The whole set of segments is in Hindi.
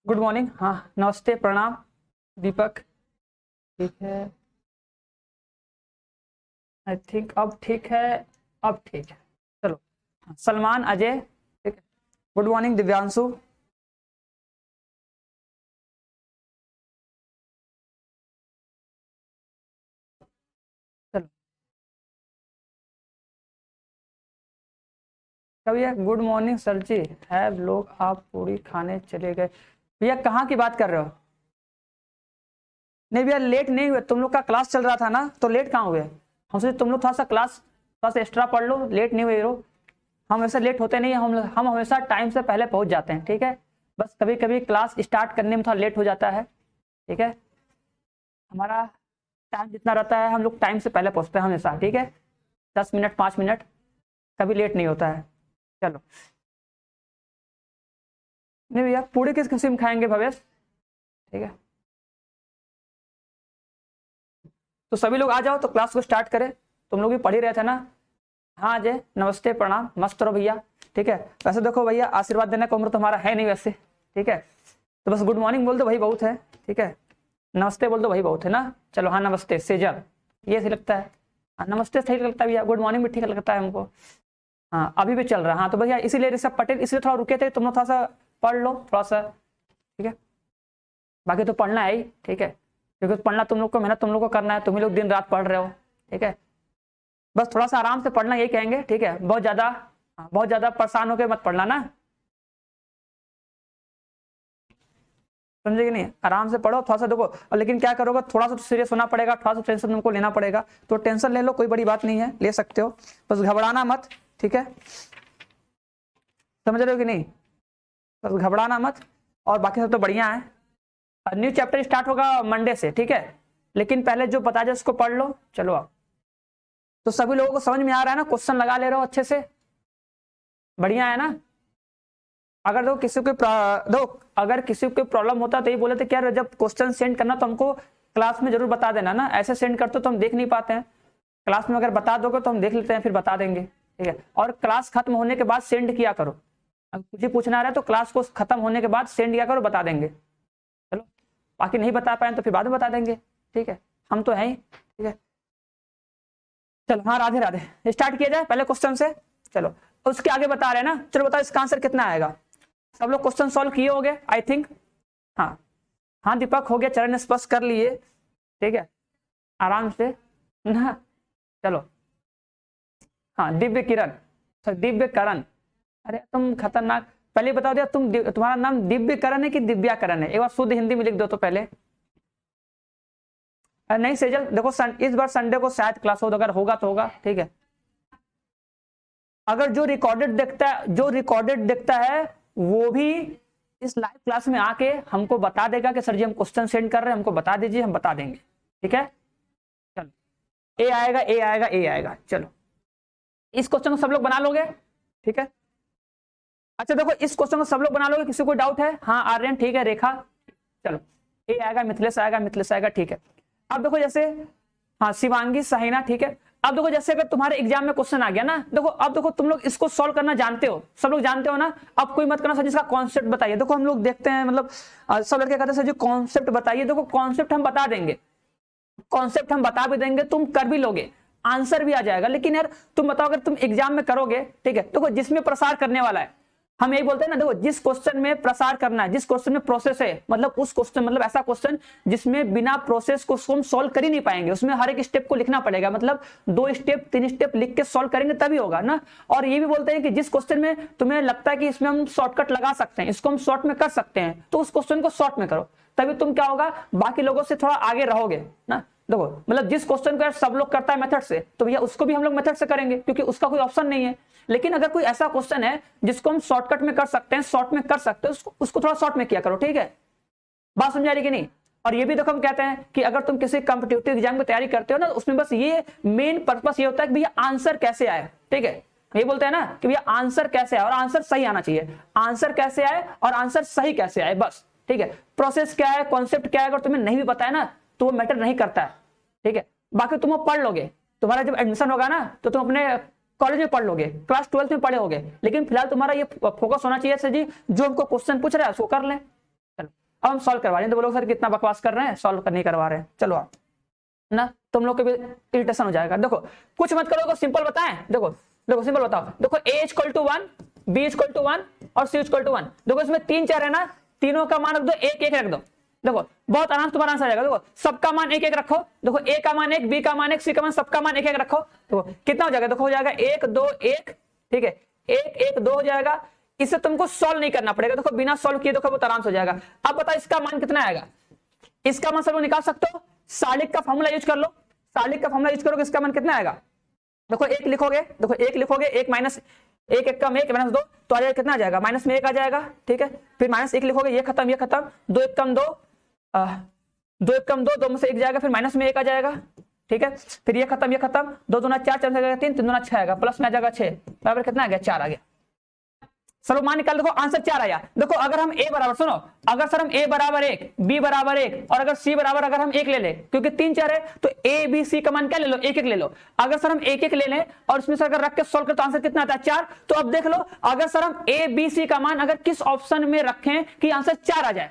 Good morning. हाँ नमस्ते प्रणाम दीपक। ठीक है, आई थिंक अब ठीक है। अब ठीक है, चलो। हाँ, सलमान अजय, ठीक है। Good morning Divyanshu. चलो क्या भैया, गुड मॉर्निंग सर जी। है लोग, आप पूरी खाने चले गए भैया? कहाँ की बात कर रहे हो? नहीं भैया, लेट नहीं हुए, तुम लोग का क्लास चल रहा था ना, तो लेट कहाँ हुए? हम सोचे तुम लोग थोड़ा सा क्लास थोड़ा सा एक्स्ट्रा पढ़ लो, लेट नहीं हुए हो। हम वैसे लेट होते नहीं हैं, हम हमेशा टाइम से पहले पहुंच जाते हैं, ठीक है। बस कभी कभी क्लास स्टार्ट करने में थोड़ा लेट हो जाता है, ठीक है। हमारा टाइम जितना रहता है हम लोग टाइम से पहले पहुंचते हैं हमेशा, ठीक है। 10 मिनट 5 मिनट कभी लेट नहीं होता है। चलो, नहीं भैया, पूरी किस खुशी में खाएंगे भवेश? ठीक है, तो सभी लोग आ जाओ तो क्लास को स्टार्ट करें। तुम लोग भी पढ़ ही रहे थे ना। हाँ अजय, नमस्ते प्रणाम, मस्त रहो भैया। ठीक है, वैसे देखो भैया, आशीर्वाद देने का उम्र तो हमारा है नहीं वैसे, ठीक है। तो बस गुड मॉर्निंग बोल दो, वही बहुत है, ठीक है। नमस्ते बोल दो, वही बहुत है ना। चलो, हाँ नमस्ते सेजल, ये सही लगता है। हाँ नमस्ते सही लगता है भैया, गुड मॉर्निंग भी ठीक लगता है हमको। हाँ अभी भी चल रहा है। हाँ तो भैया इसीलिए ऋषभ पटेल इसलिए थोड़ा रुके थे, तुम लोग थोड़ा सा पढ़ लो थोड़ा सा, ठीक है। बाकी तो पढ़ना है ही, ठीक है, क्योंकि पढ़ना तुम लोग को, मेहनत तुम लोग को करना है, तुम ही लोग दिन रात पढ़ रहे हो, ठीक है। बस थोड़ा सा आराम से पढ़ना, यही कहेंगे, ठीक है। बहुत ज्यादा, हाँ, बहुत ज्यादा परेशान होकर मत पढ़ना ना, समझे कि नहीं। आराम से पढ़ो थोड़ा सा, देखो। और लेकिन क्या करोगे, थोड़ा सा तो सीरियस होना पड़ेगा, थोड़ा सा टेंशन तुमको लेना पड़ेगा। तो टेंशन ले लो, कोई बड़ी बात नहीं है, ले सकते हो। बस घबराना मत, ठीक है। समझ रहे हो कि नहीं? बस घबराना मत। और बाकी सब तो बढ़िया है। न्यू चैप्टर स्टार्ट होगा मंडे से, ठीक है। लेकिन पहले जो बता जाए उसको पढ़ लो, चलो आप। तो सभी लोगों को समझ में आ रहा है ना? क्वेश्चन लगा ले रहे हो अच्छे से, बढ़िया है ना? अगर दो किसी को दो, अगर किसी को प्रॉब्लम होता तो ये बोले थे कि यार जब क्वेश्चन सेंड करना तो हमको क्लास में जरूर बता देना ना, ऐसे सेंड करते तो हम देख नहीं पाते हैं। क्लास में अगर बता दोगे तो हम देख लेते हैं, फिर बता देंगे, ठीक है। और क्लास खत्म होने के बाद सेंड किया करो। अगर कुछ ही पूछना रहा है तो क्लास को खत्म होने के बाद सेंड किया करो, बता देंगे। चलो, बाकी नहीं बता पाए तो फिर बाद में बता देंगे, ठीक है। हम तो हैं ही, ठीक है। चलो, हाँ राधे राधे, स्टार्ट किया जाए पहले क्वेश्चन से। चलो, उसके आगे बता रहे हैं ना, चलो बताओ इसका आंसर कितना आएगा। सब लोग क्वेश्चन सॉल्व किए होंगे आई थिंक। हाँ, हाँ दीपक हो गया, चरण स्पर्श कर लिए, ठीक है, आराम से ना। चलो, हाँ दिव्य किरण, दिव्य करण, अरे तुम खतरनाक। पहले बता दिया तुम्हारा नाम दिव्य करण है कि दिव्याकरण है? एक बार शुद्ध हिंदी में लिख दो तो पहले। नहीं सेजल देखो, इस बार संडे को शायद क्लास हो, अगर होगा तो होगा, ठीक है। अगर जो रिकॉर्डेड देखता है वो भी इस लाइव क्लास में आके हमको बता देगा कि सर जी हम क्वेश्चन सेंड कर रहे हैं, हमको बता दीजिए, हम बता देंगे, ठीक है। चलो, ए आएगा, ए आएगा, ए आएगा। चलो, इस क्वेश्चन को सब लोग बना लोगे, ठीक है। अच्छा देखो, इस क्वेश्चन को सब लोग बना लोगे, किसी को डाउट है? हाँ आर्यन, ठीक है, रेखा, चलो। ए आएगा, मिथिलेश आएगा, मिथिलेश आएगा, ठीक है। अब देखो जैसे, हाँ शिवांगी, सहीना, ठीक है। अब देखो जैसे अगर तुम्हारे एग्जाम में क्वेश्चन आ गया ना, देखो अब देखो तुम लोग इसको सॉल्व करना जानते हो, सब लोग जानते हो ना। अब कोई मत करना सर जिसका कॉन्सेप्ट बताइए, देखो हम लोग देखते हैं, मतलब सब लड़के कहते हैं सर जी कॉन्सेप्ट बताइए। देखो कॉन्सेप्ट हम बता देंगे, कॉन्सेप्ट हम बता भी देंगे, तुम कर भी लोगे, आंसर भी आ जाएगा। लेकिन यार तुम बताओ, अगर तुम एग्जाम में करोगे, ठीक है, देखो जिसमें प्रसार करने वाला है, हम यही बोलते हैं ना, देखो जिस क्वेश्चन में प्रसार करना है, जिस क्वेश्चन में प्रोसेस है, मतलब उस क्वेश्चन, मतलब ऐसा क्वेश्चन जिसमें बिना प्रोसेस को हम सॉल्व कर ही नहीं पाएंगे, उसमें हर एक स्टेप को लिखना पड़ेगा, मतलब 2 स्टेप 3 स्टेप लिख के सॉल्व करेंगे तभी होगा ना। और ये भी बोलते हैं कि जिस क्वेश्चन में तुम्हें लगता है कि इसमें हम शॉर्टकट लगा सकते हैं, इसको हम शॉर्ट में कर सकते हैं, तो उस क्वेश्चन को शॉर्ट में करो, तभी तुम क्या होगा, बाकी लोगों से थोड़ा आगे रहोगे ना। देखो मतलब जिस क्वेश्चन को सब लोग करता है मेथड से, तो भैया उसको भी हम लोग मेथड से करेंगे, क्योंकि उसका कोई ऑप्शन नहीं है। लेकिन अगर कोई ऐसा क्वेश्चन है जिसको हम शॉर्टकट में कर सकते हैं, शॉर्ट में कर सकते हैं, उसको थोड़ा शॉर्ट में किया करो, ठीक है। बात समझ आ रही कि नहीं? और ये भी देखो हम कहते हैं कि अगर तुम किसी कॉम्पिटिटिव एग्जाम की तैयारी करते हो ना, उसमें बस ये मेन पर्पस ये होता है कि भैया आंसर कैसे आए, ठीक है। ये बोलते हैं ना कि भैया आंसर कैसे आए और आंसर सही आना चाहिए, आंसर कैसे आए और आंसर सही कैसे आए, बस, ठीक है। प्रोसेस क्या है, कॉन्सेप्ट क्या है, अगर तुम्हें नहीं भी पता है ना तो वो मैटर नहीं करता है, ठीक है। बाकी तुम वो पढ़ लोगे, तुम्हारा जब एडमिशन होगा ना तो तुम अपने कॉलेज में पढ़ लोगे, क्लास 12th में पढ़े होगे। लेकिन फिलहाल तुम्हारा ये फोकस होना चाहिए सर जी, जो हमको क्वेश्चन पूछ रहा है उसको कर लें। चलो, अब हम सॉल्व करवा रहे हैं तो बोलोगे सर कितना बकवास कर रहे हैं, सॉल्व नहीं करवा रहे हैं। चलो आप ना, तुम लोग के भी इरिटेशन हो जाएगा। देखो कुछ मत करो, सिंपल बताएं। देखो देखो सिंपल बताओ। देखो a equal to 1, b equal to 1 और c इक्वल टू 1। देखो इसमें 3 4 है ना, तीनों का मान रख दो, एक एक रख दो। देखो बहुत आराम से तुम्हारा आंसर आ जाएगा। देखो सबका मान एक एक रखो। देखो a का मान 1, b का मान 1, c का मान, सबका मान एक एक रखो। देखो कितना हो जाएगा, देखो हो जाएगा 1 2 1, ठीक है 1 1 2 हो जाएगा। इसे तुमको सॉल्व नहीं करना पड़ेगा। देखो बिना सॉल्व किए देखो बहुत आराम से हो जाएगा। अब बताओ इसका मान कितना आएगा। इसका मान सब निकाल सकते हो, सालिक का फॉर्मूला यूज कर लो। सालिक का फॉर्मूला यूज करोगे इसका मान कितना आएगा। देखो एक लिखोगे, देखो एक लिखोगे, एक माइनस एक, एक कम एक माइनस 2 तो आ जाएगा कितना आ जाएगा, माइनस में 1 आ जाएगा, ठीक है। फिर माइनस 1 लिखोगे, ये खत्म ये खत्म, 2 1 कम 2, 2 1 कम 2, 2 में से 1 जाएगा, फिर माइनस में 1 आ जाएगा, ठीक है। फिर ये खत्म 2 दूना 4, 4 से 3, 3 दूना 6 आएगा, प्लस में आ जाएगा 6, बराबर कितना आ गया 4 आ गया। सर मान निकाल, देखो आंसर 4 आया। देखो अगर हम a बराबर, सुनो, अगर सर हम a बराबर 1, b बराबर 1 और अगर c बराबर अगर हम 1 ले ले, क्योंकि 3 4 है तो a b c का मान क्या ले लो, 1 1 ले लो। अगर सर हम 1 1 ले लें और इसमें सर अगर रख के सॉल्व करें तो आंसर कितना आता है 4। तो अब देख लो, अगर सर हम a b c का मान अगर किस ऑप्शन में रखें कि आंसर 4 आ जाए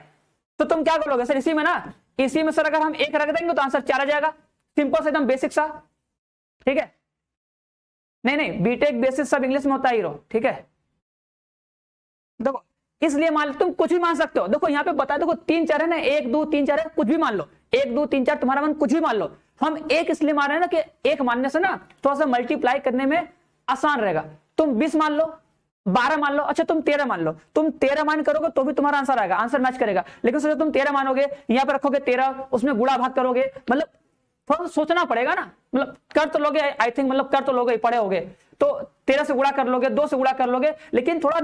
तो तुम क्या करोगे सर, इसी में ना, इसी में सर अगर हम 1 रख देंगे तो आंसर 4 आ जाएगा। सिंपल से एकदम बेसिक सा, ठीक है। नहीं नहीं बीटेक बेसिक सब इंग्लिश में होता है हीरो, ठीक है। देखो इसलिए मान लो, तुम कुछ भी मान सकते हो। देखो यहाँ पे बता, देखो 3 4 है ना, 1 2 3 4 है, कुछ भी मान लो, 1 2 3 4 तुम्हारा मान कुछ भी मान लो। हम एक इसलिए मान रहे हैं ना कि एक मानने से ना थोड़ा सा मल्टीप्लाई करने में आसान रहेगा। तुम 20 मान लो, 12 मान लो, अच्छा तुम 13 मान लो, तुम 13 मान करोगे तो भी तुम्हारा आंसर आएगा, आंसर मैच करेगा। लेकिन सोचो तुम 13 मानोगे, यहाँ पे रखोगे 13, उसमें गुणा भाग करोगे, मतलब थोड़ा सोचना पड़ेगा ना, मतलब कर तो लोगे आई थिंक, मतलब कर तो लोगे, पढ़े होगे तो 13 से गुणा कर लोगे, 2 से गुणा कर लोगे, लेकिन थोड़ा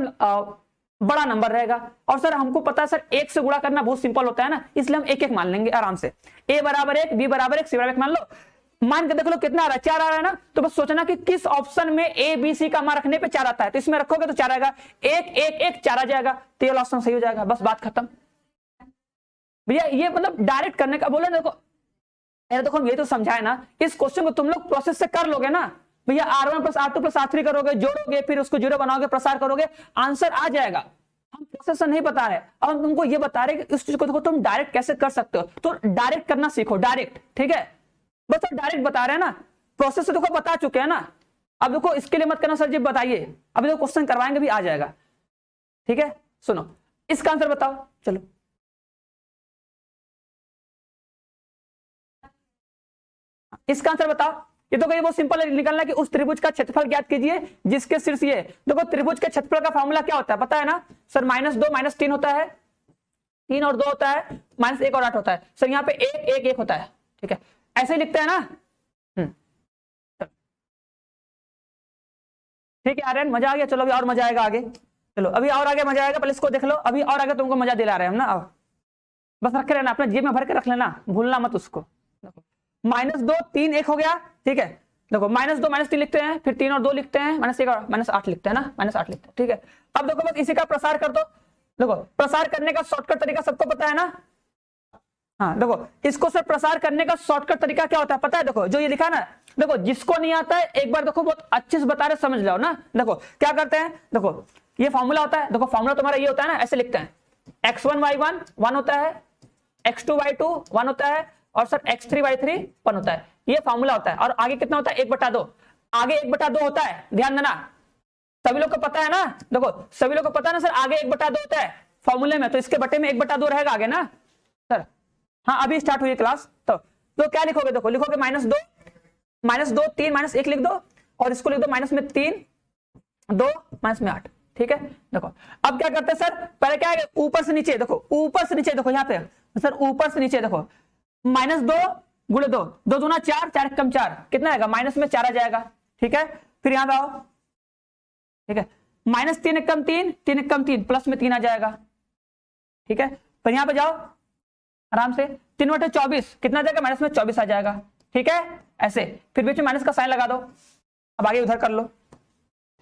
बड़ा नंबर रहेगा। और सर हमको पता है सर 1 से गुणा करना बहुत सिंपल होता है ना, इसलिए हम 1 1 मान लेंगे आराम से। a बराबर 1, b बराबर 1, c बराबर 1 मान लो। मान के देख लो कितना आ रहा है, 4 आ रहा है ना। तो बस सोचना कि किस ऑप्शन में a b c का मान रखने पे 4 आता है, तो इसमें रखोगे तो 4 आएगा, 1 1 1 4 आ जाएगा, तो ये ऑप्शन सही हो जाएगा, बस बात खत्म भैया। ये मतलब डायरेक्ट करने का बोले, देखो देखो हम ये तो समझाए ना, इस क्वेश्चन को तुम लोग प्रोसेस से कर लोगे ना भैया, r1 + r2 + r3 करोगे, जोड़ोगे, फिर उसको 0 बनाओगे, प्रसार करोगे, आंसर आ जाएगा। हम प्रोसेस से नहीं बता रहे, अब हम तुमको ये बता रहे कि इस चीज को देखो तुम डायरेक्ट कैसे कर सकते हो, तो डायरेक्ट करना सीखो, डायरेक्ट, ठीक है। बस डायरेक्ट बता रहे हैं ना, प्रोसेस से देखो बता चुके हैं ना। अब देखो इसके लिए मत करना सर जी बताइए, अभी तो क्वेश्चन करवाएंगे भी आ जाएगा, ठीक है। सुनो इसका आंसर बताओ, चलो इसका आंसर बताओ। ये तो कहीं बहुत सिंपल है, निकलना कि उस त्रिभुज का क्षेत्रफल ज्ञात कीजिए जिसके शीर्ष ये। देखो त्रिभुज के क्षेत्रफल का फॉर्मूला क्या होता है पता है ना सर, -2 -3 होता है, 3 और 2 होता है, -1 और 8 होता है सर, यहाँ पे 1 1 1 होता है, ठीक है, ऐसे ही लिखते हैं ना। ठीक है आर्यन, मजा आ गया, चलो अभी और मजा आएगा आगे, चलो अभी और आगे मजा आएगा, पहले इसको देख लो, अभी और आगे तुमको मजा दिला रहे हैं हम ना। आओ बस रखे रहना, अपने जेब में भर के रख लेना, भूलना मत उसको। -2 3 1 हो गया, ठीक है। देखो -2 -3 लिखते हैं, फिर 3 और 2 लिखते हैं, -1 और -8 लिखते हैं ना, -8 लिखते हैं, ठीक है। अब देखो बस इसी का प्रसार कर दो। देखो प्रसार करने का शॉर्टकट तरीका सबको पता है ना। हाँ देखो इसको सर प्रसार करने का शॉर्टकट तरीका क्या होता है पता है, देखो जो ये लिखा ना, देखो जिसको नहीं आता है एक बार देखो बहुत अच्छे से बता रहे समझ लो ना। देखो क्या करते हैं, देखो ये फॉर्मूला होता है, देखो फॉर्मूला तुम्हारा ये होता है ना, ऐसे लिखते हैं x1 y1 1 होता है, x2 y2 1 होता है, और सर x3 y3 1 होता है, ये फॉर्मूला होता है। और आगे कितना होता है 1/2, आगे 1/2 होता है, ध्यान देना सभी लोग को पता है ना। देखो सभी लोग को पता है ना सर, आगे 1/2 होता है फॉर्मूले में, तो इसके बटे में 1/2 रहेगा आगे ना सर। हाँ अभी स्टार्ट हुई क्लास, तो क्या लिखोगे, देखो लिखोगे -2 3 -1 लिख दो, और इसको लिख दो -3 2 -8, ठीक है। देखो अब क्या करते हैं सर, पहले क्या है ऊपर से नीचे, देखो ऊपर से नीचे, देखो यहाँ पे सर ऊपर से नीचे देखो, -2 गुणे 2, 2 दूना 4 4 कम 4 कितना आएगा, माइनस में 4 आ जाएगा, ठीक है। फिर यहाँ पे आओ, ठीक है, -3 1 कम 3 3 1 कम 3 प्लस में 3 आ जाएगा, ठीक है। फिर यहाँ पे जाओ आराम से, 3/24 कितना आ जाएगा, माइनस में 24 आ जाएगा, ठीक है। ऐसे फिर बीच में माइनस का साइन लगा दो, अब आगे उधर कर लो,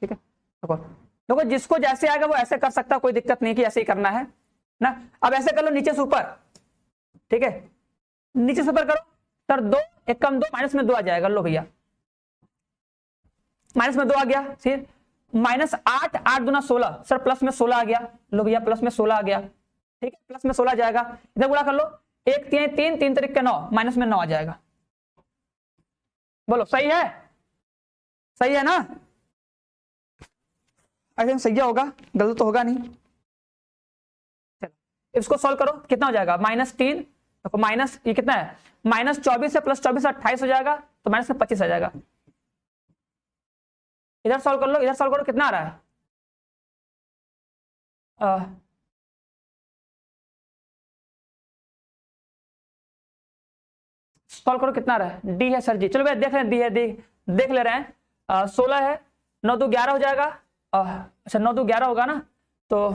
ठीक है। देखो जिसको जैसे आएगा वो ऐसे कर सकता है, कोई दिक्कत नहीं कि ऐसे ही करना है ना। अब ऐसे कर लो नीचे से ऊपर, ठीक है, नीचे से ऊपर करो सर, 2 1 कम 2 माइनस में 2 आ जाएगा, लो भैया माइनस में 2 आ गया। फिर -8 8 दूना 16 सर, प्लस में 16 आ गया, लो भैया प्लस में 16 आ गया, ठीक है, प्लस में 16 जाएगा, इधर गुणा कर लो, 1 3 3 3 3 9, माइनस में 9 आ जाएगा। बोलो सही है, सही है ना? आई थिंक सही होगा, गलत तो होगा नहीं। चलो इसको सॉल्व करो, कितना हो जाएगा, -3, देखो माइनस ये कितना है, -24 है, प्लस 24 28 हो जाएगा, तो माइनस में 25 आ जाएगा। इधर सॉल्व कर लो, इधर सॉल्व करो, कितना आ रहा है, सॉल्व करो, कितना आ रहा है, डी है सर जी, चलो भैया देख रहे हैं, डी है, डी देख ले रहे हैं, 16 है, 9 2 11 हो जाएगा, अच्छा 9 2 11 होगा ना, तो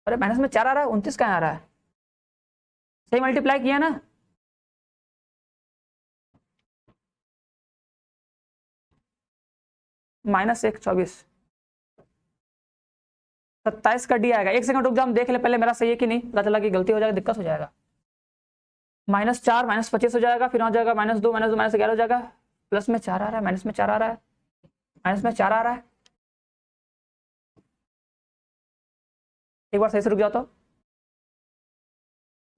अरे माइनस में 4 आ रहा है, 29 कहाँ आ रहा है, सही मल्टीप्लाई किया ना, -1 24 27 का डी आएगा। एक सेकंड रुक जाओ, हम देख ले पहले मेरा सही है कि नहीं, पता चला कि गलती हो जाएगा, दिक्कत हो जाएगा। -4 -25 हो जाएगा, फिर हो जाएगा -2 -11 हो जाएगा, प्लस में 4 आ रहा है, माइनस में 4 आ रहा है, माइनस में 4 आ रहा है, एक बार सही से रुक जाओ तो,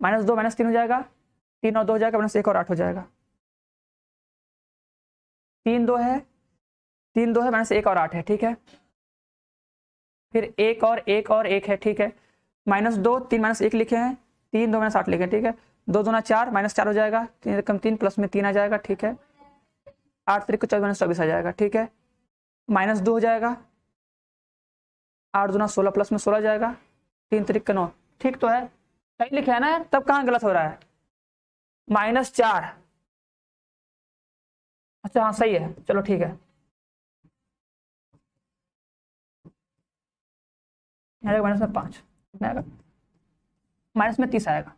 -2 -3 हो जाएगा, 3 और 2 हो जाएगा, -1 और 8 हो जाएगा, 3 2 है, 3 2 है, -1 और 8 है, ठीक है, फिर 1 और 1 और 1 है, ठीक है, -2 3 -1 लिखे हैं, 3 2 -8 लिखे, ठीक है, 2 2 4 -4 हो जाएगा, 3 रकम 3 प्लस में 3 आ जाएगा, ठीक है, 8 3 को 24 -24 आ जाएगा, ठीक है, -2 हो जाएगा, 8 2 16 प्लस में 16 जाएगा, 3 3 का 9, ठीक तो है, सही लिखे है ना यार, तब कहाँ गलत हो रहा है, -4, अच्छा हाँ सही है, चलो ठीक है, माइनस में 5 आएगा, माइनस में 30 आएगा,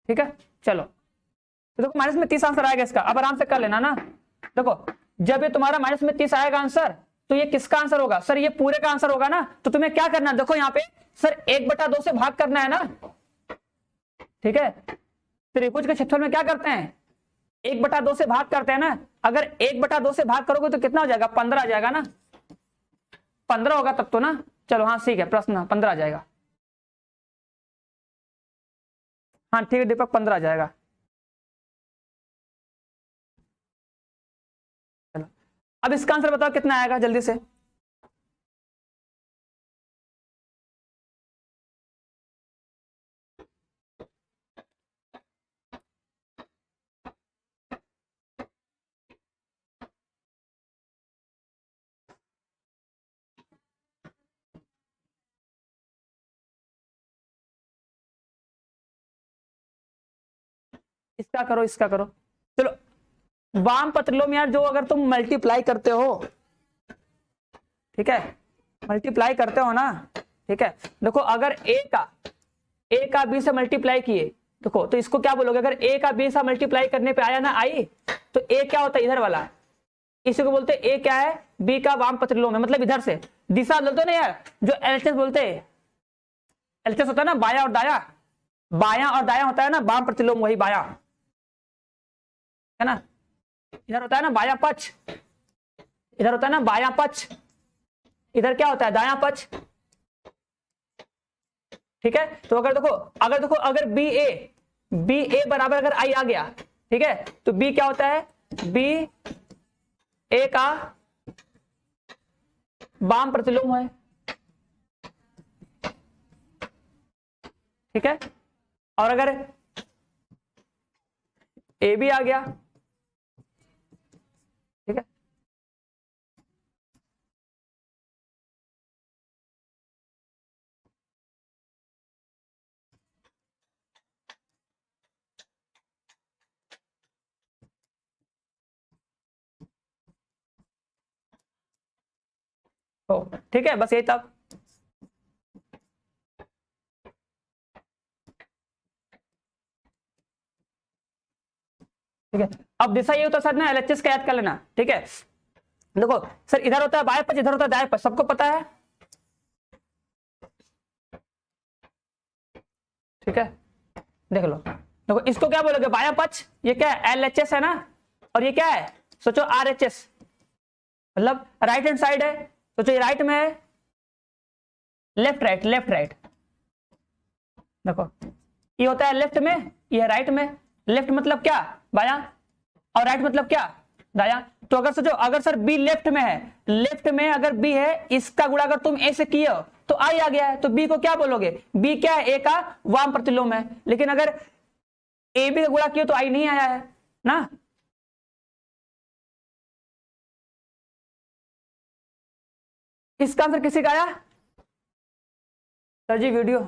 ठीक है, चलो तो देखो माइनस में 30 आंसर आएगा इसका, अब आराम से कर लेना ना, देखो जब ये तुम्हारा माइनस में 30 आएगा आंसर, तो ये किसका आंसर होगा, सर ये पूरे का आंसर होगा ना, तो तुम्हें क्या करना है, देखो यहाँ पे सर 1/2 से भाग करना है ना, ठीक है, त्रिभुज के क्षेत्रफल में क्या करते हैं, 1/2 से भाग करते हैं ना, अगर 1/2 से भाग करोगे तो कितना हो जाएगा, 15 आ जाएगा ना, 15 होगा तब तो ना, चलो हाँ ठीक है, प्रश्न 15 आ जाएगा, हाँ ठीक है दीपक 15 आ जाएगा, चलो अब इसका आंसर बताओ कितना आएगा जल्दी से, इसका करो, इसका करो, चलो वाम पत्रलों में यार जो अगर तुम मल्टीप्लाई करते हो, ठीक है, मल्टीप्लाई करते हो ना, ठीक है, देखो अगर ए का बी से मल्टीप्लाई किए, देखो तो इसको क्या बोलोगे, अगर ए का बी से मल्टीप्लाई करने पे आया ना आई, तो ए क्या होता है इधर वाला, इसी को बोलते ए क्या है, बी का वाम पत्रलोम में, मतलब इधर से दिशा बोलते ना यार, जो एलएचएस बोलते हैं, एलएचएस होता है ना बाया और दाया, बाया और दाया होता है ना वाम प्रतिलोम, वही बाया है ना, इधर होता है ना बाया पक्ष, इधर होता है ना बाया पक्ष, इधर क्या होता है दाया पक्ष, ठीक है, तो अगर देखो अगर बी ए बराबर अगर आई आ गया, ठीक है, तो बी क्या होता है, बी ए का वाम प्रतिलोम है, ठीक है, और अगर ए भी आ गया, ठीक है, तो ठीक है बस यही तब, ठीक है, अब दिशा ये होता है सर ना, एलएचएस का याद कर लेना, ठीक है, देखो सर इधर होता है बाएं पक्ष, इधर होता है दाएं पक्ष, सबको पता है, ठीक है, देख लो, देखो इसको क्या बोलोगे बायां पक्ष, ये क्या है एलएचएस है ना, और ये क्या है सोचो आरएचएस, मतलब राइट हैंड साइड है, सोचो ये राइट में है, लेफ्ट राइट, देखो ये होता है लेफ्ट में, ये है राइट में। लेफ्ट मतलब क्या, बायां, और राइट मतलब क्या, दायां। तो अगर सोचो, अगर सर बी लेफ्ट में है, लेफ्ट में अगर बी है, इसका गुणा अगर तुम ए से किए हो तो आई आ गया है, तो बी को क्या बोलोगे, बी क्या है, ए का वाम प्रतिलोम है। लेकिन अगर ए बी का गुणा किए तो आई नहीं आया है ना। इसका आंसर किसी का आया सर जी वीडियो,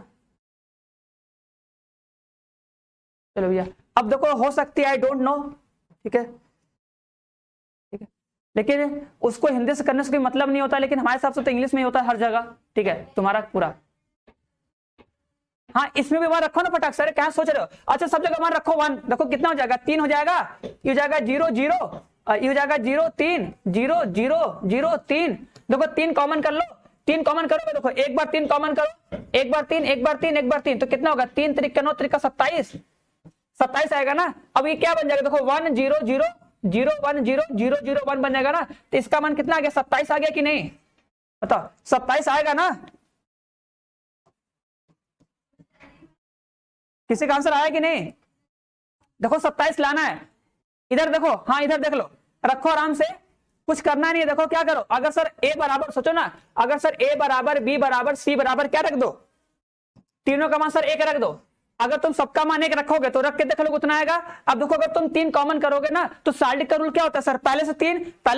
चलो भैया। अब देखो हो सकती है, आई डोंट नो, ठीक है, ठीक है, लेकिन उसको हिंदी से करने से कोई मतलब नहीं होता, लेकिन हमारे हिसाब से तो इंग्लिश में ही होता है हर जगह, ठीक है, तुम्हारा पूरा। हाँ इसमें भी वन रखो ना फटाक सर, क्या सोच रहे हो। अच्छा सब जगह वन रखो, वन देखो कितना हो जाएगा, 3 हो जाएगा, ये हो जाएगा 0 0, ये हो जाएगा 0 3 0 0 0 3। देखो 3 कॉमन कर लो, 3 कॉमन करोगे, देखो एक बार 3 कॉमन करो, एक बार 3 एक बार 3 एक बार 3, तो कितना होगा, 3 3 9 3 27, 27 आएगा ना। अब ये क्या बन जाएगा, देखो 1 0 0 0 1 0 0 0 1 बन जाएगा ना। तो इसका मान कितना आ गया, 27 आ गया कि नहीं, बताओ 27 आएगा ना। किसी का आंसर आया कि नहीं, देखो 27 लाना है। इधर देखो, हाँ इधर देख लो, रखो आराम से, कुछ करना नहीं है। देखो क्या करो, अगर सर ए बराबर, सोचो ना, अगर सर ए बराबर बी बराबर सी बराबर क्या रख दो, तीनों का मान सर एक रख दो। अगर तुम सबका मान एक रखोगे तो रख के देख लो कितना आएगा। अब देखो अगर तुम 3 कॉमन करोगे ना, तो साल्डिक का रूल क्या होता है सर, पहले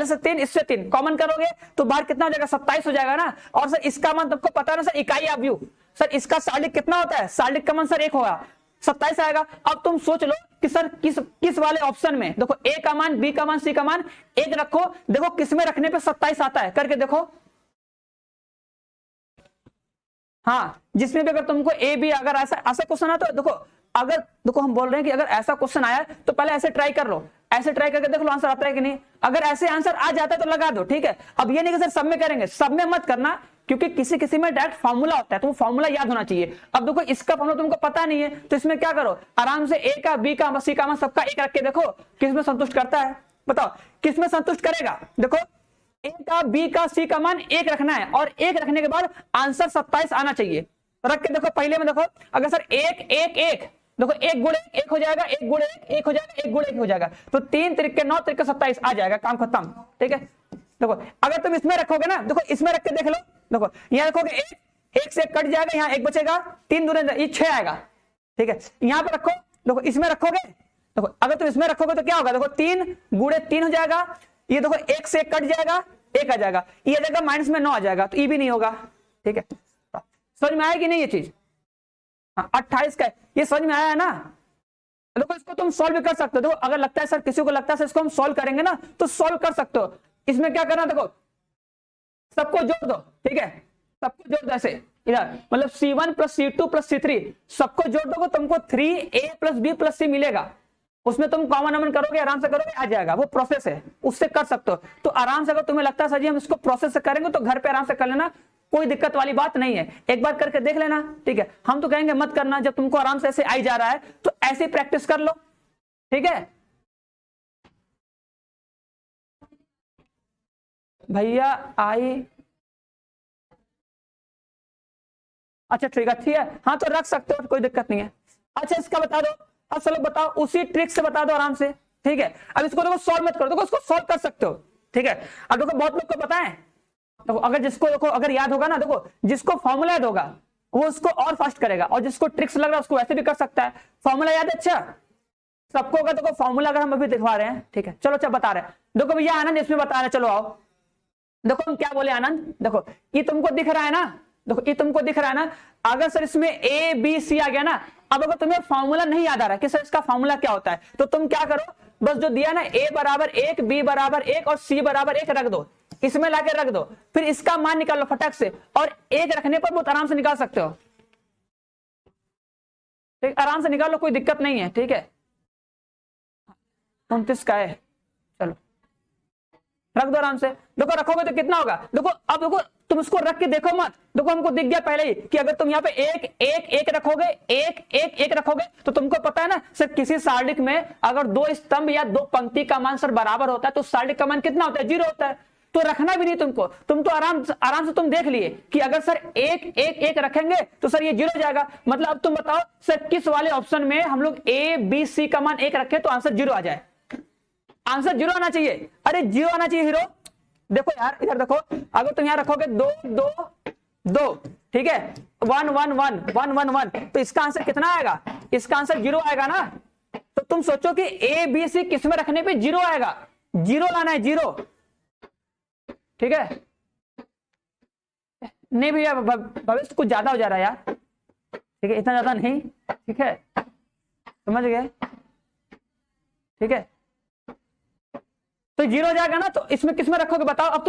से 3 इससे 3 कॉमन करोगे तो बाहर कितना हो जाएगा, 27 हो जाएगा ना। और सर इसका मान तुमको पता है ना सर, इकाई आव्यू, सर इसका साल्डिक कितना होता है, साल्डिक का मान सर 1 होगा, 27 आएगा। अब तुम सोच लो कि सर किस वाले ऑप्शन में, देखो ए का मान, बी का मान, सी का मान 1 रखो, देखो किस में रखने पे 27 आता है, करके देखो। हाँ जिसमें भी अगर तुमको ए बी अगर ऐसा ऐसा क्वेश्चन है तो देखो, अगर देखो हम बोल रहे हैं कि अगर ऐसा क्वेश्चन आया तो पहले ऐसे ट्राई कर लो, ऐसे ट्राई करके देख लो आंसर आता है कि नहीं। अगर ऐसे आंसर आ जाता है तो लगा दो, ठीक है। अब ये नहीं कि सर सब में करेंगे, सब में मत करना, क्योंकि किसी किसी में डायरेक्ट फॉर्मूला होता है, तो फॉर्मूला याद होना चाहिए। अब देखो इसका फॉर्मूला तुमको पता नहीं है, तो इसमें क्या करो, आराम से ए का, बी का, सी का, सबका एक रख के देखो किसमें संतुष्ट करता है, बताओ किसमें संतुष्ट करेगा। देखो ए का, बी का, सी का मान 1 रखना है, और 1 रखने के बाद आंसर 27 आना चाहिए। रख के देखो, पहले में देखो, अगर सर 1 1 1, देखो 1 गुणे 1 हो जाएगा, 1 गुणे 1 हो जाएगा, 1 गुणे 1 हो जाएगा, तो 3 3 9 3 27 आ जाएगा, काम खत्म, ठीक है। देखो अगर तुम इसमें रखोगे ना, देखो इसमें रख के देख लो, देखो यहाँ रखोगे 1 से कट जाएगा, यहाँ 1 बचेगा, 3 दूने ये 6 आएगा, ठीक है। यहाँ पे रखो, देखो इसमें रखोगे, देखो अगर तुम इसमें रखोगे तो क्या होगा, देखो 3 गुणे 3 हो जाएगा, ये देखो 1 से कट जाएगा, 1 आ जाएगा, ये आ जाएगा माइनस में 9 आ जाएगा, तो ये भी नहीं होगा, ठीक है। समझ में आया कि नहीं ये चीज, 28 का ये समझ में आया है ना। देखो इसको तुम सॉल्व भी कर सकते हो, देखो अगर लगता है सर, किसी को लगता है सर इसको हम सॉल्व करेंगे ना, तो सॉल्व कर सकते हो। इसमें क्या करना, देखो सबको जोड़ दो, ठीक है, सबको जोड़ दो ऐसे इधर, मतलब C1 plus C2 plus C3 सबको जोड़ दोगे, तुमको 3A plus B plus C मिलेगा। उसमें तुम कॉमन अमन करोगे, आराम से करोगे, आ जाएगा, वो प्रोसेस है, उससे कर सकते हो। तो आराम से, अगर तुम्हें लगता है सर जी हम इसको प्रोसेस से करेंगे, तो घर पे आराम से कर लेना, कोई दिक्कत वाली बात नहीं है, एक बार करके देख लेना, ठीक है। हम तो कहेंगे मत करना, जब तुमको आराम से ऐसे आई जा रहा है तो ऐसे प्रैक्टिस कर लो, ठीक है भैया। आई अच्छा ठीक है, हाँ तो रख सकते हो, कोई दिक्कत नहीं है। अच्छा इसका बता दो, अब चलो बताओ, उसी ट्रिक से बता दो आराम से, ठीक है। अब इसको देखो सॉल्व मत करो, देखो इसको सॉल्व कर सकते हो, ठीक है। अब देखो बहुत लोग को पता है, देखो अगर जिसको, देखो अगर याद होगा ना, देखो जिसको फॉर्मूला याद होगा वो उसको और फास्ट करेगा, और जिसको ट्रिक्स लग रहा है उसको वैसे भी कर सकता है। फॉर्मूला याद है, अच्छा सबको अगर देखो फॉर्मूला अगर हम अभी दिखवा रहे हैं, ठीक है, चलो अच्छा बता रहे हैं। देखो भैया आनंद इसमें बता रहे हैं, चलो आओ, देखो हम क्या बोले आनंद, देखो ये तुमको दिख रहा है ना, देखो ये तुमको दिख रहा है ना, अगर सर इसमें ए बी सी आ गया ना, अब अगर तुम्हें फॉर्मूला नहीं याद आ रहा कि सर इसका फॉर्मूला क्या होता है, तो तुम क्या करो, बस जो दिया ना ए बराबर 1, बी बराबर 1 और सी बराबर 1 रख दो, इसमें लाके रख दो, फिर इसका मान निकाल लो फटाक से, और 1 रखने पर बहुत आराम से निकाल सकते हो, ठीक, आराम से निकाल लो, कोई दिक्कत नहीं है, ठीक है। 29 का है, चलो रख दो आराम से। देखो रखोगे तो कितना होगा, देखो अब देखो तुम इसको रख के देखो मत, देखो हमको दिख गया पहले ही कि अगर तुम यहाँ पे 1 1 1 रखोगे, 1 1 1 रखोगे, तो तुमको पता है ना सर किसी सारणी में अगर 2 स्तंभ या 2 पंक्ति का मान सर बराबर होता है, तो सारणी का मान कितना होता है, 0 होता है। तो रखना भी नहीं तुमको, तुम तो आराम से तुम देख लिए कि अगर सर एक एक एक रखेंगे तो सर ये 0 हो जाएगा। मतलब अब तुम बताओ सर किस वाले ऑप्शन में हम लोग ए बी सी का मान 1 रखें तो आंसर 0 आ जाए। आंसर 0 आना चाहिए, अरे 0 आना चाहिए हीरो। देखो यार इधर देखो, अगर तुम यहां रखोगे 2 2 2, ठीक है, 1 1 1 1 1 1, तो इसका आंसर कितना आएगा? इसका आंसर 0 आएगा ना। तो तुम सोचो कि ए बी सी किस में रखने पे 0 आएगा, 0 लाना है, 0, ठीक है। नहीं भैया भविष्य कुछ ज्यादा हो जा रहा है यार, ठीक है, इतना ज्यादा नहीं, ठीक है, समझ गए, ठीक है। तो 0 हो जाएगा ना, तो इसमें किस में रखोगे बताओ? अब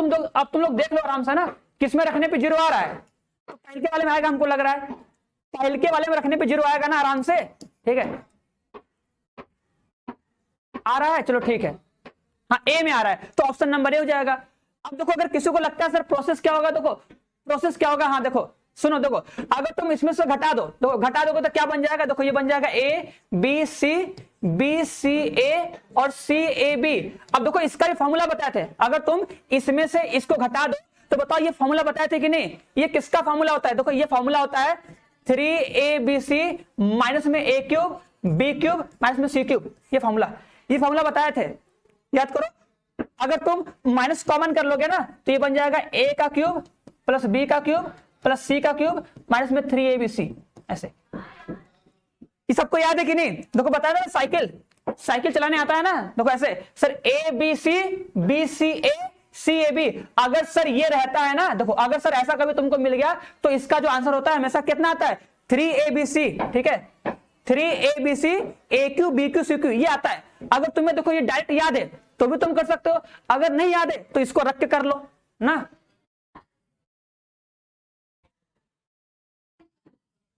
तुम लोग देख लो आराम से ना, किस में रखने पे 0 आ रहा है? तो पहले वाले में आएगा, हमको लग रहा है पहले वाले में रखने पे 0 आएगा ना आराम से, ठीक है, आ रहा है, चलो ठीक है, हाँ ए में आ रहा है, तो ऑप्शन नंबर ए हो जाएगा। अब देखो अगर किसी को लगता है सर प्रोसेस क्या होगा, देखो प्रोसेस क्या होगा, हाँ देखो सुनो, देखो अगर तुम इसमें से घटा दो, तो घटा दोगे तो क्या बन जाएगा? देखो ये बन जाएगा ए बी सी ए और सी ए बी। अब देखो इसका भी फॉर्मूला बताए थे, अगर तुम इसमें से इसको घटा दो तो बताओ ये फॉर्मूला बताए थे कि नहीं? ये किसका फॉर्मूला होता है? देखो ये फॉर्मूला होता है 3abc माइनस में a cube b cube minus में c क्यूब, ये फॉर्मूला बताए थे, याद करो। अगर तुम माइनस कॉमन कर लोगे ना तो ये बन जाएगा a का क्यूब प्लस b का क्यूब प्लस c का क्यूब माइनस में 3abc, ऐसे। ये सबको याद है कि नहीं? देखो बताया ना, साइकिल चलाने आता है ना, देखो ऐसे sir a b c a C A B. अगर सर ये रहता है ना, देखो अगर सर ऐसा कभी तुमको मिल गया तो इसका जो आंसर होता है हमेशा कितना आता है? 3abc, ठीक है, 3abc A Q B Q C Q, ये आता है। अगर तुम्हें देखो ये डायरेक्ट याद है तो भी तुम कर सकते हो, अगर नहीं याद है तो इसको रख के कर लो ना।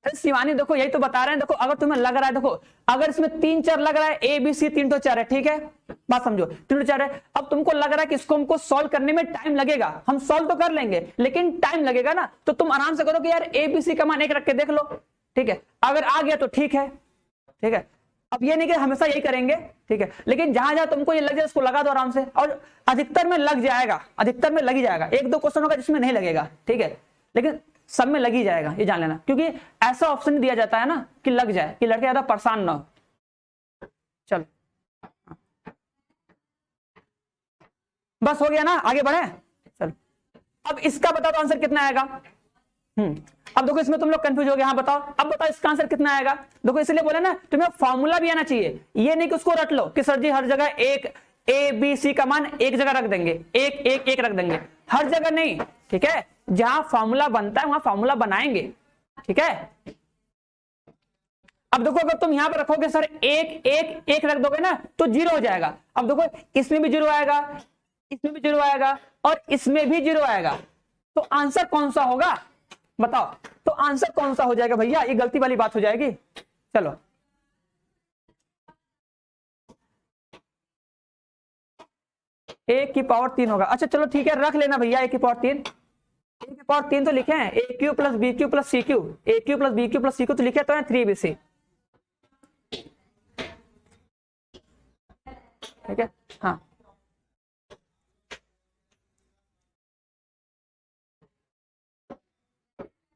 शिवानी देखो यही तो बता रहे हैं, देखो अगर तुम्हें लग रहा है, देखो अगर इसमें 3 चर लग रहा है, ए बी सी 3 तो चर है, ठीक है, बात समझो, 3 तो चर है। अब तुमको लग रहा है कि इसको हमको सॉल्व करने में टाइम लगेगा, हम सॉल्व तो कर लेंगे लेकिन टाइम लगेगा ना, तो तुम आराम से करो कि यार ए बी सी का मान 1 रख के देख लो, ठीक है, अगर आ गया तो ठीक है, ठीक है। अब ये नहीं कि हमेशा यही करेंगे, ठीक है, लेकिन जहां जहां तुमको ये लग जाए उसको लगा दो आराम से, और अधिकतर में लग जाएगा, अधिकतर में लग ही जाएगा, 1-2 क्वेश्चन होगा जिसमें नहीं लगेगा, ठीक है, लेकिन सब में लग ही जाएगा, ये जान लेना, क्योंकि ऐसा ऑप्शन दिया जाता है ना कि लग जाए, कि लड़के ज्यादा परेशान ना हो। चलो बस हो गया ना, आगे बढ़े, चलो अब इसका बताओ तो आंसर कितना आएगा। अब देखो इसमें तुम लोग कंफ्यूज हो गए, हाँ बताओ, अब बताओ इसका आंसर कितना आएगा। देखो इसलिए बोला ना तुम्हें फॉर्मूला भी आना चाहिए, ये नहीं कि उसको रट लो कि सर जी हर जगह एक ए बी सी का मान एक जगह रख देंगे, एक रख देंगे, हर जगह नहीं, ठीक है, जहां फॉर्मूला बनता है वहां फॉर्मूला बनाएंगे, ठीक है। अब देखो अगर तुम यहां पर रखोगे सर एक रख दोगे ना तो 0 हो जाएगा। अब देखो इसमें भी 0 आएगा, इसमें भी 0 आएगा और इसमें भी 0 आएगा, तो आंसर कौन सा होगा बताओ? तो आंसर कौन सा हो जाएगा भैया? ये गलती वाली बात हो जाएगी। चलो a की पावर 3 होगा, अच्छा चलो ठीक है, रख लेना भैया a की पावर 3, a की पावर 3 तो लिखे हैं, A Q plus B Q plus C Q, A Q plus B Q plus C Q तो लिखे तो है 3abc, ठीक है, हाँ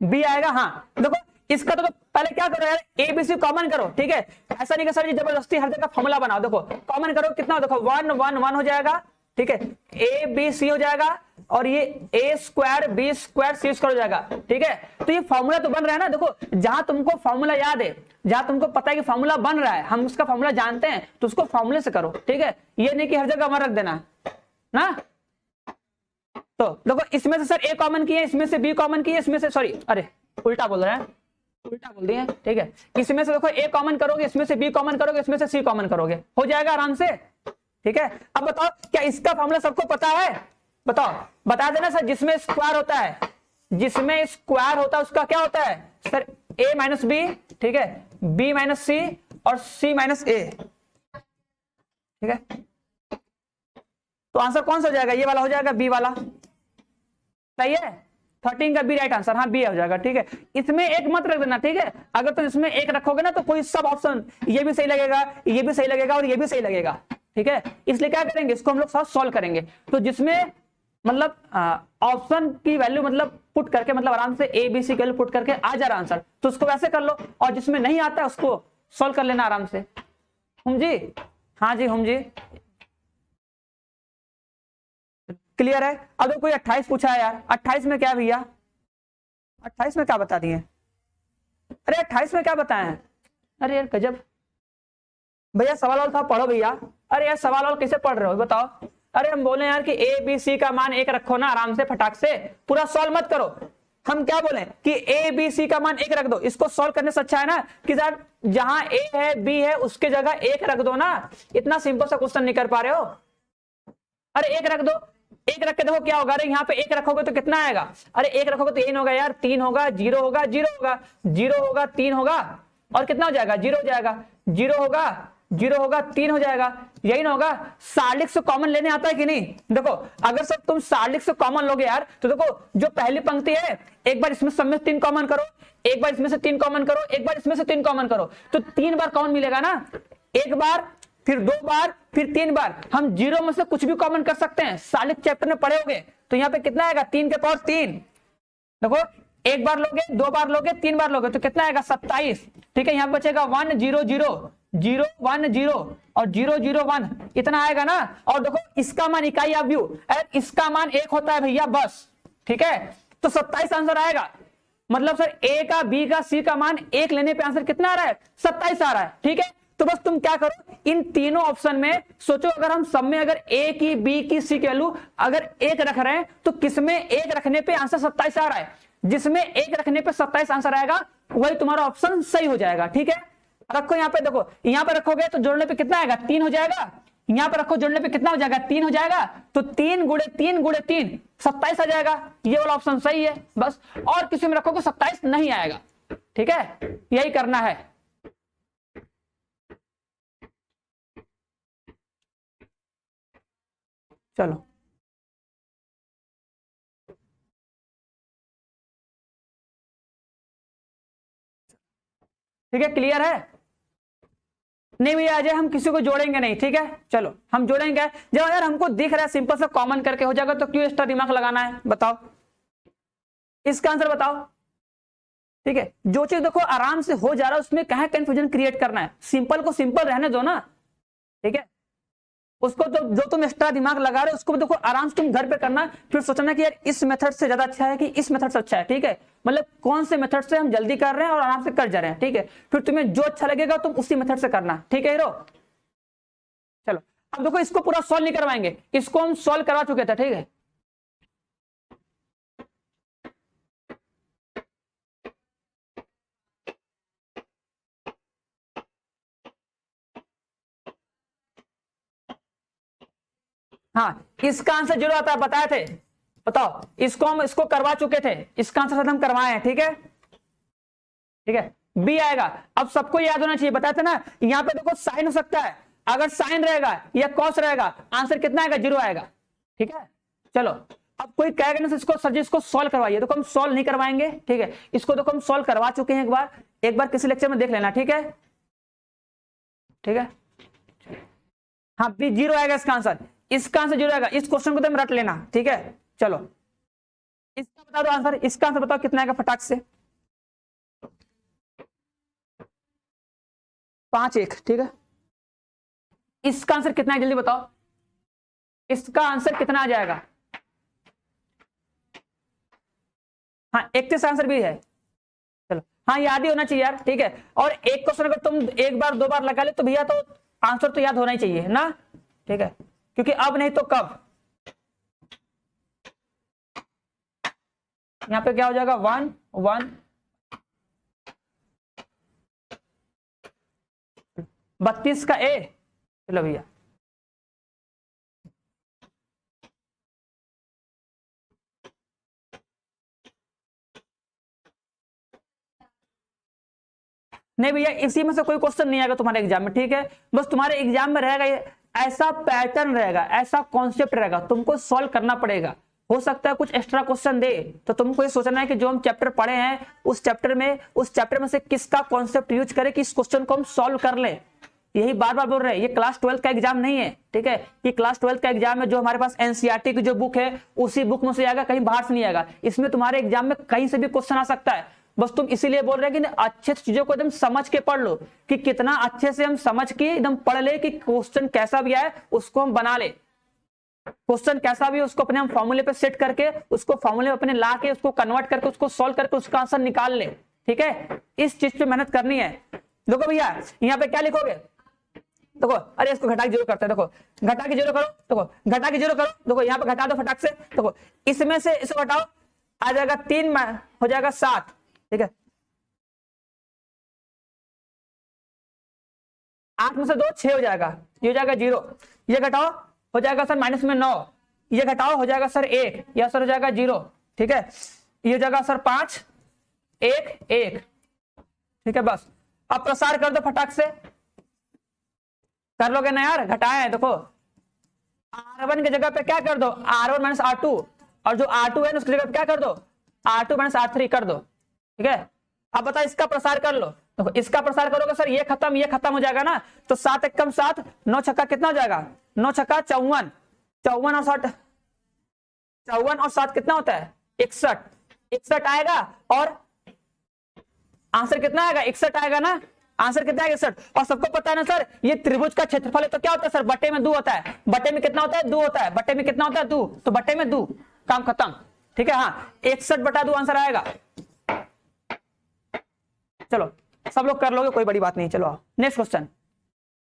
बी आएगा। हाँ देखो इसका तो पहले क्या करो यार, ए बी सी कॉमन करो, ठीक है, ऐसा नहीं कि सर जी जबरदस्ती हर जगह फॉर्मूला बनाओ, देखो कॉमन करो, कितना देखो 1 1 1 हो जाएगा, ठीक है, ए बी सी हो जाएगा और ये ए square B square C square हो जाएगा, ठीक है। तो ये फॉर्मूला तो बन रहा है ना, देखो जहां तुमको फॉर्मूला याद है, जहां तुमको पता है कि फॉर्मूला बन रहा है, हम उसका फॉर्मूला जानते हैं, तो उसको फॉर्मूले से करो, ठीक है, ये नहीं कि हर जगह वहां रख देना ना। तो देखो इसमें से सर ए कॉमन किए, इसमें से बी कॉमन किए, इसमें से सॉरी अरे उल्टा बोल रहे हैं, उल्टा बोल दिए, ठीक है, इसमें से देखो ए कॉमन करोगे, इसमें से बी कॉमन करोगे, इसमें से सी कॉमन करोगे, हो जाएगा आराम से, ठीक है। अब बताओ क्या इसका फॉर्मूला सबको पता है? बताओ, बता देना सर। जिसमें स्क्वायर होता है, जिसमें स्क्वायर होता है उसका क्या होता है सर? a माइनस बी, ठीक है, b माइनस सी और c माइनस a, ठीक है। तो आंसर कौन सा हो जाएगा? ये वाला हो जाएगा, बी वाला, सही है, 13 का बी राइट आंसर, हाँ बी हो जाएगा, ठीक है। इसमें एक मत रख देना, ठीक है, अगर तुम इसमें एक रखोगे ना तो कोई सब ऑप्शन ये भी सही लगेगा, ये भी सही लगेगा और ये भी सही लगेगा, ठीक है। इसलिए क्या करेंगे, इसको हम लोग साथ सॉल्व करेंगे। तो जिसमें मतलब ऑप्शन की वैल्यू मतलब पुट करके, मतलब आराम से ए बी सी की वैल्यू पुट करके आ जा रहा आंसर, तो उसको वैसे कर लो, और जिसमें नहीं आता है उसको सॉल्व कर लेना आराम से। हम जी, हाँ जी, हम जी, क्लियर है। अब कोई 28 पूछा है यार, 28 में क्या भैया, 28 में क्या बता दिए, अरे 28 में क्या बताए, अरे यार गजब भैया, सवाल वाल था पढ़ो भैया। अरे यार सवाल वाल कैसे पढ़ रहे हो बताओ। अरे हम बोले यार कि ए बी सी का मान एक रखो ना आराम से, फटाक से, पूरा सॉल्व मत करो। हम क्या बोले कि ए बी सी का मान एक रख दो, इसको सॉल्व करने से अच्छा है ना कि सर जहां ए है बी है उसके जगह एक रख दो ना। इतना सिंपल सा क्वेश्चन नहीं कर पा रहे हो। अरे एक रख दो, एक रख के देखो क्या होगा। अरे यहाँ पे एक रखोगे तो कितना आएगा, अरे एक रखोगे तो 3 होगा यार, 3 होगा, 0 होगा, 0 होगा, 0 होगा, 3 होगा, और कितना हो जाएगा, 0 हो जाएगा, 0 होगा, 0 होगा, 3 हो जाएगा, यही ना होगा। सालिक से कॉमन लेने आता है कि नहीं, देखो अगर सब तुम सालिक से कॉमन लोगे यार, तो देखो जो पहली पंक्ति है, एक बार इसमें सब में 3 कॉमन करो, एक बार इसमें से 3 कॉमन करो, एक बार इसमें से 3 कॉमन करो, तो 3 बार कॉमन मिलेगा ना। एक बार, फिर 2 बार, फिर 3 बार। हम 0 में से कुछ भी कॉमन कर सकते हैं, सालिक चैप्टर में पढ़े होगे। तो यहाँ पे कितना आएगा, 3 के पावर 3। देखो एक बार लोगे, 2 बार लोगे, 3 बार लोगे तो कितना आएगा, 27। ठीक है, यहाँ बचेगा 1 0 0 0 1 0 और 0 0 1, इतना आएगा ना। और देखो इसका मान इकाई अवयु, अरे इसका मान 1 होता है भैया बस। ठीक है, तो 27 आंसर आएगा। मतलब सर ए का, बी का, सी का मान 1 लेने पे आंसर कितना आ रहा है, 27 आ रहा है। ठीक है, तो बस तुम क्या करो, इन तीनों ऑप्शन में सोचो, अगर हम सब में अगर ए की, बी की, सी की वैल्यू अगर 1 रख रहे हैं, तो किसमें 1 रखने पे आंसर 27 आ रहा है, जिसमें 1 रखने पे 27 आंसर आएगा वही तुम्हारा ऑप्शन सही हो जाएगा। ठीक है, रखो यहाँ पे, देखो यहाँ पे रखोगे तो जोड़ने पे कितना आएगा, 3 हो जाएगा। यहाँ पे रखो, जोड़ने पे कितना हो जाएगा, 3 हो जाएगा। तो 3 गुणे 3 गुणे 3 27 आ जाएगा, ये वाला ऑप्शन सही है बस। और किसी में रखोगे 27 नहीं आएगा। ठीक है, यही करना है। चलो ठीक है, क्लियर है। नहीं भैया अजय हम किसी को जोड़ेंगे नहीं, ठीक है चलो हम जोड़ेंगे जब यार हमको दिख रहा है सिंपल सा कॉमन करके हो जाएगा, तो क्यों एक्स्ट्रा दिमाग लगाना है बताओ, इसका आंसर बताओ। ठीक है, जो चीज देखो आराम से हो जा रहा है उसमें कहाँ कंफ्यूजन क्रिएट करना है, सिंपल को सिंपल रहने दो ना। ठीक है, उसको तो जो तुम एक्स्ट्रा दिमाग लगा रहे हो उसको देखो आराम से तुम घर पे करना, फिर सोचना कि यार इस मेथड से ज्यादा अच्छा है कि इस मेथड से अच्छा है। ठीक है, मतलब कौन से मेथड से हम जल्दी कर रहे हैं और आराम से कर जा रहे हैं। ठीक है, फिर तुम्हें जो अच्छा लगेगा तुम उसी मेथड से करना। ठीक है हीरो, चलो अब देखो इसको पूरा सॉल्व नहीं करवाएंगे, इसको हम सॉल्व करवा चुके थे। ठीक है, हाँ इसका आंसर जरूर आता है, बताए थे, बताओ इसको हम इसको करवा चुके थे, इसका आंसर हम करवाए हैं। ठीक है, ठीक है, बी आएगा। अब सबको याद होना चाहिए, बताते ना यहाँ पे देखो साइन हो सकता है, अगर साइन रहेगा या कॉस रहेगा आंसर कितना आएगा, 0 आएगा। ठीक है, चलो अब कोई कहेगा ना इसको सर जी इसको सॉल्व करवाइए, देखो हम सॉल्व नहीं करवाएंगे। ठीक है, इसको देखो हम सॉल्व करवा चुके हैं एक बार किसी लेक्चर में देख लेना। ठीक है, ठीक है, हाँ बी 0 आएगा इसका आंसर, इसका आंसर 0 आएगा। इस क्वेश्चन को तुम रट लेना। ठीक है, चलो इसका बता दो आंसर, इसका आंसर बताओ कितना आएगा फटाक से, 5 1। ठीक है, इसका आंसर कितना है जल्दी बताओ, इसका आंसर कितना आ जाएगा, हाँ 31 आंसर भी है। चलो हाँ याद ही होना चाहिए यार। ठीक है, और एक क्वेश्चन अगर तुम एक बार 2 बार लगा ले तो भैया तो आंसर तो याद होना ही चाहिए ना। ठीक है, क्योंकि अब नहीं तो कब। यहाँ पे क्या हो जाएगा 1 1 32 का ए। चलो भैया नहीं भैया इसी में से कोई क्वेश्चन नहीं आएगा तुम्हारे एग्जाम में। ठीक है, बस तुम्हारे एग्जाम में रहेगा ये ऐसा पैटर्न रहेगा, ऐसा कॉन्सेप्ट रहेगा, तुमको सॉल्व करना पड़ेगा। हो सकता है कुछ एक्स्ट्रा क्वेश्चन दे, तो तुमको ये सोचना है कि जो हम चैप्टर पढ़े हैं उस चैप्टर में से किसका कॉन्सेप्ट यूज करें कि इस क्वेश्चन को हम सॉल्व कर ले। यही बार बार बोल रहे हैं, ये क्लास 12 का एग्जाम नहीं है, ठीक है। ये क्लास 12 का एग्जाम है, जो हमारे पास एनसीईआरटी की जो बुक है उसी बुक में से आएगा, कहीं बाहर से नहीं आएगा। इसमें तुम्हारे एग्जाम में कहीं से भी क्वेश्चन आ सकता है। बस तुम इसीलिए बोल रहे हैं कि अच्छे से चीजों को एकदम समझ के पढ़ लो, कि कितना अच्छे से हम समझ के एकदम पढ़ ले कि क्वेश्चन कैसा भी आए उसको हम बना ले। क्वेश्चन कैसा भी उसको अपने हम फॉर्मूले पे सेट करके, उसको फॉर्मूले अपने ला के, उसको कन्वर्ट करके, उसको सॉल्व करके उसका आंसर निकाल ले, ठीक है। इस चीज पे मेहनत करनी है। देखो भैया यहाँ पे क्या लिखोगे, देखो, अरे इसको घटा के जीरो करते हैं, देखो घटा के जीरो करो, देखो घटा के जीरो करो, देखो यहाँ पे घटा दो फटाक से, देखो इसमें से इसको घटाओ, आ जाएगा 3 हो जाएगा 7, ठीक है। 8 में से 2 6 हो जाएगा, ये हो जाएगा 0, ये घटाओ हो जाएगा सर माइनस में 9, ये घटाओ हो जाएगा सर 1, यह सर हो जाएगा 0, ठीक है। ये हो जाएगा सर 5 1 1, ठीक है। बस अब प्रसार कर दो फटाक से, कर लोगे ना यार, घटाए हैं देखो, R1 की जगह पे क्या कर दो, R1 माइनस R2, और जो R2 है उसकी जगह पे क्या कर दो, R2 माइनस R3 कर दो, ठीक है। अब बताओ इसका प्रसार कर लो, देखो इसका प्रसार करोगे सर ये खत्म हो जाएगा ना, तो 7 एकम 7, 9 छक्का कितना हो जाएगा, 9 छक्का 54, 54 और 60, 54 और 7 कितना होता है 61, 61 आएगा, और आंसर कितना आएगा 61 आएगा ना, आंसर कितना आएगा 61। और सबको पता है ना सर, ये त्रिभुज का क्षेत्रफल है तो क्या होता है सर, बटे में 2 होता है, बटे में कितना होता है 2 होता है, बटे में कितना होता है 2, तो बटे में 2, काम खत्म, ठीक है। हाँ 61/2 आंसर आएगा। चलो सब लोग कर लोगे, कोई बड़ी बात नहीं। चलो नेक्स्ट क्वेश्चन,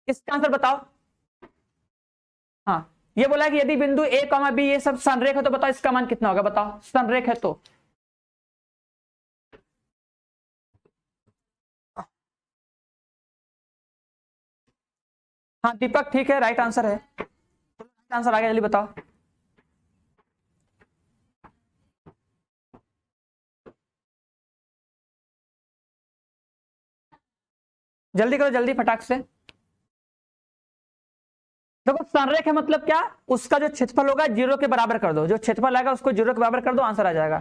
इसका आंसर बताओ। हाँ ये बोला कि यदि बिंदु ए कॉमा बी ये सब संरेख है तो बताओ इसका मान कितना होगा, बताओ संरेख है तो। हाँ दीपक ठीक है, राइट आंसर है, राइट आंसर आ गया, जल्दी बताओ। जल्दी करो जल्दी फटाक से। देखो संरेख है मतलब क्या, उसका जो क्षेत्रफल होगा 0 के बराबर कर दो, जो क्षेत्रफल आएगा उसको 0 के बराबर कर दो, आंसर आ जाएगा।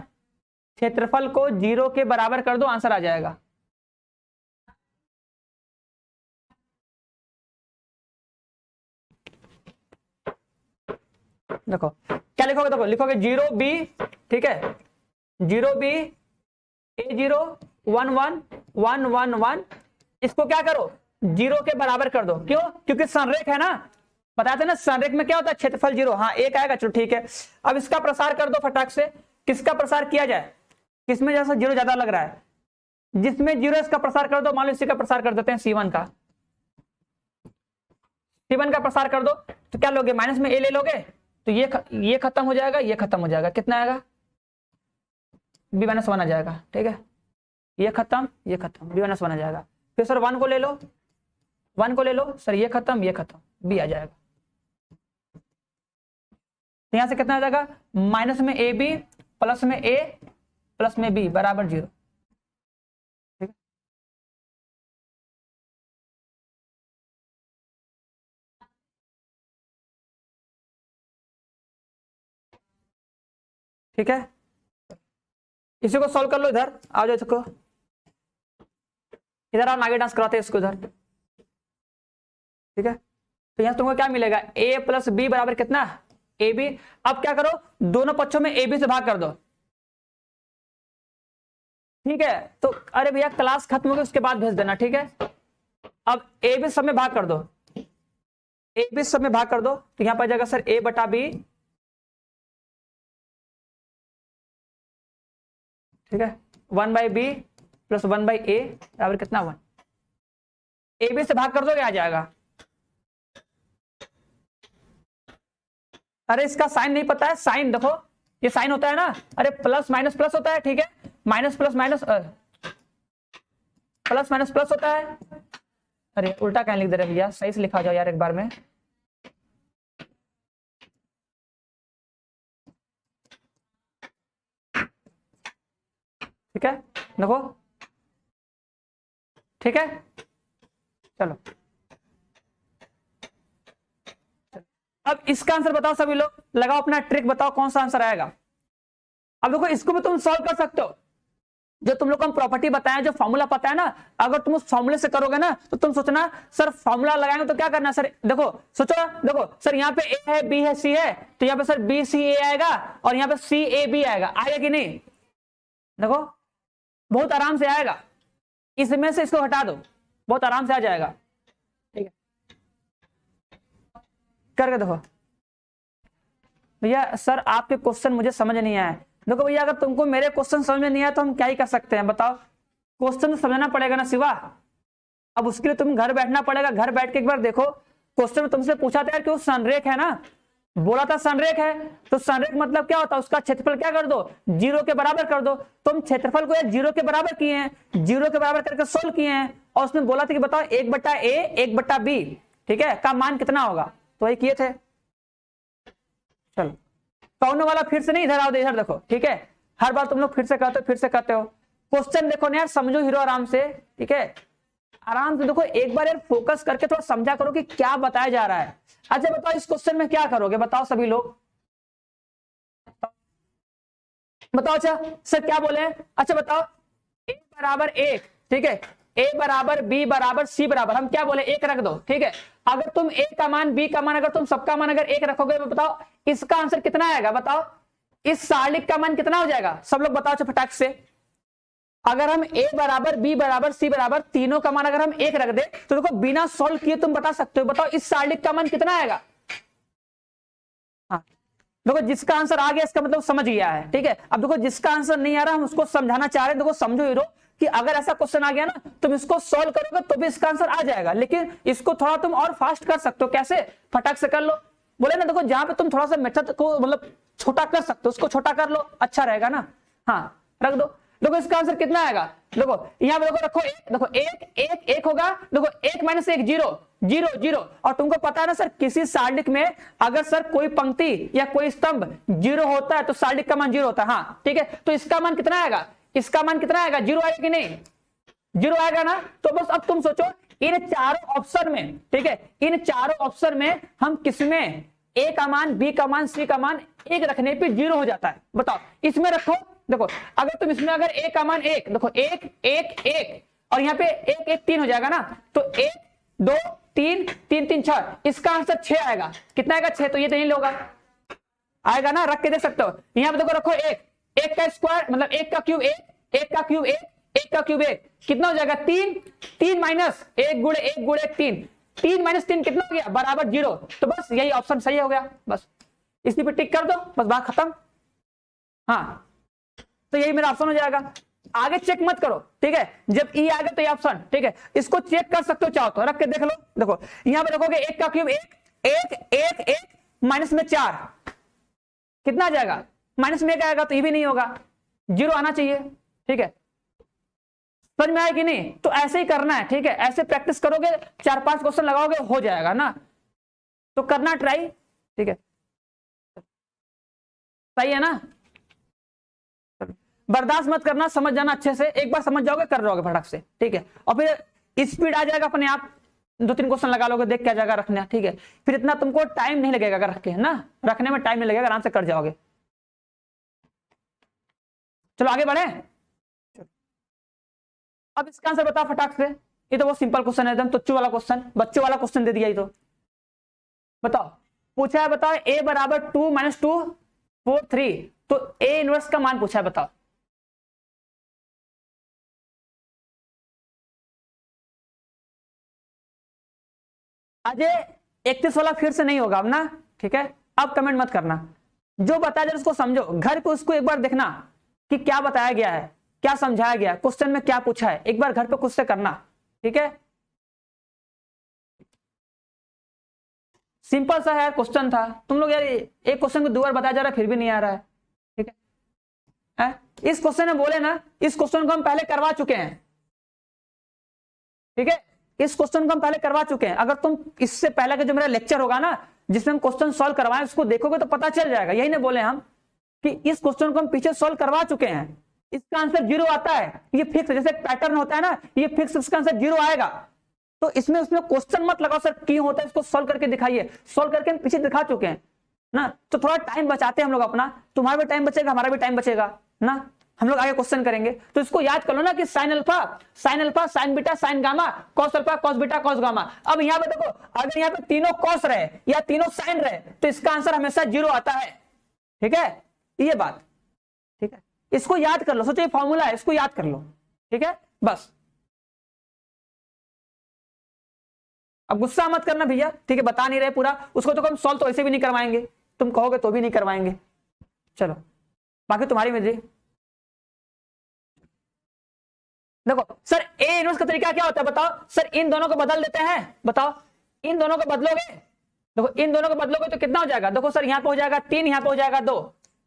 क्षेत्रफल को 0 के बराबर कर दो, आंसर आ जाएगा। देखो क्या लिखोगे, देखो लिखोगे 0b, ठीक है, 0b A0 1 1 1 1 1, इसको क्या करो 0 के बराबर कर दो, क्यों, क्योंकि संरेख है ना, बताते ना संरेख में क्या होता है क्षेत्रफल 0, हाँ 1 आएगा, चलो ठीक है। अब इसका प्रसार कर दो फटाक से, किसका प्रसार किया जाए, किसमें जैसा 0 ज्यादा लग रहा है, जिसमें 0 इसका प्रसार कर दो, मान लो इसी का प्रसार कर देते हैं C1 का, C1 का प्रसार कर दो, तो क्या लोगे माइनस में A ले लोगे, तो ये खत्म हो जाएगा, ये खत्म हो जाएगा, कितना आएगा B-1 आ जाएगा, ठीक है। ये खत्म B-1 आ जाएगा, फिर सर 1 को ले लो, 1 को ले लो सर, ये खत्म B आ जाएगा। तो यहां से कितना आ जाएगा, माइनस में AB प्लस में A प्लस में B बराबर 0, ठीक है। ठीक है, इसी को सॉल्व कर लो, इधर आ जाओ, इसको इधर आओ, आगे डांस कराते हैं इसको इधर, ठीक है। तो यहां तुमको क्या मिलेगा, A प्लस B बराबर कितना AB। अब क्या करो, दोनों पक्षों में AB से भाग कर दो, ठीक है। तो अरे भैया क्लास खत्म होगी उसके बाद भेज देना, ठीक है। अब AB सब में भाग कर दो, AB सब में भाग कर दो, तो यहां पर जाएगा सर A बटा B, ठीक है, 1/B प्लस 1/A बराबर कितना 1, AB से भाग कर दोगे आ जाएगा। अरे इसका साइन नहीं पता है, साइन देखो ये साइन होता है ना, अरे प्लस माइनस प्लस होता है, ठीक है, minus plus minus plus minus plus होता है। अरे उल्टा कहीं लिख दे रहे भैया, सही से लिखा जाओ यार एक बार में, ठीक है, देखो ठीक है। चलो अब इसका आंसर बताओ सभी लोग, लगाओ अपना ट्रिक, बताओ कौन सा आंसर आएगा। अब देखो इसको भी तुम सॉल्व कर सकते हो, जो तुम लोग को हम प्रॉपर्टी बताया, जो फॉर्मूला पता है ना, अगर तुम उस फॉर्मूले से करोगे ना तो तुम सोचना सर फॉर्मूला लगाएंगे तो क्या करना सर, देखो सोचो, देखो सर यहाँ पे ए है, बी है, सी है, तो यहाँ पे सर बी सी ए आएगा और यहाँ पे सी ए बी आएगा, आएगा कि नहीं? देखो बहुत आराम से आएगा, इसमें से इसको हटा दो, बहुत आराम से आ जाएगा। ठीक है, करके देखो। भैया सर आपके क्वेश्चन मुझे समझ नहीं आया। देखो भैया अगर तुमको मेरे क्वेश्चन समझ में नहीं आया तो हम क्या ही कर सकते हैं, बताओ? क्वेश्चन तो समझना पड़ेगा ना शिवा। अब उसके लिए तुम घर बैठना पड़ेगा, घर बैठ के एक बार देखो क्वेश्चन में तुमसे पूछा था यार कि वो संरेख है ना, बोला था संरेख है, तो संरेख मतलब क्या होता है, उसका क्षेत्रफल क्या कर दो, 0 के बराबर कर दो। तुम क्षेत्रफल को यार 0 के बराबर किए हैं, 0 के बराबर करके सोल्व किए हैं, और उसमें बोला था कि बताओ 1/a 1/b, ठीक है, का मान कितना होगा, तो वही किए थे। चलो कौन वाला फिर से नहीं, इधर आओ, इधर देखो, ठीक है, हर बार तुम लोग फिर से कहते हो। क्वेश्चन देखो ना यार, समझो हीरो आराम से, ठीक है, आराम से देखो, एक बार यार फोकस करके थोड़ा समझा करो कि क्या बताया जा रहा है। अच्छा बताओ इस क्वेश्चन में क्या करोगे, बताओ सभी लोग बताओ। अच्छा सर क्या बोले, अच्छा बताओ a बराबर 1, ठीक है, a बराबर b बराबर c बराबर, हम क्या बोले 1 रख दो, ठीक है। अगर तुम a का मान b का मान, अगर तुम सबका मान अगर 1 रखोगे तो बताओ इसका आंसर कितना आएगा, बताओ इस सालिक का मान कितना हो जाएगा, सब लोग बताओ फटाक से। अगर हम a बराबर b बराबर c बराबर तीनों का मान अगर हम 1 रख दे तो देखो बिना सॉल्व किए तुम बता सकते हो, बताओ इस सालिक का मान कितना आएगा। हाँ देखो जिसका आंसर आ गया इसका मतलब समझ गया है, ठीक है। अब देखो जिसका आंसर नहीं आ रहा हम उसको समझाना चाह रहे हैं, देखो समझो हीरो कि अगर ऐसा क्वेश्चन आ गया ना तुम इसको सॉल्व करोगे तो भी इसका आंसर आ जाएगा, लेकिन इसको थोड़ा तुम और फास्ट कर सकते हो, कैसे, फटाक से कर लो। बोले ना देखो जहां पे तुम थोड़ा सा मेथड को मतलब छोटा कर सकते हो उसको छोटा कर लो, अच्छा रहेगा ना। हाँ रख दो, देखो इसका आंसर कितना आएगा, देखो यहाँ पे देखो रखो एक, देखो एक होगा, देखो 1 - 1 0 0 0, और तुमको पता है ना सर किसी सारणी में अगर सर कोई पंक्ति या कोई स्तंभ 0 होता है तो सारणी का मान 0 होता है। हाँ ठीक है, तो इसका मान कितना आएगा, इसका मान कितना आएगा, 0 आएगा कि नहीं, 0 आएगा ना। तो बस अब तुम सोचो इन चारों ऑप्शन में, ठीक है, इन चारों ऑप्शन में हम किसमें a का मान, b का मान, c का मान 1 रखने पे 0 हो जाता है, बताओ इसमें रखो। देखो अगर तुम इसमें अगर a का मान 1, देखो 1 1 1 और यहाँ पे 1 1 3 हो जाएगा ना, तो 1 2 3 3 3 6, इसका आंसर 6 आएगा, कितना आएगा 6, तो ये तो नहीं होगा, आएगा ना, रख के दे सकते हो। यहाँ पे देखो रखो 1 का स्क्वायर मतलब 1 का क्यूब 1 1 का क्यूब 1 1 का क्यूब 1 कितना हो जाएगा 3 3 माइनस 1 गुणे 1 गुणे 3 3 माइनस 3 कितना हो गया बराबर 0, तो बस यही ऑप्शन सही हो गया, बस इसी पे टिक कर दो, बस बात खत्म। हाँ तो यही मेरा ऑप्शन हो जाएगा, आगे चेक मत करो, ठीक है, जब ई आ गया तो ये ऑप्शन, ठीक है, इसको चेक कर सकते हो चाहो तो, रख के देख लो। देखो यहां पे रखोगे 1 का क्यूब 1 1 1 1 माइनस में 4 कितना आ जाएगा, माइनस में 1 आएगा तो ये भी नहीं होगा, 0 आना चाहिए, ठीक है, समझ में आया कि नहीं। तो ऐसे ही करना है, ठीक है, ऐसे प्रैक्टिस करोगे 4-5 क्वेश्चन लगाओगे हो जाएगा ना, तो करना ट्राई, ठीक है, सही है ना। बर्दाश्त मत करना, समझ जाना अच्छे से, एक बार समझ जाओगे कर रहोगे फटाक से, ठीक है, और फिर स्पीड आ जाएगा अपने आप, 2-3 क्वेश्चन लगा लोगे, देख क्या जाएगा रखना, ठीक है, फिर इतना तुमको टाइम नहीं लगेगा अगर रखे ना, रखने में टाइम नहीं लगेगा, आराम से कर जाओगे। चलो आगे बढ़े, अब इसका आंसर बताओ फटाक से, ये तो बहुत सिंपल क्वेश्चन है एकदम, तुच्चू वाला क्वेश्चन, बच्चों वाला क्वेश्चन दे दिया ये तो, बताओ पूछा है, बताओ a बराबर 2 - 2 4 3, तो a इनवर्स का मान पूछा है, बताओ। अजय 31 वाला फिर से नहीं होगा अब ना, ठीक है, अब कमेंट मत करना, जो बताया जाए उसको समझो, घर पे उसको एक बार देखना कि क्या बताया गया है, क्या समझाया गया, क्वेश्चन में क्या पूछा है, एक बार घर पे खुद से करना, ठीक है, सिंपल सा है क्वेश्चन था, तुम लोग यार एक क्वेश्चन को 2 बार बताया जा रहा है फिर भी नहीं आ रहा है, ठीक है, इस क्वेश्चन में बोले ना, इस क्वेश्चन को हम पहले करवा चुके हैं, ठीक है, इस क्वेश्चन को हम पहले करवा चुके हैं, अगर तुम इससे पहले का जो मेरा लेक्चर होगा ना जिसमें हम क्वेश्चन सॉल्व करवाएं उसको देखोगे तो पता चल जाएगा, यही नहीं बोले हम कि इस क्वेश्चन को हम पीछे सॉल्व करवा चुके हैं, इसका आंसर 0 आता है, ये फिक्स, जैसे पैटर्न होता है ना, ये फिक्स, इसका आंसर 0 आएगा, तो इसमें उसमें क्वेश्चन मत लगाओ सर क्यों होता है, इसको सॉल्व करके दिखाइए, सॉल्व करके हम पीछे दिखा चुके हैं ना, तो थोड़ा टाइम बचाते हैं हम लोग अपना, तुम्हारा भी टाइम बचेगा हमारा भी टाइम बचेगा ना, हम लोग आगे क्वेश्चन करेंगे। तो इसको याद कर लो ना कि sine alpha, sign beta, sign gamma, cos alpha, cos beta, cos gamma. अब यहाँ पे देखो, अगर यहाँ पे तीनों कॉस रहे या तीनों साइन रहे तो इसका आंसर हमेशा 0 आता है। ठीक है, ये बात, ठीक है, इसको याद कर लो। सोचो ये फॉर्मूला है, इसको याद कर लो। ठीक है, बस। अब गुस्सा मत करना भैया, ठीक है, बता नहीं रहे पूरा, उसको तो हम सॉल्व तो ऐसे भी नहीं करवाएंगे, तुम कहोगे तो भी नहीं करवाएंगे। चलो बाकी तुम्हारी मर्जी। देखो सर ए इनवर्स का तरीका क्या होता है बताओ। सर इन दोनों को बदल देते हैं, बताओ इन दोनों को बदलोगे, देखो इन दोनों को बदलोगे तो कितना हो जाएगा। देखो सर यहाँ पे हो जाएगा 3, यहाँ पे हो जाएगा 2।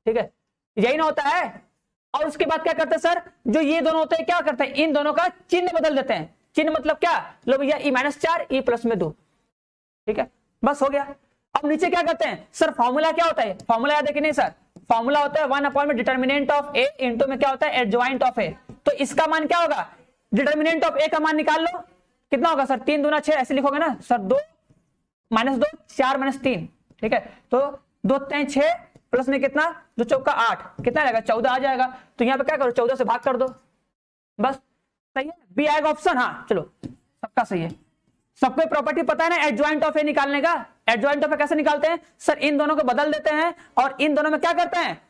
ठीक है, यही ना होता है। और उसके बाद क्या करते हैं सर, जो ये दोनों होते हैं क्या करते हैं, इन दोनों का चिन्ह बदल देते हैं। चिन्ह मतलब क्या, लो भैया E-4 E प्लस में 2। ठीक है, बस हो गया। अब नीचे क्या करते हैं सर, फॉर्मूला क्या होता है, फॉर्मूला याद है कि नहीं सर, फॉर्मूला होता है 1 में डिटर्मिनेंट ऑफ ए इंटू में क्या होता है एडजॉइंट ऑफ ए। तो इसका मान क्या होगा, डिटर्मिनेंट ऑफ ए का मान निकाल लो, कितना होगा सर 3 दूना 6, ऐसे लिखोगे ना सर, 2 -2 4 - 3। ठीक है, तो 2 3 6 प्लस में कितना, 2 चौका 8, कितना रहेगा 14 आ जाएगा। तो यहाँ पे क्या करो, 14 से भाग कर दो, बस। सही है, बी आएगा ऑप्शन। हाँ चलो सबका सही है। सबको प्रॉपर्टी पता है ना एडजॉइंट ऑफ ए निकालने का। एडजॉइंट ऑफ ए कैसे निकालते हैं सर, इन दोनों को बदल देते हैं और इन दोनों में क्या करते हैं,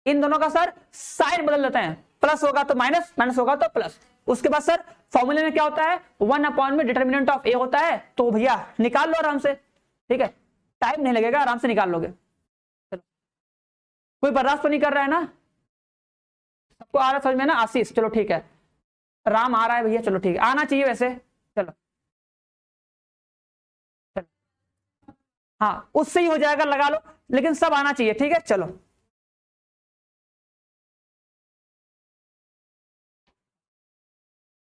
इन दोनों का सर साइन बदल देते हैं, प्लस होगा तो माइनस, माइनस होगा तो प्लस। उसके बाद सर फॉर्मूले में क्या होता है, 1 में डिटर्मिनेंट ऑफ ए होता है। तो भैया निकाल लो आराम से, ठीक है, टाइम नहीं लगेगा, आराम से निकाल लोगे। चलो कोई बर्दाश्त तो नहीं कर रहा है ना, सबको आ रहा है समझ में ना। आशीष चलो ठीक है, राम आ रहा है भैया, चलो ठीक है, आना चाहिए वैसे। चलो चलो, हाँ उससे ही हो जाएगा, लगा लो, लेकिन सब आना चाहिए। ठीक है चलो,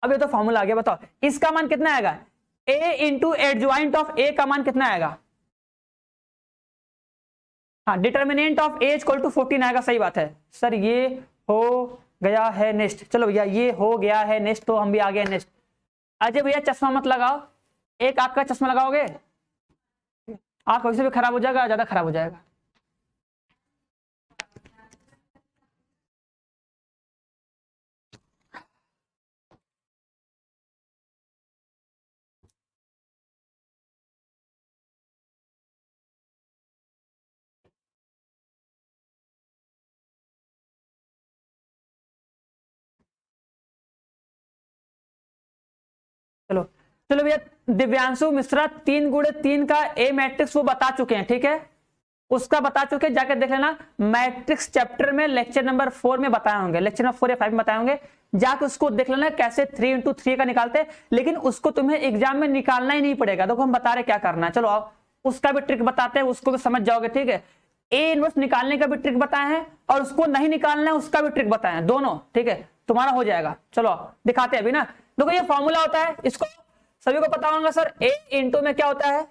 अब ये तो फॉर्मूला आ गया, बताओ इसका मान कितना आएगा, A into adjoint of A का मान कितना आएगा। हाँ determinant of A equal to 14 आएगा, सही बात है सर, ये हो गया है नेक्स्ट। चलो भैया ये हो गया है नेक्स्ट, तो हम भी आ गए नेक्स्ट। अजय भैया चश्मा मत लगाओ, एक आंख का चश्मा लगाओगे आंख वैसे भी खराब हो जाएगा, ज्यादा खराब हो जाएगा। चलो चलो भैया, दिव्यांशु मिश्रा 3 गुणे 3 का ए मैट्रिक्स वो बता चुके हैं, ठीक है, उसका बता चुके हैं, जाकर देख लेना। मैट्रिक्स चैप्टर में लेक्चर नंबर 4 में बताए होंगे, लेक्चर नंबर 4 या 5 में बताए होंगे, जाकर उसको देख लेना कैसे 3 × 3 का निकालते हैं। लेकिन उसको तुम्हें एग्जाम में निकालना ही नहीं पड़ेगा, देखो हम बता रहे क्या करना है। चलो आओ उसका भी ट्रिक बताते हैं, उसको भी समझ जाओगे। ठीक है, ए इनवर्स निकालने का भी ट्रिक बताए हैं और उसको नहीं निकालना है उसका भी ट्रिक बताए हैं, दोनों। ठीक है, तुम्हारा हो जाएगा। चलो दिखाते हैं अभी ना। देखो ये फॉर्मूला होता है, इसको सभी को पता होगा सर, ए इंटू में क्या होता है,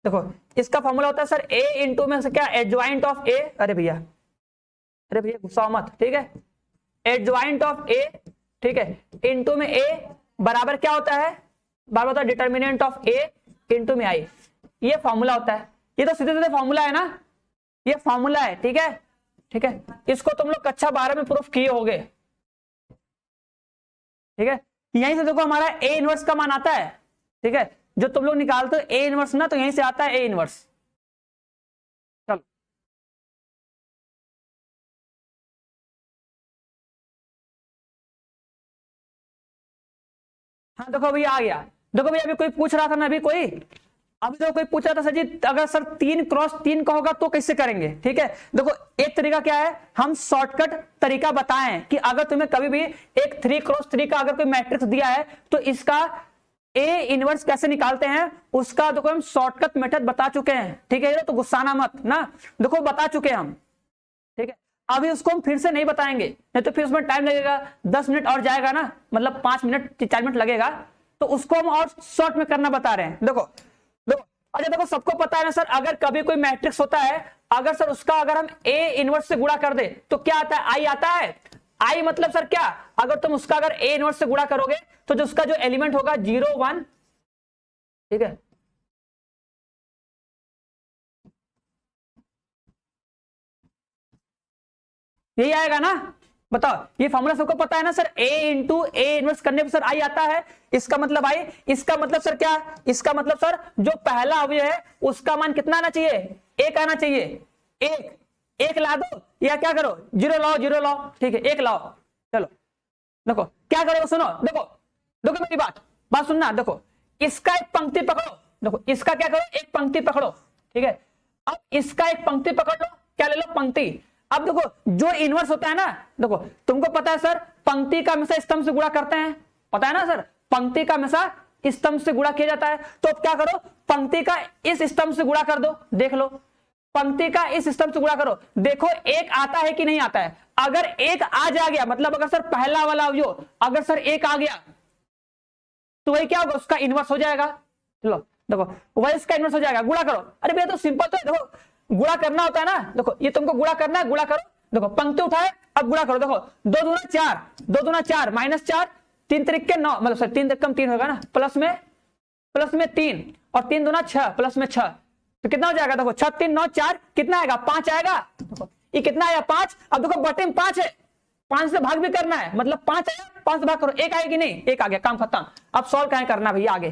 देखो इसका फॉर्मूला होता है सर, ए इंटू में से क्या, एडजॉइंट ऑफ ए, अरे भैया गुस्सा मत, ठीक है, एडजॉइंट ऑफ ए, ठीक है, इंटू में ए बराबर क्या होता है, बराबर होता है डिटर्मिनेंट ऑफ ए इंटू में आई। ये फॉर्मूला होता है, ये तो सीधे सीधे फॉर्मूला है ना, ये फॉर्मूला है। ठीक है, ठीक है, इसको तुम लोग कक्षा 12 में प्रूफ किए होगे। ठीक है, यहीं से देखो हमारा ए इनवर्स का मान आता है। ठीक है, जो तुम लोग निकालते हो ए इनवर्स ना, तो यहीं से आता है ए इनवर्स। चलो हाँ देखो अभी आ गया। देखो भैया अभी कोई पूछ रहा था ना, अभी तो कोई पूछ रहा था सर जी, अगर सर 3 × 3 का होगा तो कैसे करेंगे। ठीक है, देखो एक तरीका क्या है, हम शॉर्टकट तरीका बताएं कि अगर तुम्हें कभी भी एक 3 × 3 का अगर कोई मैट्रिक्स दिया है तो इसका ए इनवर्स कैसे निकालते हैं, उसका देखो हम शॉर्टकट मेथड बता चुके हैं। ठीक है, तो गुस्साना मत ना, देखो बता चुके हैं हम। ठीक है, अभी उसको हम फिर से नहीं बताएंगे, नहीं तो फिर उसमें टाइम लगेगा, 10 मिनट और जाएगा ना, मतलब 5 मिनट 4 मिनट लगेगा, तो उसको हम और शॉर्ट में करना बता रहे हैं। देखो देखो, अच्छा देखो सबको पता है ना सर, अगर कभी कोई मैट्रिक्स होता है, अगर सर उसका अगर हम ए इनवर्स से गुणा कर दे तो क्या आता है, आई आता है। आई मतलब सर क्या, अगर तुम उसका अगर ए इनवर्स से गुणा करोगे तो जो उसका जो एलिमेंट होगा 0 1, ठीक है, यही आएगा ना। बताओ, ये फॉर्मूला सबको पता है ना sir, a into A inverse करने पर सर आई आता है, इसका मतलब आई, इसका मतलब सर क्या, इसका मतलब सर जो पहला अवयव है उसका मान कितना आना चाहिए, एक आना चाहिए, एक ला दो या क्या करो, जीरो लाओ, ठीक है, एक लाओ। चलो देखो क्या करोगे, सुनो, देखो देखो मेरी बात सुनना, देखो इसका एक पंक्ति पकड़ो, देखो इसका क्या करो, एक पंक्ति पकड़ो, ठीक है, अब इसका एक पंक्ति पकड़ लो, क्या ले लो, पंक्ति। अब देखो जो इनवर्स होता है ना, देखो तुमको पता है सर पंक्ति का हमेशा स्तंभ से गुणा करते हैं, पता है ना सर, पंक्ति का हमेशा स्तंभ से गुणा किया जाता है, तो अब क्या करो, पंक्ति का इस स्तंभ से गुणा कर दो, देख लो, पंक्ति का इस स्तंभ से गुणा करो, देखो एक आता है कि नहीं आता है, अगर एक आ जा गया, मतलब अगर सर पहला वाला अवयव अगर सर एक आ गया तो वही क्या होगा, उसका इनवर्स हो जाएगा। चलो देखो वही इसका इनवर्स हो जाएगा, गुणा करो, अरे भैया तो सिंपल तो है, देखो गुणा करना होता है ना, देखो ये तुमको गुणा करना है, गुणा करो, देखो पंक्ति उठाए, अब गुणा करो, देखो 2 दूना 4 माइनस 4 3 त्रिक 9, मतलब सर 3 त्रिक 3 होगा ना, प्लस में 3 और 3 दूना 6 प्लस में 6, तो कितना हो जाएगा, देखो 6 3 9 4 कितना आएगा, 5 आएगा, देखो ये कितना आया 5, अब देखो बटे में 5 है, 5 से भाग भी करना है, मतलब 5 आया, 5 से भाग करो, एक आएगी नहीं, एक आ गया, काम खत्म। अब सॉल्व कहां करना भैया, आगे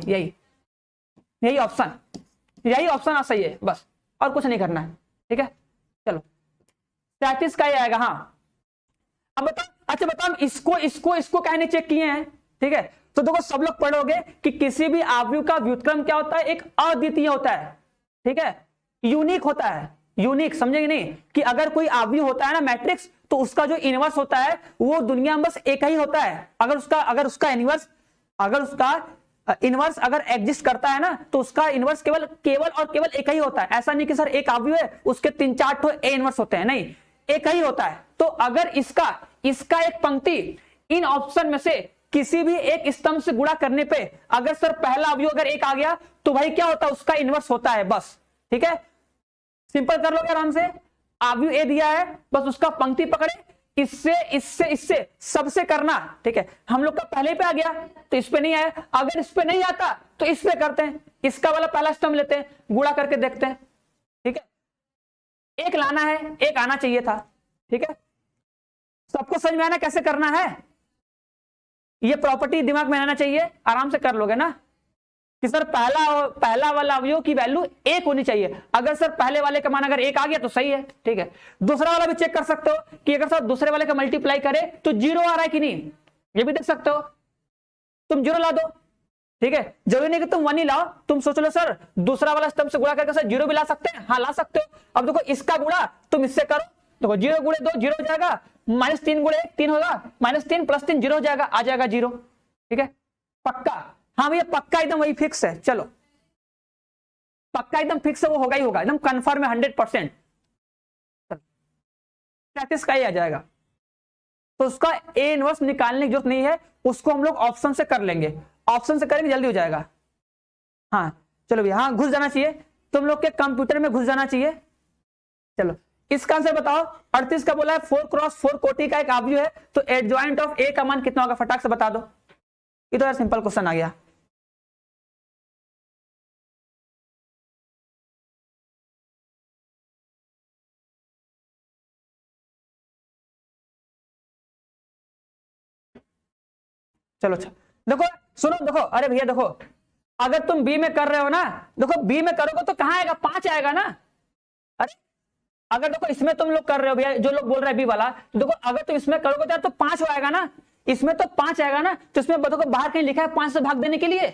यही ऑप्शन सही है, बस और कुछ नहीं करना है, ठीक है। चलो 37 का ही आएगा, हाँ। अब बताओ, अच्छा बताओ इसको कहने चेक किए हैं, ठीक है, तो देखो सब लोग पढ़ोगे कि किसी भी अवयव का व्युत्क्रम क्या होता है, एक अद्वितीय होता है, ठीक है, यूनिक होता है, यूनिक समझेंगे नहीं, कि अगर कोई अवयव होता है ना मैट्रिक्स, तो उसका जो इनवर्स होता है वो दुनिया में बस एक ही होता है, अगर उसका इनवर्स अगर एग्जिस्ट करता है ना, तो उसका इनवर्स केवल एक ही होता है, ऐसा नहीं कि सर एक अवयव है उसके 3-4 ठो ए इनवर्स होते हैं, नहीं, एक ही होता है। तो अगर इसका एक पंक्ति इन ऑप्शन में से किसी भी एक स्तंभ से गुणा करने पे अगर सर पहला अवयव अगर एक आ गया तो भाई क्या होता है, उसका इनवर्स होता है, बस, ठीक है, सिंपल कर लो आराम से, अवयव ए दिया है, बस उसका पंक्ति पकड़े, इससे सबसे करना, ठीक है, हम लोग का पहले पे आ गया तो इस पे नहीं आया, अगर इस पे नहीं आता तो इस पे करते हैं, इसका वाला पहला स्तंभ लेते हैं, गुणा करके देखते हैं, ठीक है, एक लाना है, एक आना चाहिए था, ठीक है, सबको समझ में आना कैसे करना है, ये प्रॉपर्टी दिमाग में आना चाहिए, आराम से कर लोगे ना, कि सर पहला वाला अवयव की वैल्यू 1 होनी चाहिए, अगर सर पहले वाले का मान अगर 1 आ गया तो सही है, ठीक है, दूसरा वाला भी चेक कर सकते हो कि अगर सर दूसरे वाले का मल्टीप्लाई करे तो 0 आ रहा है कि नहीं, ये भी देख सकते हो, तुम 0 ला दो, ठीक है, जरूरी नहीं कि तुम 1 ही लाओ, तुम सोच लो सर दूसरा वाला स्तंभ से गुणा करके सर 0 भी ला सकते हैं, हाँ ला सकते हो। अब देखो इसका गुणा तुम इससे करो, देखो 0 गुणे 2 0 हो जाएगा, -3 गुणे 1 3 होगा, -3 + 3 0 हो जाएगा, आ जाएगा 0, ठीक है, पक्का, हाँ भैया पक्का एकदम वही फिक्स है, चलो पक्का एकदम फिक्स है, वो होगा ही होगा, एकदम कंफर्म है 100%, 37 का ही आ जाएगा, तो उसका ए इनवर्स निकालने की जरूरत नहीं है, उसको हम लोग ऑप्शन से कर लेंगे, ऑप्शन से करेंगे जल्दी हो जाएगा। हाँ चलो भैया, हाँ घुस जाना चाहिए, तुम लोग के कंप्यूटर में घुस जाना चाहिए। चलो इसका आंसर बताओ, 38 का बोला है 4x4 कोटि का एक अवयव है, तो एडजॉइंट ऑफ ए का मान कितना होगा, फटाक से बता दो, ये तो यार सिंपल क्वेश्चन आ गया। चलो अच्छा देखो, सुनो देखो, अरे भैया देखो, अगर तुम बी में कर रहे हो ना, देखो बी में करोगे तो कहां आएगा, 5 आएगा ना, अरे अगर देखो इसमें तुम लोग कर रहे हो भैया, जो लोग बोल रहे हैं बी वाला, तो देखो अगर तुम इसमें करोगे तो 5 आएगा ना, इसमें तो 5 आएगा ना, तो इसमें देखो बाहर कहीं लिखा है 5 से भाग देने के लिए,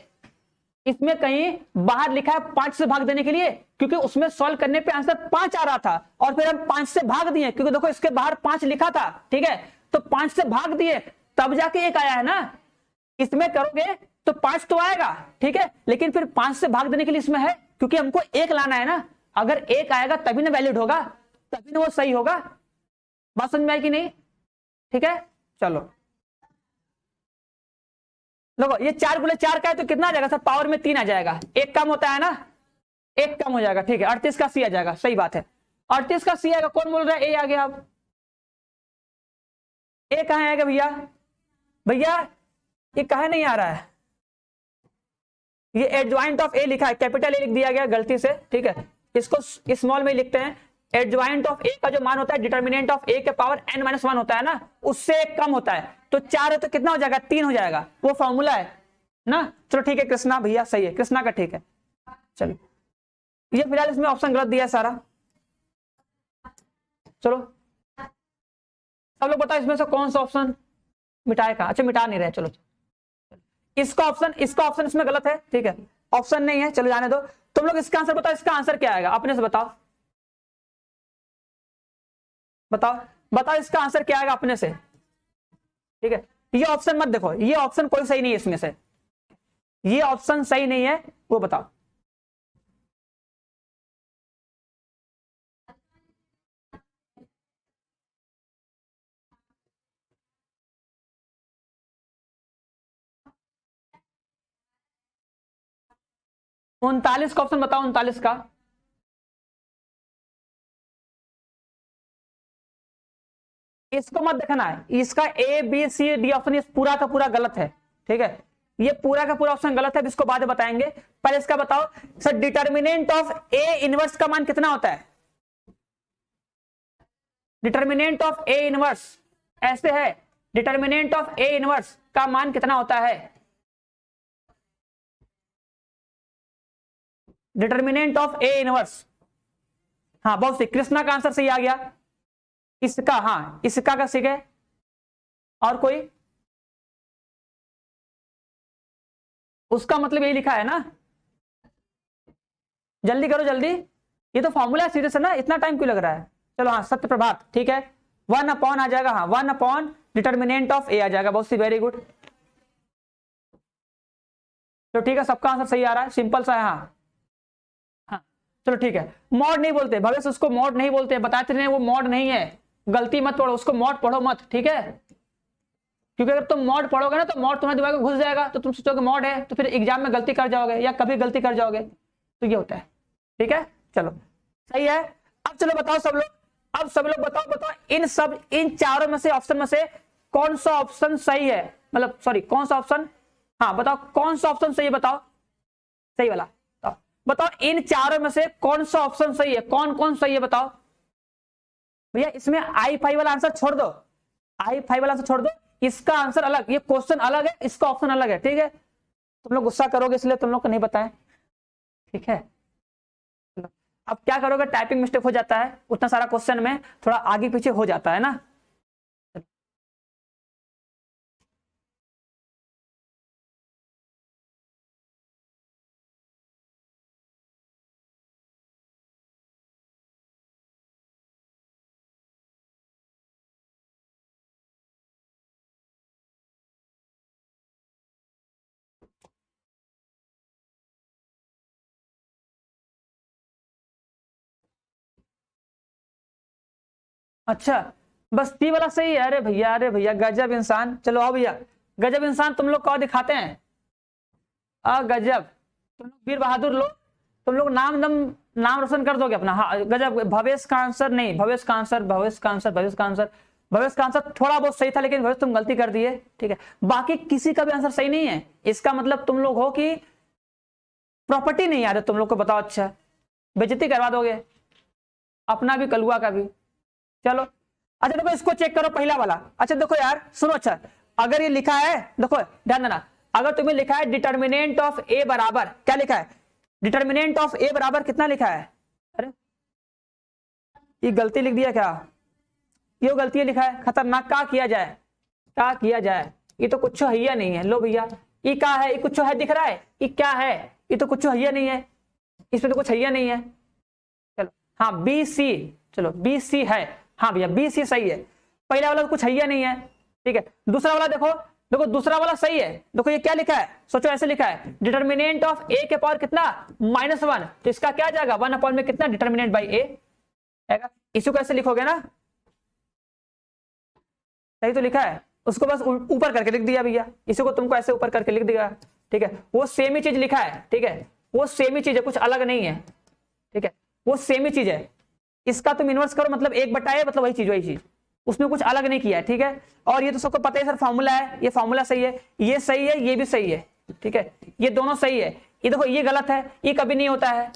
इसमें कहीं बाहर लिखा है 5 से भाग देने के लिए, क्योंकि उसमें सॉल्व करने पे आंसर 5 आ रहा था और फिर हम 5 से भाग दिए, क्योंकि देखो इसके बाहर 5 लिखा था, ठीक है, तो 5 से भाग दिए तब जाके 1 आया है ना, इसमें करोगे तो 5 तो आएगा, ठीक है, लेकिन फिर 5 से भाग देने के लिए इसमें है, क्योंकि हमको 1 लाना है ना, अगर 1 आएगा तभी ना वैलिड होगा, तभी ना वो सही होगा, बात समझ में आई कि नहीं, ठीक है। चलो देखो ये 4 गुणे 4 का है तो कितना आ जाएगा सर, पावर में 3 आ जाएगा, 1 कम होता है ना, 1 कम हो जाएगा, ठीक है, 38 का सी आ जाएगा, सही बात है, 38 का सी आएगा, कौन बोल रहा है, ए आ गया, अब ए कहां आएगा भैया, भैया ये कहे नहीं आ रहा है, ये एडजॉइंट ऑफ ए लिखा है, कैपिटल ए लिख दिया गया गलती से, ठीक है, इसको स्मॉल में लिखते हैं, एडजॉइंट ऑफ ए का जो मान होता है डिटर्मिनेंट ऑफ ए के पावर n-1 होता है ना, उससे कम होता है। तो 4 है तो कितना हो जाएगा, 3 हो जाएगा, वो फॉर्मूला है ना। चलो ठीक है कृष्णा भैया, सही है कृष्णा का, ठीक है। चलो ये फिलहाल इसमें ऑप्शन गलत दिया है सारा। चलो सब लोग बताओ इसमें से कौन सा ऑप्शन मिटाएगा। अच्छा मिटा नहीं रहे, चलो इसका ऑप्शन इसमें गलत है, ठीक है, ऑप्शन नहीं है, चलो जाने दो। तुम लोग इसका आंसर बताओ, इसका आंसर क्या आएगा अपने से बताओ, बताओ इसका आंसर क्या आएगा अपने से, ठीक है। ये ऑप्शन मत देखो, ये ऑप्शन कोई सही नहीं है इसमें से, ये ऑप्शन सही नहीं है, वो बताओ। उनतालीस का ऑप्शन बताओ, 39 का। इसको मत देखना है, इसका A B C D option ये पूरा का पूरा गलत है, ठीक है, ये पूरा का पूरा ऑप्शन गलत है, इसको बाद में बताएंगे। पहले इसका बताओ sir, determinant of A inverse का मान कितना होता है। डिटर्मिनेंट ऑफ ए इनवर्स ऐसे है, डिटर्मिनेंट ऑफ ए इनवर्स का मान कितना होता है। डिटर्मिनेंट ऑफ ए इनवर्स, हाँ बहुत सही, कृष्णा का आंसर सही आ गया। इसका, हाँ इसका का सही है, और कोई, उसका मतलब यही लिखा है ना, जल्दी करो जल्दी, ये तो फॉर्मूला सीधे से ना, इतना टाइम क्यों लग रहा है। चलो हाँ सत्य प्रभात, ठीक है, 1 अपॉन आ जाएगा, हाँ 1 अपॉन डिटर्मिनेंट ऑफ ए आ जाएगा, बहुत सी, वेरी गुड। तो ठीक है, सबका आंसर सही आ रहा है, सिंपल सा है। हाँ चलो ठीक है, मॉड नहीं बोलते भवेश, उसको मॉड नहीं बोलते, बताते नहीं वो मॉड नहीं है, गलती मत पढ़ो उसको, मॉड पढ़ो मत, ठीक है, क्योंकि अगर तुम मॉड पढ़ोगे ना तो मॉड तुम्हारे दिमाग में घुस जाएगा, तो तुम सोचोगे मॉड है, तो फिर एग्जाम में गलती कर जाओगे या कभी गलती कर जाओगे, तो ये होता है, ठीक है। चलो सही है, अब चलो बताओ सब लोग, अब सब लोग बताओ इन चारों में से, ऑप्शन में से कौन सा ऑप्शन सही है, मतलब सॉरी कौन सा ऑप्शन, हाँ बताओ कौन सा ऑप्शन सही है, बताओ सही वाला, बताओ इन चारों में से कौन सा ऑप्शन सही है, कौन कौन सही है बताओ भैया। इसमें I5 वाला आंसर छोड़ दो, I5 वाला आंसर छोड़ दो, इसका आंसर अलग, ये क्वेश्चन अलग है, इसका ऑप्शन अलग है, ठीक है। तुम लोग गुस्सा करोगे इसलिए तुम लोग को नहीं बताएं, ठीक है। अब क्या करोगे, टाइपिंग मिस्टेक हो जाता है, उतना सारा क्वेश्चन में थोड़ा आगे पीछे हो जाता है ना। अच्छा बस सी वाला सही है, अरे भैया गजब इंसान। चलो आओ भैया, गजब इंसान तुम लोग को दिखाते हैं, गजब, तुम लोग वीर बहादुर लोग, तुम लोग नाम रोशन कर दोगे अपना। हाँ गजब, भवेश का आंसर नहीं, भवेश का आंसर थोड़ा बहुत सही था, लेकिन भवेश तुम गलती कर दिए, ठीक है। बाकी किसी का भी आंसर सही नहीं है, इसका मतलब तुम लोग हो कि प्रॉपर्टी नहीं याद है तुम लोग को, बताओ। अच्छा बेइज्जती करवा दोगे अपना भी, कलुआ का भी। चलो अच्छा देखो इसको चेक करो, पहला वाला। अच्छा देखो यार सुनो, अच्छा अगर ये लिखा है, देखो ध्यान देना, अगर तुम्हें लिखा है डिटर्मिनेंट ऑफ ए बराबर, क्या लिखा है, डिटर्मिनेंट ऑफ ए बराबर कितना लिखा है, अरे ये गलती लिख दिया क्या, ये गलती लिखा है, खतरनाक, क्या किया जाए, ये तो कुछ है नहीं है। लो भैया ये क्या है, ये कुछ है दिख रहा है, ये क्या है, ये तो कुछ है नहीं है, इसमें तो कुछ है नहीं है। चलो हाँ बी सी, चलो बी सी है, हाँ भैया बी सी सही है, पहला वाला तो कुछ है नहीं है, ठीक है। दूसरा वाला देखो, दूसरा वाला सही है, देखो ये क्या लिखा है, सोचो ऐसे लिखा है डिटर्मिनेंट ऑफ ए के पावर कितना, -1, तो इसका क्या जाएगा, 1 अपॉन में कितना, डिटर्मिनेंट बाई ए आएगा। इसको कैसे लिखोगे ना, सही तो लिखा है, उसको बस ऊपर करके लिख दिया भैया, इसी को तुमको ऐसे ऊपर करके लिख दिया, ठीक है। वो सेम ही चीज लिखा है, ठीक है, वो सेम ही चीज है, कुछ अलग नहीं है, ठीक है, वो सेम ही चीज है। इसका तुम इनवर्स करो, मतलब 1/a, मतलब वही चीज, उसमें कुछ अलग नहीं किया है, ठीक है। और ये तो सबको पता है सर फॉर्मूला है, ये फॉर्मूला सही है, ये सही है, ये भी सही है, ठीक है, ये दोनों सही है। ये देखो ये गलत है, ये कभी नहीं होता है,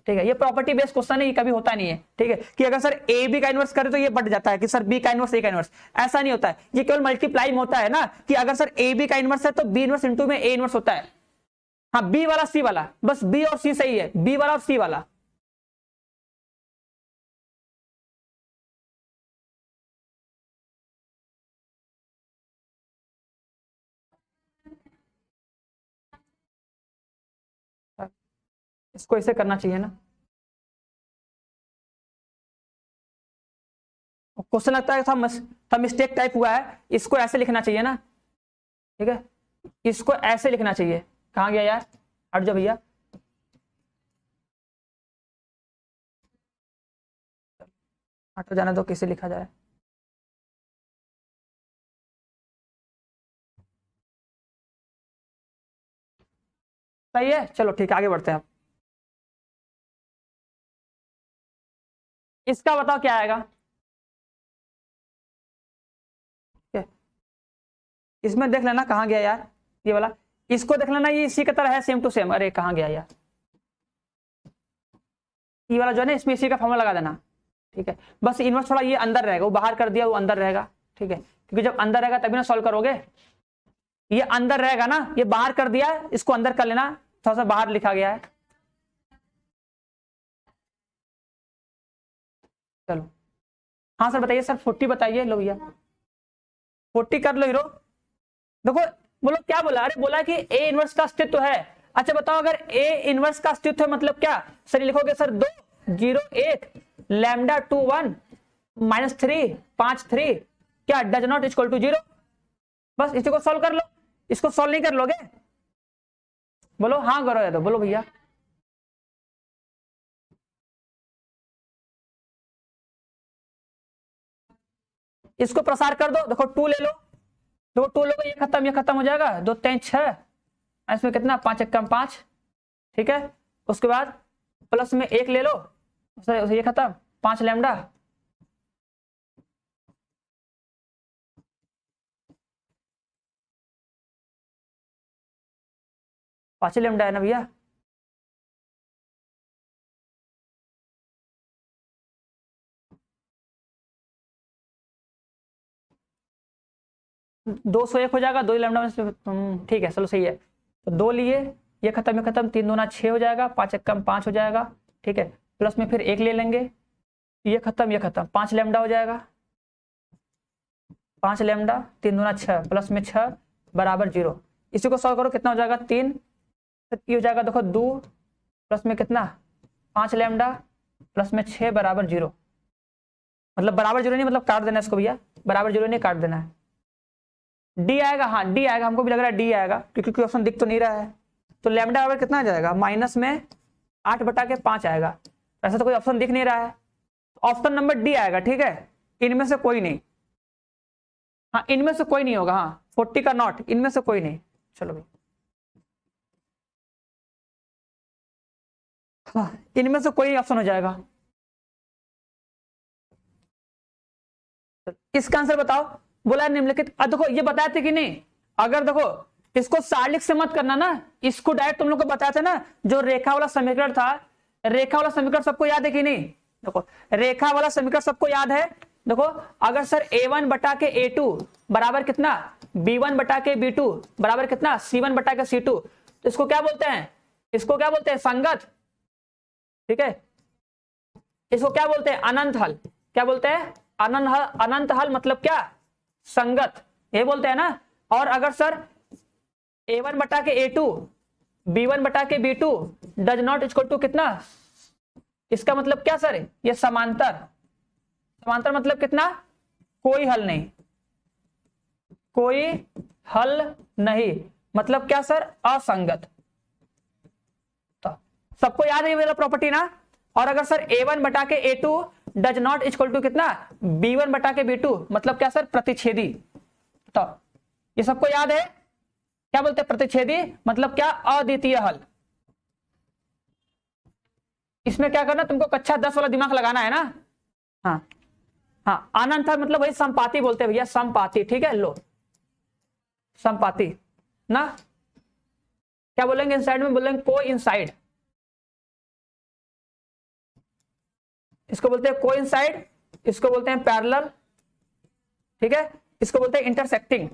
ठीक है, ये प्रॉपर्टी बेस्ड क्वेश्चन है, ये कभी होता नहीं है, ठीक है, कि अगर सर ए बी का इनवर्स करे तो ये बढ़ जाता है कि सर बी का इनवर्स ए का इनवर्स, ऐसा नहीं होता है, ये केवल मल्टीप्लाई में होता है ना, कि अगर सर ए बी का इनवर्स है तो बी इनवर्स इंटू में ए इनवर्स होता है। हाँ, बी वाला सी वाला, बस बी और सी सही है, बी वाला और सी वाला। इसको ऐसे करना चाहिए ना, क्वेश्चन लगता है था मिस्टेक टाइप हुआ है, इसको ऐसे लिखना चाहिए ना, ठीक है, इसको ऐसे लिखना चाहिए। कहाँ गया यार, हट जाओ भैया, हटो जाने दो, कैसे लिखा जाए। सही है, चलो ठीक है, आगे बढ़ते हैं अब। इसका बताओ क्या आएगा, इसमें देख लेना कहाँ गया यार, ये वाला, इसको देख लेना, ये इसी की तरह है, सेम टू सेम। अरे कहाँ गया यार, ये वाला जो है ना, इसमें इसी का फॉर्मूला लगा देना, ठीक है, बस इनवर्स थोड़ा ये अंदर रहेगा, वो बाहर कर दिया, वो अंदर रहेगा, ठीक है, क्योंकि जब अंदर रहेगा तभी ना सॉल्व करोगे, ये अंदर रहेगा ना, ये बाहर कर दिया, इसको अंदर कर लेना, थोड़ा सा बाहर लिखा गया है। चलो, हाँ सर बताइए, सर 40 बताइए, लो भैया 40 कर लो हीरो। देखो, बोलो क्या बोला, अरे बोला कि ए इनवर्स का अस्तित्व है। अच्छा बताओ, अगर ए इनवर्स का अस्तित्व है मतलब क्या, सर लिखोगे सर 2 0 1 लैम्डा 2 1 -3 5 3 क्या डज नॉट इक्वल टू 0, बस इसी को सॉल्व कर लो। इसको सॉल्व नहीं कर लोगे, बोलो हाँ करो या तो बोलो भैया। इसको प्रसार कर दो, देखो 2 ले लो, दो 2 लोगे, ये खत्म हो जाएगा, 2 3 6, इसमें कितना 5 1 5, ठीक है, उसके बाद प्लस में 1 ले लो, ये खत्म, 5 लैम्डा, पांच लैम्डा है ना भैया, दो सौ एक हो जाएगा, 2 लैम्डा में से, ठीक है चलो सही है, तो 2 लिए, ये खत्म, 3 दूना 6 हो जाएगा, 5 1 5 हो जाएगा, ठीक है, प्लस में फिर 1 ले लेंगे, ये खत्म, 5 लैम्डा हो जाएगा, 5 लैम्डा, 3 दूना 6 प्लस में 6 बराबर 0, इसी को सॉल्व करो, कितना हो जाएगा 3, ये हो जाएगा देखो 2 प्लस में कितना 5 लैम्डा प्लस में 6 बराबर 0, मतलब बराबर 0 नहीं, मतलब काट देना इसको भैया, बराबर 0 नहीं, काट देना है, डी आएगा, हाँ डी आएगा, हमको भी लग रहा है डी आएगा, क्योंकि कोई ऑप्शन दिख तो नहीं रहा है, तो लैम्डा बराबर कितना आ जाएगा, माइनस में 8/5 आएगा, ऐसा तो कोई ऑप्शन दिख नहीं रहा है, ऑप्शन नंबर डी आएगा, ठीक है, इनमें से कोई नहीं, हाँ इनमें से कोई नहीं होगा, हाँ 40 का नॉट, इनमें से कोई नहीं, चलो भाई, हाँ इनमें से कोई ऑप्शन हो जाएगा। इसका आंसर बताओ, बोला निम्नलिखित, देखो ये बताए थे कि नहीं, अगर देखो इसको सालिक से मत करना ना, इसको डायरेक्ट तुम लोग को बताया था ना, जो रेखा वाला समीकरण था, रेखा वाला समीकरण सबको याद है कि नहीं, देखो रेखा वाला समीकरण सबको याद है, देखो अगर सर a1 बटा के a2 बराबर कितना b1 बटा के b2 बराबर कितना c1 बटा के c2, तो इसको क्या बोलते हैं, इसको क्या बोलते हैं, संगत, ठीक है, इसको क्या बोलते हैं, अनंत हल, क्या बोलते हैं, अनंत हल मतलब क्या, संगत, ये बोलते हैं ना। और अगर सर a1 बटा के a2 b1 बटा के b2 does not equal to कितना, इसका मतलब क्या सर, ये समांतर, समांतर मतलब कितना, कोई हल नहीं, कोई हल नहीं, मतलब क्या सर, असंगत, तो सबको याद है ये वाला प्रॉपर्टी ना। और अगर सर a1 बटा के a2 does not equal to कितना, b1 बटा के b2 मतलब क्या सर, प्रतिच्छेदी, तो ये सबको याद है, क्या बोलते हैं, प्रतिच्छेदी मतलब क्या, अद्वितीय हल। इसमें क्या करना, तुमको कक्षा 10 वाला दिमाग लगाना है ना, हाँ हाँ, अनंत हल मतलब वही संपाती बोलते हैं भैया, संपाती, ठीक है, लो संपाती ना, क्या बोलेंगे इनसाइड में, बोलेंगे को इनसाइड, इसको बोलते हैं कोइंसाइड, इसको बोलते हैं पैरेलल, ठीक है, इसको बोलते हैं इंटरसेक्टिंग।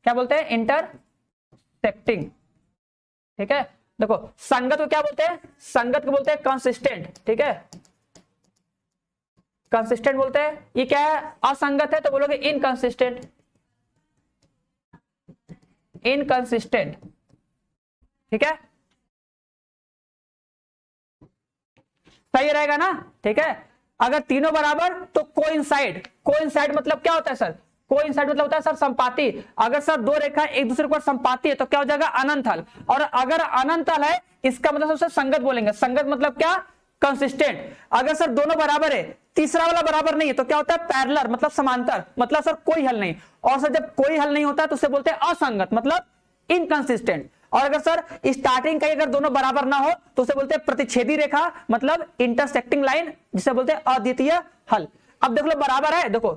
क्या बोलते हैं? इंटरसेक्टिंग, ठीक है। देखो संगत को क्या बोलते हैं? संगत को बोलते हैं कंसिस्टेंट, ठीक है, कंसिस्टेंट बोलते हैं। ये क्या है? असंगत है तो बोलोगे इनकंसिस्टेंट, इनकंसिस्टेंट, ठीक है, सही रहेगा ना, ठीक है। अगर तीनों बराबर तो कोइंसाइड, कोइंसाइड मतलब क्या होता है सर? कोइंसाइड मतलब होता है सर संपाती। अगर सर दो रेखा एक दूसरे के ऊपर संपाती है तो क्या हो जाएगा? अनंतल। और अगर अनंतल है इसका मतलब सबसे संगत बोलेंगे। संगत मतलब क्या? कंसिस्टेंट। अगर सर दोनों बराबर है, तीसरा वाला बराबर नहीं है तो क्या होता है? पैरेलल मतलब समांतर, मतलब सर कोई हल नहीं। और सर जब कोई हल नहीं होता तो उसे बोलते हैं असंगत मतलब इनकंसिस्टेंट। और अगर सर स्टार्टिंग का अगर दोनों बराबर ना हो तो उसे बोलते हैं प्रतिच्छेदी रेखा मतलब इंटरसेक्टिंग लाइन, जिसे बोलते हैं अद्वितीय हल। अब देख लो बराबर है, देखो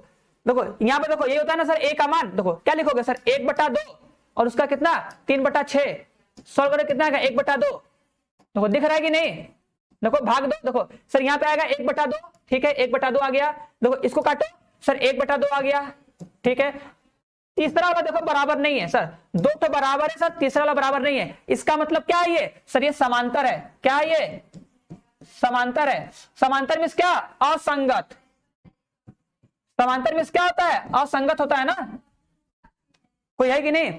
देखो यहां पर देखो ये होता है ना सर ए का मान, देखो क्या लिखोगे सर? 1/2 और उसका कितना? 3/6। सॉल्व करो कितना आएगा? 1/2। देखो दिख रहा है कि नहीं? देखो भाग दो, देखो सर यहाँ पे आएगा 1/2, ठीक है, 1/2 आ गया। देखो इसको काटो सर, 1/2 आ गया, ठीक है। तीसरा वाला देखो बराबर नहीं है सर, दो तो बराबर है सर, तीसरा वाला बराबर नहीं है। इसका मतलब क्या है? ये सर ये समांतर है। क्या है ये? समांतर है। समांतर मींस क्या? असंगत। समांतर मींस क्या होता है? असंगत होता है ना। कोई है कि नहीं?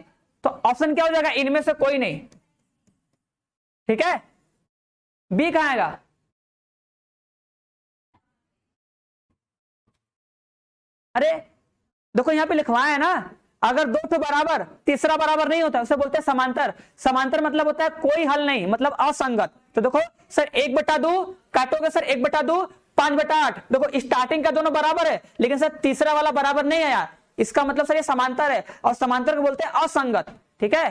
तो ऑप्शन क्या हो जाएगा? इनमें से कोई नहीं, ठीक है। बी कहां आएगा? अरे देखो यहां पे लिखवाया है ना, अगर दो तो बराबर तीसरा बराबर नहीं होता उसे बोलते हैं समांतर। समांतर मतलब होता है कोई हल नहीं, मतलब असंगत। तो देखो सर 1/2 काटोगे सर 1/2 5/8। देखो स्टार्टिंग का दोनों बराबर है लेकिन सर तीसरा वाला बराबर नहीं आया, इसका मतलब सर ये समांतर है और समांतर को बोलते हैं असंगत, ठीक है।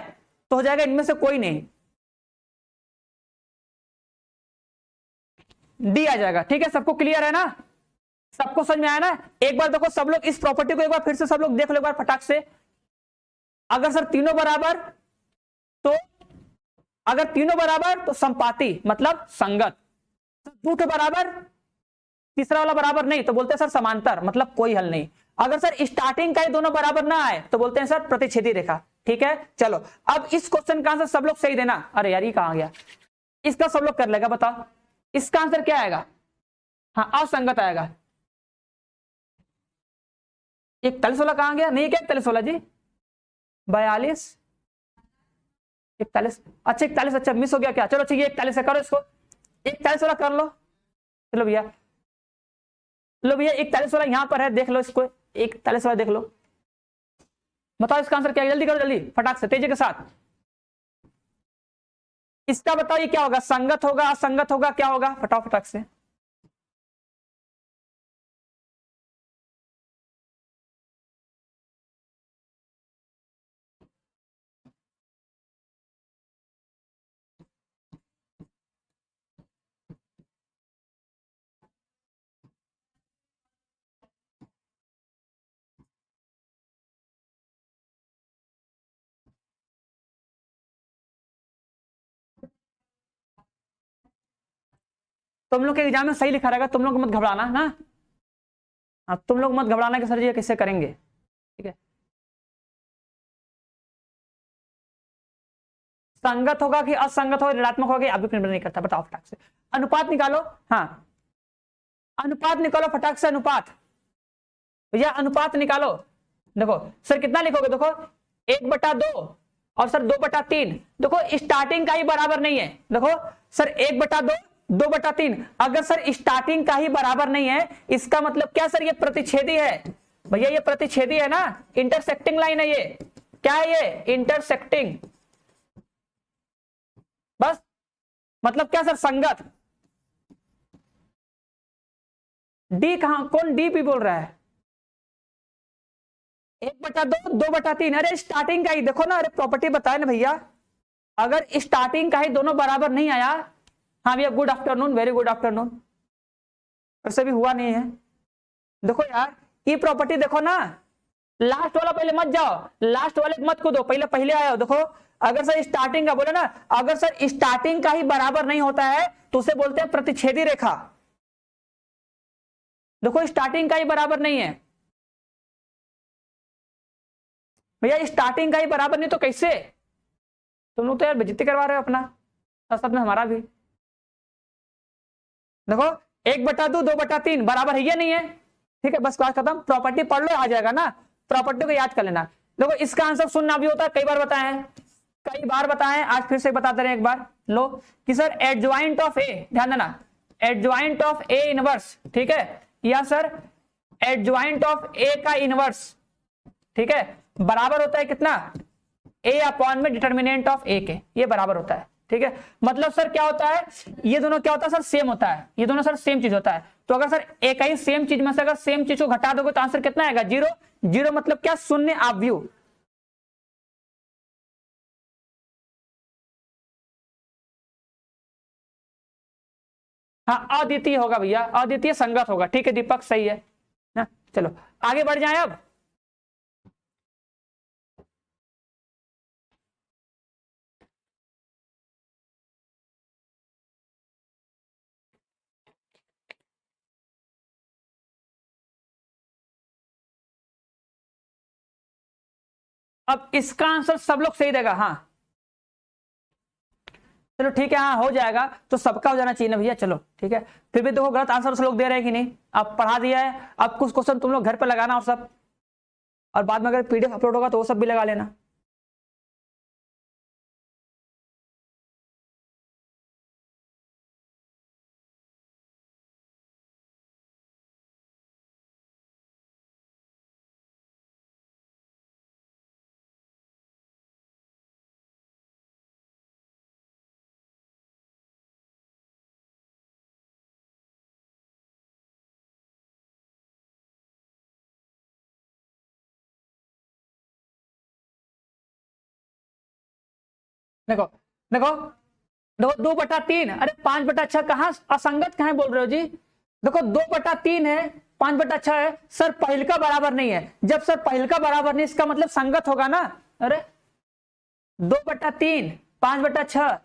तो हो जाएगा इनमें से कोई नहीं, डी आ जाएगा, ठीक है। सबको क्लियर है ना? सबको समझ में आया ना? एक बार देखो सब लोग इस प्रॉपर्टी को एक बार फिर से सब लोग देख लो एक बार फटाक से। अगर सर तीनों बराबर तो, अगर तीनों बराबर तो संपाती मतलब संगत। दो तो बराबर तीसरा वाला बराबर नहीं तो बोलते हैं सर समांतर मतलब कोई हल नहीं। अगर सर स्टार्टिंग का ही दोनों बराबर ना आए तो बोलते हैं सर प्रतिच्छेदी रेखा, ठीक है। चलो अब इस क्वेश्चन का आंसर सब लोग सही देना। अरे यार ये कहां गया? इसका सब लोग कर लेगा, बताओ इसका आंसर क्या आएगा? हाँ असंगत आएगा। 41 वाला कहां गया? नहीं क्या 41 वाला जी? 42 41, अच्छा 41, अच्छा मिस हो गया क्या? चलो ठीक है 41 है, करो इसको 41 वाला कर लो। चलो भैया, लो भैया 41 वाला यहां पर है, देख लो इसको 41 वाला देख लो। बताओ इसका आंसर क्या है? जल्दी करो जल्दी फटाक से तेजी के साथ। इसका बताओ ये क्या होगा? संगत होगा, असंगत होगा, क्या होगा? फटाओ फटाक से। तुम लोग के एग्जाम में सही लिखा रहेगा, तुम लोग मत घबराना ना। हाँ तुम लोग मत घबराना कि सर जी कैसे करेंगे, ठीक है। संगत होगा कि असंगत होगा, ऋणात्मक होगा कि अभी निर्भर नहीं करता। बताओ फटाक से अनुपात निकालो। हाँ अनुपात निकालो फटाक से, अनुपात भैया अनुपात निकालो। देखो सर कितना लिखोगे? देखो 1/2 और सर 2/3। देखो स्टार्टिंग का ही बराबर नहीं है। देखो सर 1/2 2/3। अगर सर स्टार्टिंग का ही बराबर नहीं है इसका मतलब क्या सर? ये प्रतिच्छेदी है भैया, ये प्रतिच्छेदी है ना, इंटरसेक्टिंग लाइन है ये। क्या है ये? इंटरसेक्टिंग। बस मतलब क्या सर? संगत। डी कहां? कौन डी भी बोल रहा है? 1/2 2/3। अरे स्टार्टिंग का ही देखो ना, अरे प्रॉपर्टी बताया ना भैया, अगर स्टार्टिंग का ही दोनों बराबर नहीं आया। हाँ भैया good afternoon, very good afternoon. वैसे भी हुआ नहीं है। देखो यार ये प्रॉपर्टी देखो ना, लास्ट वाला पहले मत जाओ, लास्ट वाले मत कूदो, पहले पहले आया देखो। अगर सर स्टार्टिंग का बोले ना, अगर सर स्टार्टिंग का ही बराबर नहीं होता है तो उसे बोलते हैं प्रतिच्छेदी रेखा। देखो स्टार्टिंग का ही बराबर नहीं है भैया, स्टार्टिंग का ही बराबर नहीं तो कैसे? तुम लोग तो यार बेइज्जती करवा रहे हो अपना, साथ साथ में हमारा भी। देखो 1/2 2/3 बराबर है या नहीं है? ठीक है, बस क्लास खत्म। प्रॉपर्टी पढ़ लो, आ जाएगा ना, प्रॉपर्टी को याद कर लेना। देखो इसका आंसर सुनना भी होता है, कई बार बताए हैं, कई बार बताए हैं, आज फिर से बताते रहे एक बार। लो कि सर एडजॉइंट ऑफ ए, ध्यान देना, एडजॉइंट ऑफ ए इनवर्स, ठीक है, या सर एडजॉइंट ऑफ ए का इनवर्स, ठीक है, बराबर होता है कितना? ए अपॉन में डिटर्मिनेंट ऑफ ए के, ये बराबर होता है। ठीक है, मतलब सर क्या होता है, ये दोनों क्या होता है सर, सेम होता है, ये दोनों सर सेम चीज होता है। तो अगर सर एक ही सेम चीज में से अगर सेम चीज को घटा दोगे तो आंसर कितना आएगा? 0। 0 मतलब क्या? शून्य आव्यूह। हाँ अद्वितीय होगा भैया, अद्वितीय संगत होगा। ठीक है दीपक, सही है ना। चलो आगे बढ़ जाए अब। अब इसका आंसर सब लोग सही देगा, हाँ चलो ठीक है, हाँ हो जाएगा, तो सबका हो जाना चाहिए ना भैया। चलो ठीक है, फिर भी देखो गलत आंसर सब लोग दे रहे हैं कि नहीं। अब पढ़ा दिया है, अब कुछ क्वेश्चन तुम लोग घर पे लगाना और सब, और बाद में अगर पीडीएफ अपलोड होगा तो वो सब भी लगा लेना। देखो देखो देखो 2/3, अरे 5/6 कहाँ असंगत कहाँ बोल रहे हो जी? देखो 2/3 है, 5/6 है सर, पहल का बराबर नहीं है। जब सर पहल का बराबर नहीं, इसका मतलब संगत होगा ना। अरे 2/3 5/6,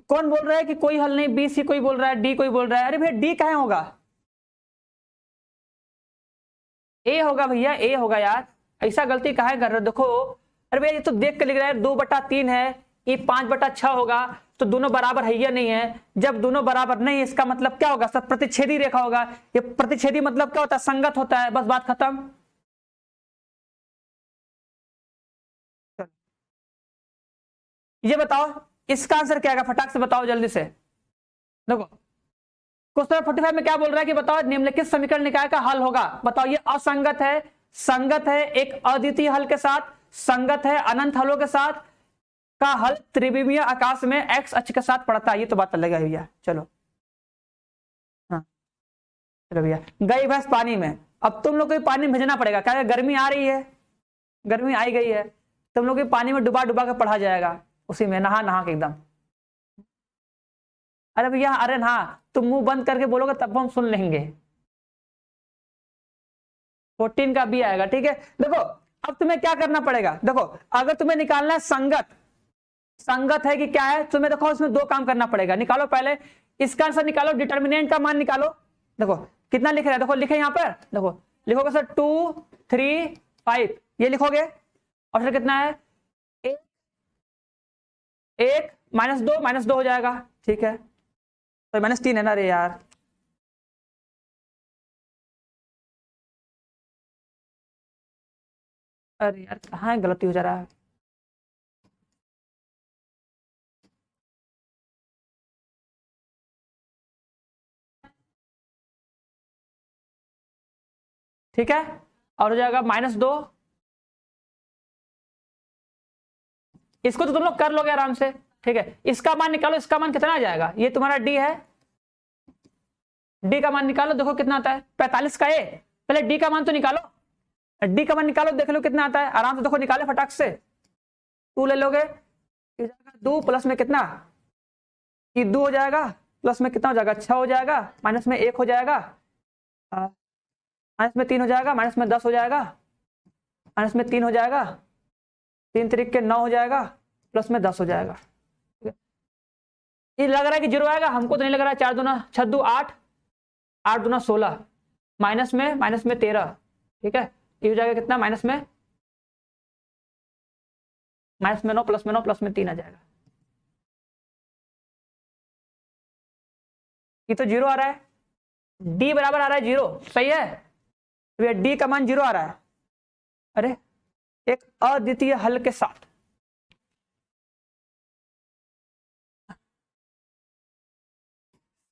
कौन बोल रहा है कि कोई हल नहीं? बी सी कोई बोल रहा है, डी कोई बोल रहा है। अरे भैया डी कहाँ होगा? ए होगा भैया, ए होगा यार, ऐसा गलती काहे कर रहे हो? देखो अरे भैया ये तो देख के लिख रहा है 2/3 है, ये 5/6 होगा, तो दोनों बराबर है या नहीं है? जब दोनों बराबर नहीं है इसका मतलब क्या होगा सर? प्रतिच्छेदी रेखा होगा। ये प्रतिच्छेदी मतलब क्या होता है? संगत होता है, बस बात खत्म। ये बताओ इसका आंसर क्या आएगा, फटाक से बताओ जल्दी से। देखो क्वेश्चन 45 में क्या बोल रहा है कि बताओ निम्नलिखित समीकरण निकाय का हल होगा। बताओ ये असंगत है, संगत है एक अद्वितीय हल के साथ, संगत है अनंत हलों के साथ, का हल त्रिविमीय आकाश में एक्स अक्ष के साथ पड़ता है। ये तो बात अलग है भैया। चलो हाँ चलो भैया, गई भैंस पानी में, अब तुम लोग को पानी में भेजना पड़ेगा, क्या गर्मी आ रही है, गर्मी आई गई है, तुम लोग को पानी में डुबा डुबा के पढ़ा जाएगा, उसी में नहा नहा के एकदम। अरे भैया अरे ना, तुम मुंह बंद करके बोलोगे तब हम सुन लेंगे। 14 का भी आएगा, ठीक है। देखो अब तुम्हें क्या करना पड़ेगा, देखो अगर तुम्हें निकालना है संगत, संगत है कि क्या है, तुम्हें देखो इसमें दो काम करना पड़ेगा। निकालो पहले इसका आंसर निकालो, डिटर्मिनेंट का मान निकालो। देखो कितना लिख रहा है, देखो लिखे यहाँ पर, देखो लिखोगे सर 2 3 5, ये लिखोगे, और फिर कितना है 1 1 -2 हो जाएगा, ठीक है। तो -3 है ना, रे यार अरे यार कहाँ गलती हो जा रहा है। ठीक है, और हो जाएगा -2, इसको तो तुम लोग कर लोगे आराम से, ठीक है। इसका मान निकालो, इसका मान कितना आ जाएगा, ये तुम्हारा डी है, डी का मान निकालो, देखो कितना आता है 45 का ए, पहले डी का मान तो निकालो, डी का मान निकालो, देख लो कितना आता है, आराम से देखो निकाले फटाक से। 2 ले लोगे, 2 प्लस में कितना, ये 2 हो जाएगा, प्लस में कितना हो जाएगा 6 हो जाएगा, माइनस में 1 हो जाएगा, माइनस में 3 हो जाएगा, माइनस में 10 हो जाएगा, माइनस में 3 हो जाएगा, 3 3 के 9 हो जाएगा, प्लस में 10 हो जाएगा। ये लग रहा है कि जीरो आएगा, हमको तो नहीं लग रहा है। 4 दूना 6 दू 8, 8 दूना 16, माइनस में 13, ठीक है। ये हो जाएगा कितना, माइनस में 9, प्लस में 9, प्लस में 3 आ जाएगा। ये तो जीरो आ रहा है, डी बराबर आ रहा है जीरो, सही है। तो डी का मान जीरो आ रहा है। अरे एक अद्वितीय हल के साथ,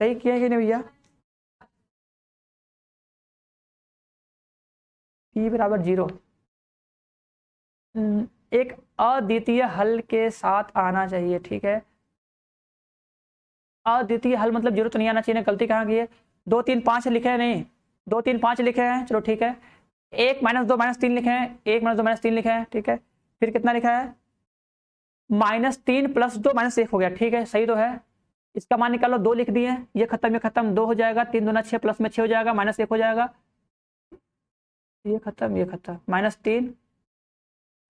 सही किया कि नहीं भैया? डी बराबर जीरो, एक अद्वितीय हल के साथ आना चाहिए, ठीक है। अद्वितीय हल मतलब जीरो तो नहीं आना चाहिए ना, गलती कहाँ की है। 2 3 5 लिखे हैं, नहीं 2 3 5 लिखे हैं, चलो ठीक है। 1 -2 -3 लिखे हैं, 1 -2 -3 लिखे हैं, ठीक है। फिर कितना लिखा है, -3 + 2 -1 हो गया, ठीक है, सही तो है। इसका मान निकालो, 2 लिख दिए, ये खत्म 2 हो जाएगा, 3 दूना 6, प्लस में 6 हो जाएगा, -1 हो जाएगा, ये खत्म -3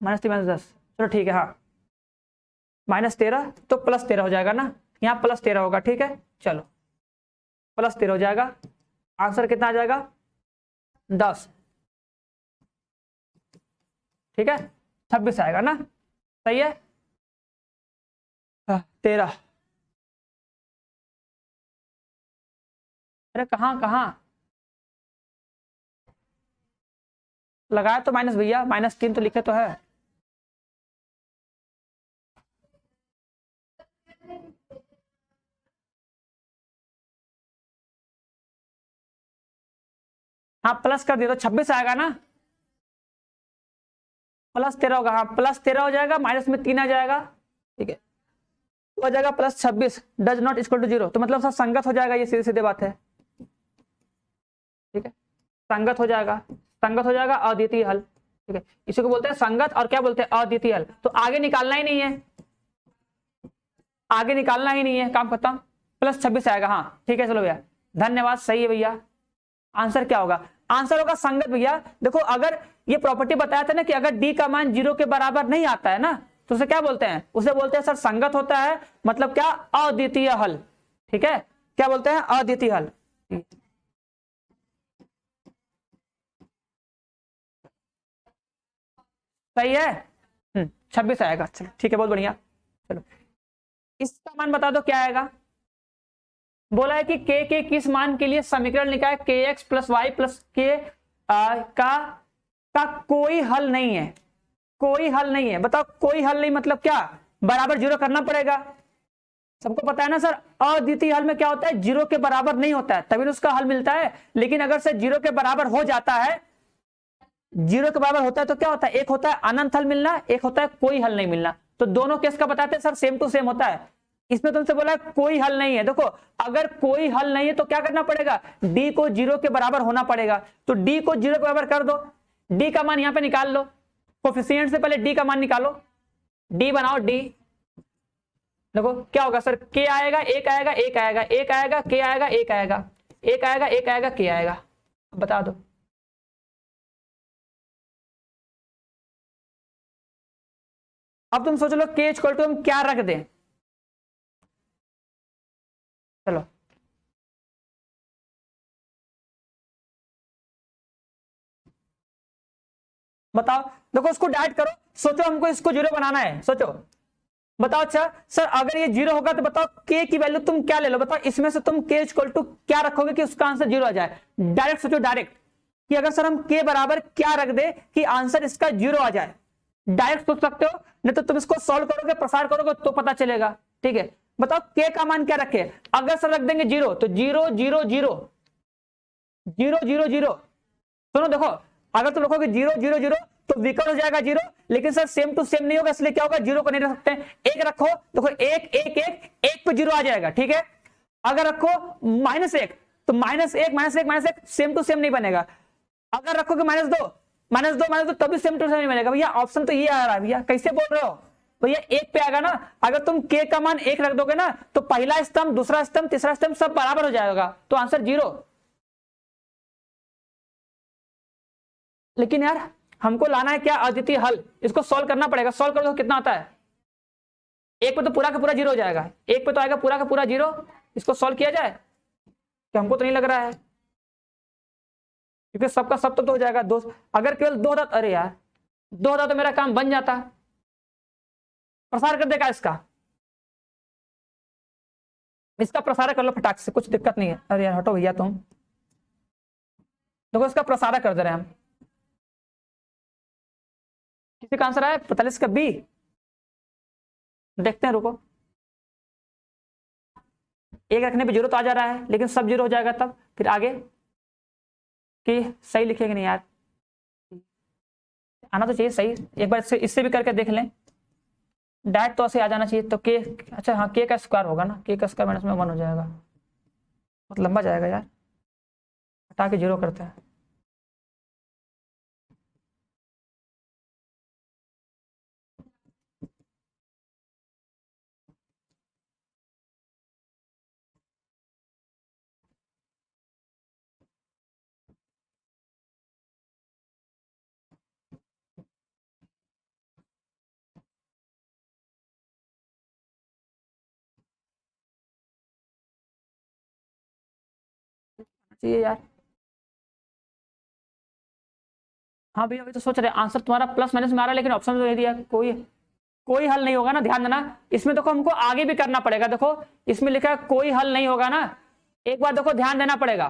-10, चलो ठीक है। हाँ -13 तो +13 हो जाएगा ना, यहाँ +13 होगा, ठीक है। चलो +13 हो जाएगा, आंसर कितना आ जाएगा 10, ठीक है। 26 आएगा ना, सही है। 13, अरे कहाँ कहाँ लगाया तो माइनस भैया, -3 तो लिखे तो है। हाँ प्लस कर दिया तो 26 आएगा ना, +13 होगा, हाँ +13 हो जाएगा, माइनस में 3 आ जाएगा, ठीक है, हो जाएगा +26, डज नॉट इक्वल टू 0, तो मतलब सब संगत हो जाएगा, ये सीधे सीधे बात है, ठीक है। संगत हो जाएगा अद्वितीय हल, ठीक है। इसी को बोलते हैं संगत, और क्या बोलते हैं, अद्वितीय हल। तो आगे निकालना ही नहीं है, काम खत्म। +26 आएगा, हाँ ठीक है, चलो भैया धन्यवाद, सही है भैया। आंसर क्या होगा, आंसर होगा संगत भैया। देखो अगर ये प्रॉपर्टी बताया था ना कि अगर डी का मान 0 के बराबर नहीं आता है ना, तो उसे क्या बोलते हैं, उसे बोलते हैं सर संगत होता है, मतलब क्या, अद्वितीय हल, ठीक है। क्या बोलते हैं, अद्वितीय हल। सही है, 26 आएगा, चलो ठीक है, बहुत बढ़िया। चलो इसका मान बता दो क्या आएगा। बोला है कि के किस मान के लिए समीकरण लिखा है, के एक्स प्लस वाई प्लस के का कोई हल नहीं है, कोई हल नहीं है। बताओ कोई हल नहीं मतलब क्या, बराबर 0 करना पड़ेगा। सबको पता है ना सर, अद्वितीय हल में क्या होता है, 0 के बराबर नहीं होता है तभी उसका हल मिलता है। लेकिन अगर से 0 के बराबर हो जाता है, 0 के बराबर होता है तो क्या होता है, एक होता है अनंत हल मिलना, एक होता है कोई हल नहीं मिलना। तो दोनों केस का बताते हैं सर, सेम टू सेम होता है। इसमें तुमसे बोला है कोई हल नहीं है। देखो अगर कोई हल नहीं है तो क्या करना पड़ेगा, डी को 0 के बराबर होना पड़ेगा। तो डी को 0 के बराबर कर दो, डी का मान यहां पे निकाल लो, कोफिशिएंट से पहले डी का मान निकालो, डी बनाओ डी। देखो क्या होगा सर, के आएगा, एक आएगा, एक आएगा, एक आएगा, के आएगा, एक आएगा, एक आएगा, एक आएगा, के आएगा। बता दो, अब तुम सोच लो के इक्वल टू हम क्या रख दें। चलो बताओ, देखो उसको डाइट करो, सोचो हमको इसको 0 बनाना है, सोचो बताओ। अच्छा सर अगर ये 0 होगा तो बताओ के की वैल्यू तुम क्या ले लो, बताओ इसमें से तुम के इक्वल टू क्या रखोगे कि उसका आंसर 0 आ जाए। डायरेक्ट सोचो, डायरेक्ट कि अगर सर हम के बराबर क्या रख दे कि आंसर इसका 0 आ जाए। डायरेक्ट सोच सकते हो, नहीं तो तुम इसको सॉल्व करोगे, प्रसार करोगे तो पता चलेगा, ठीक है। बताओ के का मान क्या रखे, अगर सर रख देंगे 0 तो 0 0 0 0 0 0। सुनो देखो, अगर तुम रखोगे 0 0 0 तो विकर्ण हो जाएगा 0, लेकिन सर सेम टू सेम नहीं होगा, इसलिए क्या होगा, 0 को नहीं रख सकते। एक रखो, देखो 1 1 1 1 पे 0 आ जाएगा, ठीक है। अगर रखो -1 तो -1 -1 -1 सेम टू सेम नहीं बनेगा। अगर रखोगे -2 तभी सेम टू सेम नहीं बनेगा। भैया ऑप्शन तो ये आ रहा है, भैया कैसे बोल रहे हो भैया, 1 पे आएगा ना। अगर तुम के का मान 1 रख दोगे ना तो पहला स्तंभ, दूसरा स्तंभ, तीसरा स्तंभ सब बराबर हो जाएगा, तो आंसर 0। लेकिन यार हमको लाना है क्या, अद्वितीय हल, इसको सॉल्व करना पड़ेगा। सॉल्व करोगे तो कितना आता है, एक पे तो पूरा का पूरा जीरो हो जाएगा, एक पे तो आएगा पूरा का पूरा जीरो। इसको सॉल्व किया जाए कि हमको तो नहीं लग रहा है, क्योंकि सबका सब तो हो जाएगा दो। अगर केवल दो होता, अरे यार दो होता तो मेरा काम बन जाता। प्रसार कर देगा इसका, इसका प्रसार कर लो फटाक से, कुछ दिक्कत नहीं है। अरे यार हटो भैया तुम, देखो इसका प्रसार कर दे रहे हैं हम। किसी का आंसर आया 45 का बी, देखते हैं रुको। एक रखने पे जीरो तो आ जा रहा है, लेकिन सब जीरो हो जाएगा तब फिर आगे कि सही लिखेंगे नहीं यार, आना तो चाहिए सही। एक बार इससे भी करके देख लें, डायरेक्ट तो ऐसे आ जाना चाहिए। तो के, अच्छा हाँ के का स्क्वायर होगा ना, के का स्क्वायर माइनस में 1 हो जाएगा, बहुत लंबा जाएगा यार, हटा के जीरो करते हैं। चाहिए यार। हाँ भैया अभी तो सोच रहे आंसर तुम्हारा प्लस माइनस में आ रहा है, लेकिन ऑप्शन तो दे दिया। कोई कोई हल नहीं होगा ना, ध्यान देना। इसमें देखो हमको आगे भी करना पड़ेगा, देखो इसमें लिखा है कोई हल नहीं होगा ना, एक बार देखो ध्यान देना पड़ेगा।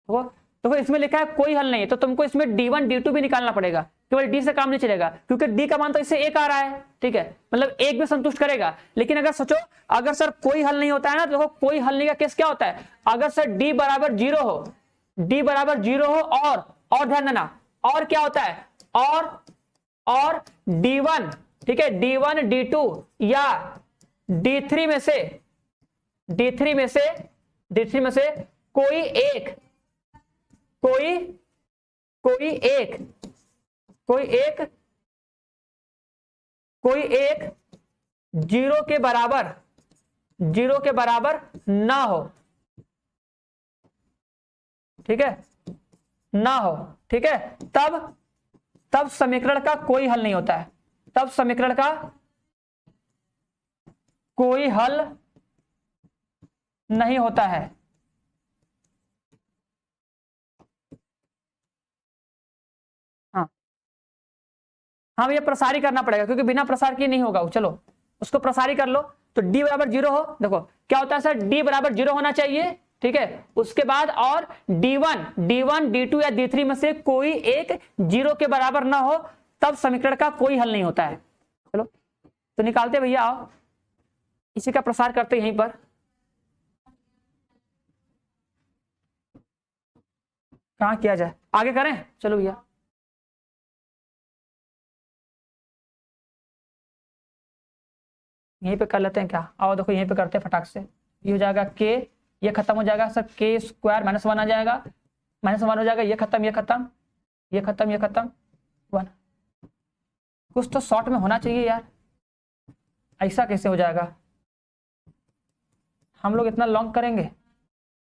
देखो देखो इसमें लिखा है कोई हल नहीं है, तो तुमको इसमें D1 D2 भी निकालना पड़ेगा, केवल डी से काम नहीं चलेगा, क्योंकि डी का मान तो इससे एक आ रहा है, ठीक है, मतलब एक भी संतुष्ट करेगा। लेकिन अगर सोचो अगर सर कोई हल नहीं होता है ना, तो देखो कोई हल नहीं का केस क्या होता है, अगर सर डी बराबर जीरो हो, डी बराबर जीरो हो, और ध्यान देना और क्या होता है, और D1, ठीक है, D1 D2 या D3 में से, D3 में से, D3 में से कोई एक, कोई कोई एक कोई एक कोई एक जीरो के बराबर, जीरो के बराबर ना हो, ठीक है, ना हो, ठीक है, तब समीकरण का कोई हल नहीं होता है, तब समीकरण का कोई हल नहीं होता है। हाँ हाँ भैया प्रसारी करना पड़ेगा, क्योंकि बिना प्रसार के नहीं होगा। चलो उसको प्रसारी कर लो, तो डी बराबर जीरो हो, देखो क्या होता है सर, डी बराबर जीरो होना चाहिए, ठीक है, उसके बाद और D1 D2 या D3 में से कोई एक जीरो के बराबर ना हो, तब समीकरण का कोई हल नहीं होता है। चलो तो निकालते भैया, आओ इसी का प्रसार करते यहीं पर। कहाँ किया जाए, आगे करें, चलो भैया यहीं पे कर लेते हैं क्या, आओ देखो यहीं पे करते हैं फटाक से। ये हो जाएगा के, ये खत्म हो जाएगा सर, के स्क्वायर माइनस 1 आ जाएगा, माइनस 1 हो जाएगा, ये खत्म, ये खत्म, ये खत्म, ये खत्म, 1। कुछ तो शॉर्ट में होना चाहिए यार, ऐसा कैसे हो जाएगा, हम लोग इतना लॉन्ग करेंगे।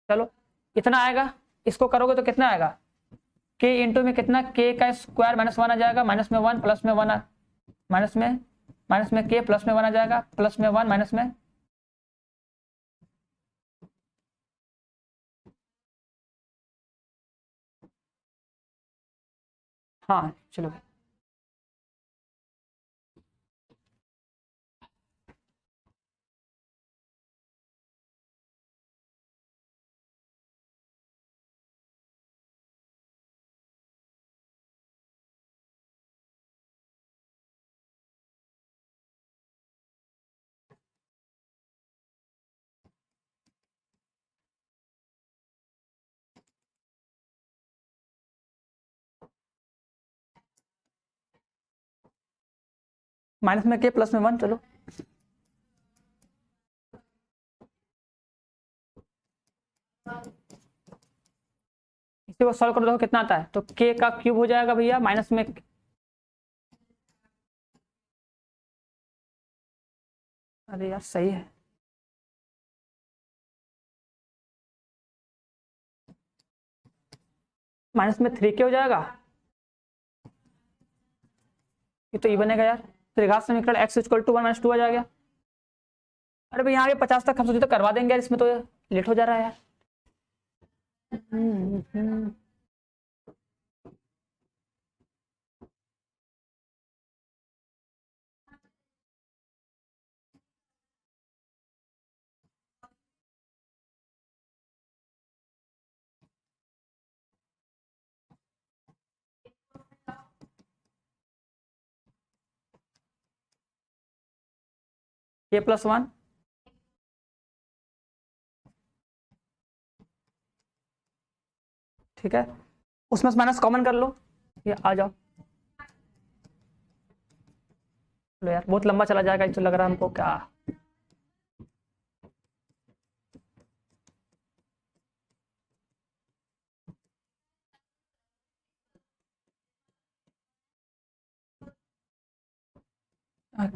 चलो इतना आएगा, इसको करोगे तो कितना आएगा, के इंटू में कितना, के का स्क्वायर माइनस 1 आ जाएगा, माइनस में 1 प्लस में 1, माइनस में के प्लस में 1 आ जाएगा, प्लस में 1 माइनस में, हाँ चलो माइनस में के प्लस में 1, चलो इसी को सॉल्व कर दो कितना आता है, तो के का क्यूब हो जाएगा भैया, माइनस में, अरे यार सही है, माइनस में 3 के हो जाएगा, ये तो ई बनेगा यार, त्रिघात समीकरण x इक्वल टू 1 - 2 आ जाएगा। अरे भाई यहाँ पे 50 तक हम सोचे तो करवा देंगे यार, इसमें तो लेट हो जा रहा है यार। k+1 ठीक है, उसमें से माइनस कॉमन कर लो, ये आ जाओ। लो यार बहुत लंबा चला जाएगा, तो लग रहा है हमको क्या।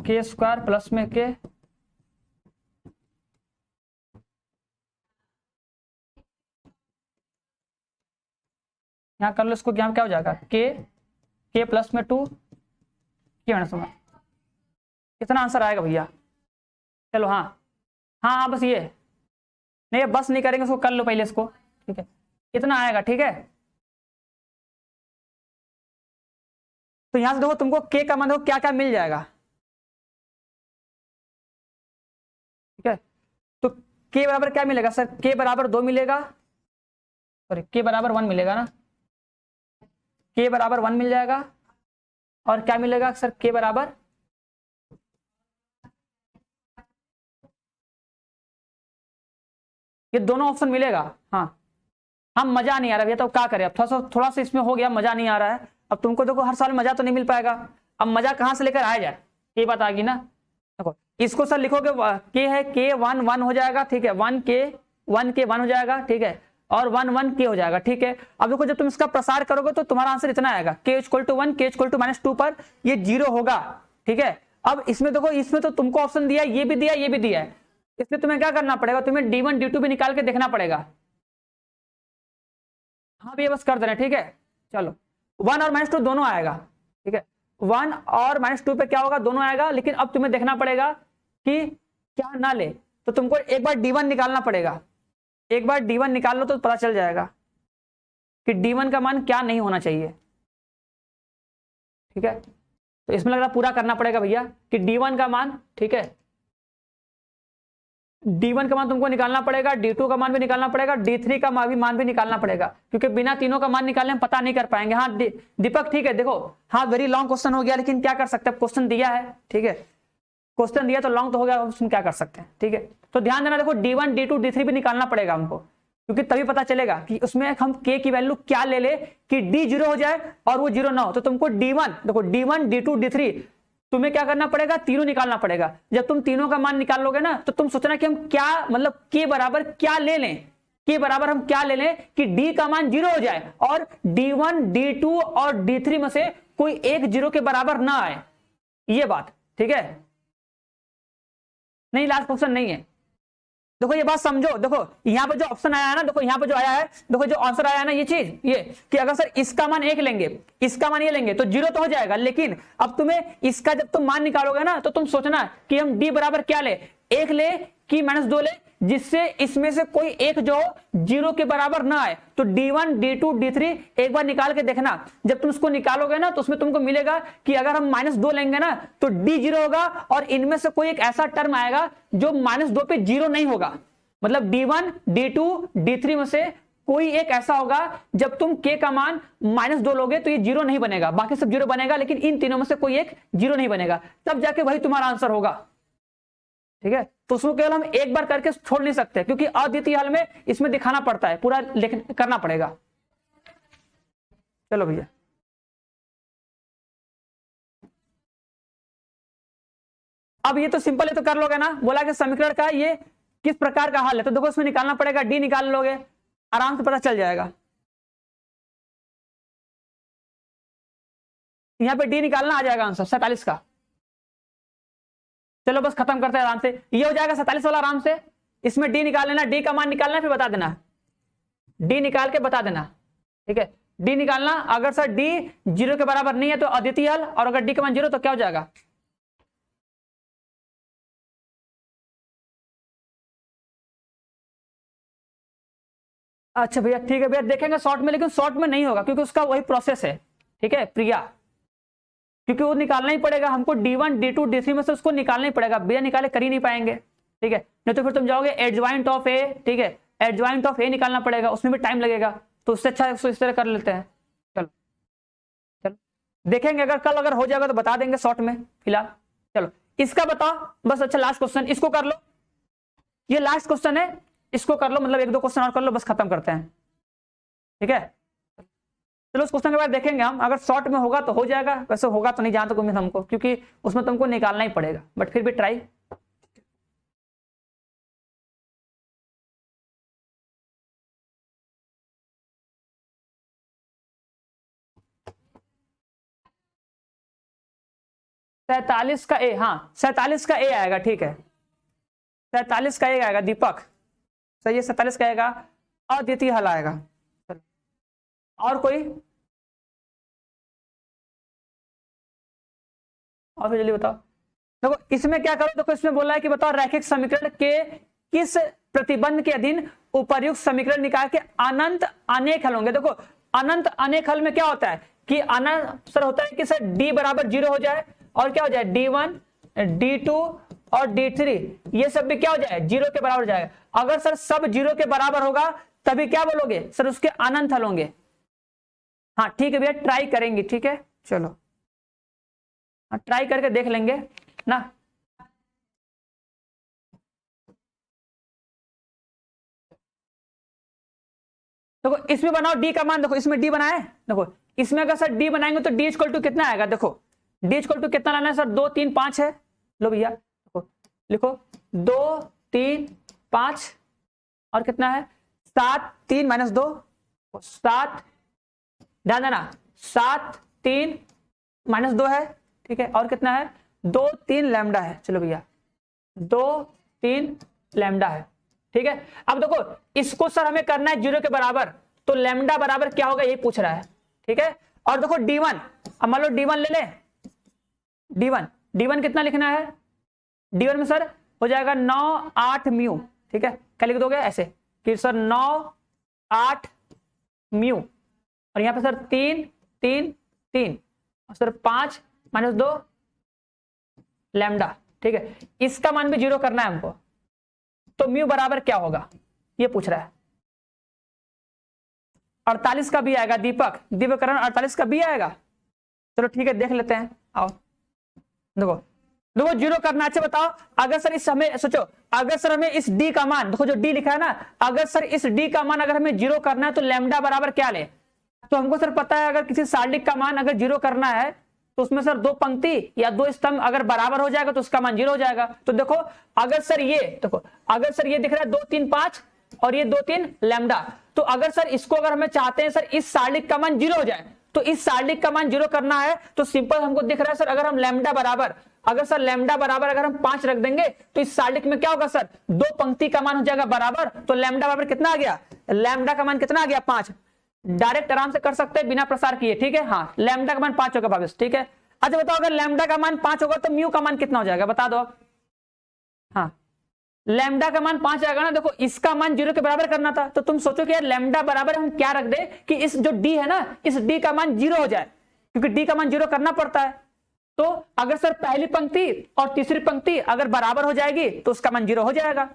k² प्लस में k, यहाँ कर लो इसको, यहाँ क्या हो जाएगा k प्लस में 2 k-1। कितना आंसर आएगा भैया? चलो हाँ हाँ हाँ, बस ये नहीं, बस नहीं करेंगे इसको, कर लो पहले इसको, ठीक है। कितना आएगा? ठीक है, तो यहां से देखो तुमको k का मान देखो क्या क्या मिल जाएगा, ठीक है। तो k बराबर क्या मिलेगा सर? k बराबर 2 मिलेगा, सॉरी k बराबर 1 मिलेगा ना, k बराबर 1 मिल जाएगा। और क्या मिलेगा सर? k बराबर, ये दोनों ऑप्शन मिलेगा। हाँ हम मजा नहीं आ रहा भैया, तो क्या करें अब, थोड़ा सा इसमें हो गया, मजा नहीं आ रहा है। अब तुमको देखो हर साल मजा तो नहीं मिल पाएगा, अब मजा कहां से लेकर आया जाए, ये बात आ गई ना। देखो इसको सर लिखोगे, k है k 1 हो जाएगा, ठीक है, 1 हो जाएगा, ठीक है, और 1 k हो जाएगा, ठीक है। अब देखो जब तुम इसका प्रसार करोगे तो तुम्हारा आंसर इतना आएगा, k equal to 1, k equal to -2 पर ये 0 होगा, ठीक है। अब इसमें देखो, इसमें तो तुमको ऑप्शन दिया, ये भी दिया, ये भी दिया है, इसलिए तुम्हें क्या करना पड़ेगा, तुम्हें d1 d2 भी निकाल के देखना पड़ेगा। हाँ भैया बस कर देना, ठीक है। चलो 1 और -2 दोनों आएगा, ठीक है, 1 और -2 पे क्या होगा, दोनों आएगा। लेकिन अब तुम्हें देखना पड़ेगा कि क्या ना ले, तो तुमको एक बार d1 निकालना पड़ेगा, एक बार d1 निकाल लो तो पता चल जाएगा कि d1 का मान क्या नहीं होना चाहिए, ठीक है। तो इसमें लग रहा पूरा करना पड़ेगा भैया कि d1 का मान, ठीक है, d1 का मान तुमको निकालना पड़ेगा, d2 का मान भी निकालना पड़ेगा, d3 का मान भी निकालना पड़ेगा, क्योंकि बिना तीनों का मान निकालने में पता नहीं कर पाएंगे। हाँ दीपक ठीक है, देखो हाँ वेरी लॉन्ग क्वेश्चन हो गया, लेकिन क्या कर सकते हैं, क्वेश्चन दिया है, ठीक है, क्वेश्चन दिया तो लॉन्ग तो हो गया, उसमें क्या कर सकते हैं, ठीक है। तो ध्यान देना, देखो d1 d2 d3 भी निकालना पड़ेगा हमको, क्योंकि तभी पता चलेगा कि उसमें हम k की वैल्यू क्या ले ले कि d 0 हो जाए और वो 0 ना हो। तो तुमको d1 देखो, d1 d2 d3 तुम्हें क्या करना पड़ेगा, तीनों निकालना पड़ेगा। जब तुम तीनों का मान निकाल लोगे ना, तो तुम सोचना कि हम क्या मतलब k बराबर क्या ले लें, k बराबर हम क्या ले लें कि d का मान 0 हो जाए और d1 d2 और d3 में से कोई एक 0 के बराबर ना आए, ये बात, ठीक है। नहीं लास्ट क्वेश्चन नहीं है, देखो ये बात समझो, देखो यहाँ पे जो ऑप्शन आया है ना, देखो यहाँ पे जो आया है, देखो जो आंसर आया है ना, ये चीज ये कि अगर सर इसका मान 1 लेंगे, इसका मान ये लेंगे तो 0 तो हो जाएगा। लेकिन अब तुम्हें इसका जब तुम मान निकालोगे ना, तो तुम सोचना कि हम d बराबर क्या ले, 1 ले कि -2 ले, जिससे इसमें से कोई एक जो 0 के बराबर ना आए। तो d1 d2 d3 एक बार निकाल के देखना, जब तुम इसको निकालोगे ना तो उसमें तुमको मिलेगा कि अगर हम -2 लेंगे ना तो d 0 होगा, और इनमें से कोई एक ऐसा टर्म आएगा जो -2 पे 0 नहीं होगा। मतलब d1 d2 d3 में से कोई एक ऐसा होगा जब तुम k का मान -2 लोगे तो ये 0 नहीं बनेगा, बाकी सब 0 बनेगा, लेकिन इन तीनों में से कोई एक 0 नहीं बनेगा, तब जाके वही तुम्हारा आंसर होगा, ठीक है। तो उसको केवल हम एक बार करके छोड़ नहीं सकते, क्योंकि अद्वितीय हल में इसमें दिखाना पड़ता है, पूरा करना पड़ेगा। चलो भैया अब ये तो सिंपल है, तो कर लोगे ना, बोला कि समीकरण का ये किस प्रकार का हल है, तो देखो इसमें निकालना पड़ेगा, डी निकाल लोगे आराम से पता चल जाएगा। यहाँ पे डी निकालना आ जाएगा आंसर 47 का। चलो बस खत्म करते हैं आराम से, ये हो जाएगा 47 वाला आराम से। इसमें डी निकाल लेना, डी का मान निकालना फिर बता देना, डी निकाल के बता देना, ठीक है। डी निकालना, अगर सर डी 0 के बराबर नहीं है तो अद्वितीय हल, और अगर डी का मान 0 तो क्या हो जाएगा, अच्छा भैया ठीक है भैया, देखेंगे शॉर्ट में, लेकिन शॉर्ट में नहीं होगा क्योंकि उसका वही प्रोसेस है। ठीक है प्रिया, क्योंकि वो निकालना ही पड़ेगा हमको, D1 D2 D3 में से उसको निकालना ही पड़ेगा, बिना निकाले कर ही नहीं पाएंगे। ठीक है, नहीं तो फिर तुम जाओगे एडजॉइंट ऑफ ए, ठीक है, एडजॉइंट ऑफ ए निकालना पड़ेगा, उसमें भी टाइम लगेगा, तो उससे अच्छा उसको इस तरह कर लेते हैं। चलो चलो देखेंगे, अगर कल अगर हो जाएगा तो बता देंगे शॉर्ट में फिलहाल। चलो इसका बताओ बस। अच्छा लास्ट क्वेश्चन, इसको कर लो, ये लास्ट क्वेश्चन है, इसको कर लो, मतलब एक दो क्वेश्चन और कर लो, बस खत्म करते हैं। ठीक है, चलो उस क्वेश्चन के बाद देखेंगे हम, अगर शॉर्ट में होगा तो हो जाएगा, वैसे होगा तो नहीं जहां तक उम्मीद हमको, क्योंकि उसमें तुमको निकालना ही पड़ेगा, बट फिर भी ट्राई। सैतालीस का ए, हाँ 47 का ए आएगा। ठीक है 47 का ए आएगा दीपक, सही है 47 का आएगा, अद्वितीय हल आएगा। और कोई, और फिर जल्दी बताओ। देखो इसमें क्या करो, देखो इसमें बोला है कि बताओ रैखिक समीकरण के किस प्रतिबंध के अधीन उपर्युक्त समीकरण निकाय के अनंत अनेक हल होंगे। देखो अनंत अनेक हल में क्या होता है कि अनंत सर होता है कि सर डी बराबर 0 हो जाए, और क्या हो जाए D1 D2 और D3 ये सब भी क्या हो जाए 0 के बराबर जाएगा। अगर सर सब 0 के बराबर होगा तभी क्या बोलोगे सर उसके अनंत हल होंगे। हाँ ठीक है भैया, ट्राई करेंगे। ठीक है चलो, हाँ ट्राई करके देख लेंगे ना। देखो इसमें बनाओ डी का मान, देखो इसमें डी बनाए, देखो इसमें अगर सर डी बनाएंगे तो डी इक्वल टू कितना आएगा, देखो डी इक्वल टू कितना लाना है सर, 2 3 5 है। लो भैया देखो, लिखो 2 3 5 और कितना है 7 3 -2 7, ध्यान देना 7 3 -2 है। ठीक है, और कितना है 2 3 लैम्डा है। चलो भैया 2 3 लैम्डा है। ठीक है, अब देखो इसको सर हमें करना है 0 के बराबर, तो लैम्डा बराबर क्या होगा ये पूछ रहा है। ठीक है, और देखो D1, अब मान लो D1 ले ले, D1 कितना लिखना है, D1 में सर हो जाएगा 9 8 म्यू। ठीक है, क्या लिख दोगे ऐसे कि सर 9 8 म्यू, और यहां पे सर 3 3 3 और सर 5 -2 लैम्डा। ठीक है, इसका मान भी 0 करना है हमको, तो म्यू बराबर क्या होगा ये पूछ रहा है। 48 का भी आएगा दीपक, दिव्यकरण 48 का भी आएगा। चलो ठीक है देख लेते हैं, आओ देखो देखो 0 करना। अच्छा बताओ अगर सर इस हमें सोचो, अगर सर हमें इस डी का मान, देखो जो डी लिखा है ना, अगर सर इस डी का मान अगर हमें 0 करना है तो लैम्डा बराबर क्या ले, तो हमको सर पता है अगर किसी सारणी का मान अगर 0 करना है तो उसमें सर 2 पंक्ति या 2 स्तंभ अगर बराबर हो जाएगा तो उसका मान 0 हो जाएगा। तो देखो अगर सर ये देखो, अगर सर ये दिख रहा है 2 3 5 और ये 2 3 लैम्डा, तो अगर सर इसको अगर हमें चाहते हैं सर इस सारणी का मान 0 हो जाए, तो इस सारणी का मान 0 करना है तो सिंपल हमको दिख रहा है सर, अगर हम लैम्डा बराबर, अगर सर लैम्डा बराबर अगर हम 5 रख देंगे तो इस सारणी में क्या होगा सर 2 पंक्ति का मान हो जाएगा बराबर, तो लैम्डा बराबर कितना आ गया, लैम्डा का मान कितना आ गया 5। डायरेक्ट आराम से कर सकते हैं बिना प्रसार किए। ठीक है, हाँ लैम्डा का मान 5 होगा भावेश। ठीक है, अच्छा बताओ अगर लैम्डा का मान 5 होगा तो म्यू का मान कितना हो जाएगा बता दो। हाँ लैम्डा का मान 5 आएगा ना, देखो इसका मान 0 के बराबर करना था, तो तुम सोचो कि यार लैम्डा बराबर हम क्या रख दे कि इस जो डी है ना, इस डी का मान 0 हो जाए, क्योंकि डी का मान 0 करना पड़ता है। तो अगर सर पहली पंक्ति और तीसरी पंक्ति अगर बराबर हो जाएगी तो उसका मान 0 हो जाएगा।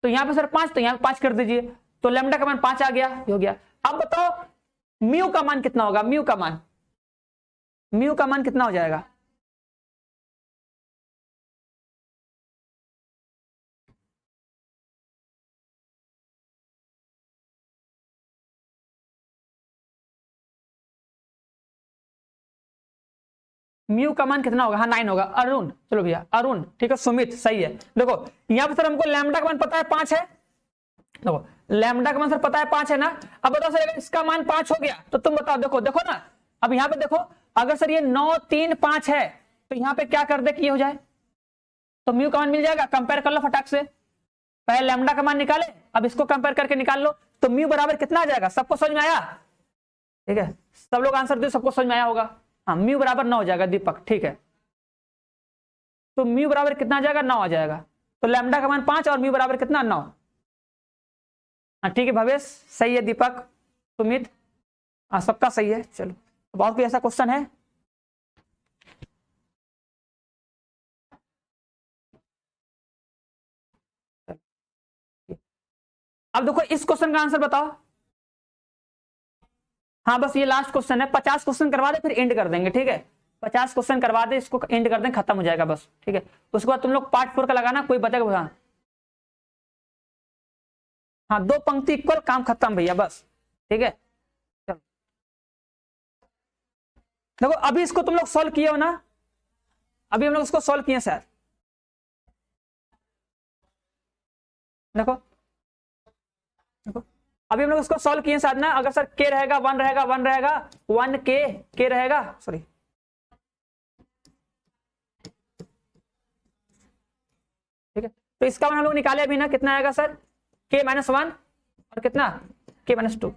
तो यहां पे सर 5, तो यहां पे 5 कर दीजिए, तो लैम्डा का मान 5 आ गया, हो गया। अब बताओ म्यू का मान कितना होगा, म्यू का मान कितना हो जाएगा, म्यू का मान कितना होगा, हाँ 9 होगा। अरुण, चलो भैया अरुण, ठीक है सुमित, सही है। देखो यहां पर सर हमको लैम्डा का मान पता है 5 है, देखो लैम्डा का मान सर पता है 5 है ना। अब बताओ सर अगर इसका मान 5 हो गया तो तुम बताओ, देखो देखो ना, अब यहां पे देखो अगर सर ये 9 3 5 है तो यहां पे क्या कर दे कि ये हो जाए, तो म्यू का मान मिल जाएगा। कंपेयर कर लो फटाक से, पहले लैम्डा का मान निकाले, अब इसको कंपेयर करके निकाल लो, तो म्यू बराबर कितना आ जाएगा, सबको समझ में आया। ठीक है, सब लोग आंसर दो, सबको समझ में आया होगा। हाँ म्यू बराबर 9 हो जाएगा दीपक। ठीक है, तो म्यू बराबर कितना आ जाएगा, 9 आ जाएगा। तो लैम्डा का मान 5 और म्यू बराबर कितना 9। हाँ ठीक है भवेश, सही है, दीपक, सुमित, हाँ सबका सही है। चलो अब और कोई ऐसा क्वेश्चन है? अब देखो इस क्वेश्चन का आंसर बताओ। हाँ बस ये लास्ट क्वेश्चन है, 50 क्वेश्चन करवा दे फिर एंड कर देंगे, ठीक है? 50 क्वेश्चन करवा दे, इसको एंड कर दें, खत्म हो जाएगा बस, ठीक है? उसके बाद तुम लोग पार्ट 4 का लगाना, कोई बचेगा? हाँ हाँ, 2 पंक्ति इक्वल, काम खत्म भैया, बस, ठीक है? चलो देखो अभी इसको तुम लोग सॉल्व किए हो ना, अभी हम लोग इसको सॉल्व किए शायद, देखो देखो अभी हम लोग इसको सॉल्व किए शायद ना। अगर सर के रहेगा 1 रहेगा 1 रहेगा 1 के रहेगा, सॉरी ठीक है? तो इसका मान हम लोग निकाले अभी ना, कितना आएगा सर? के -1 और कितना के -2,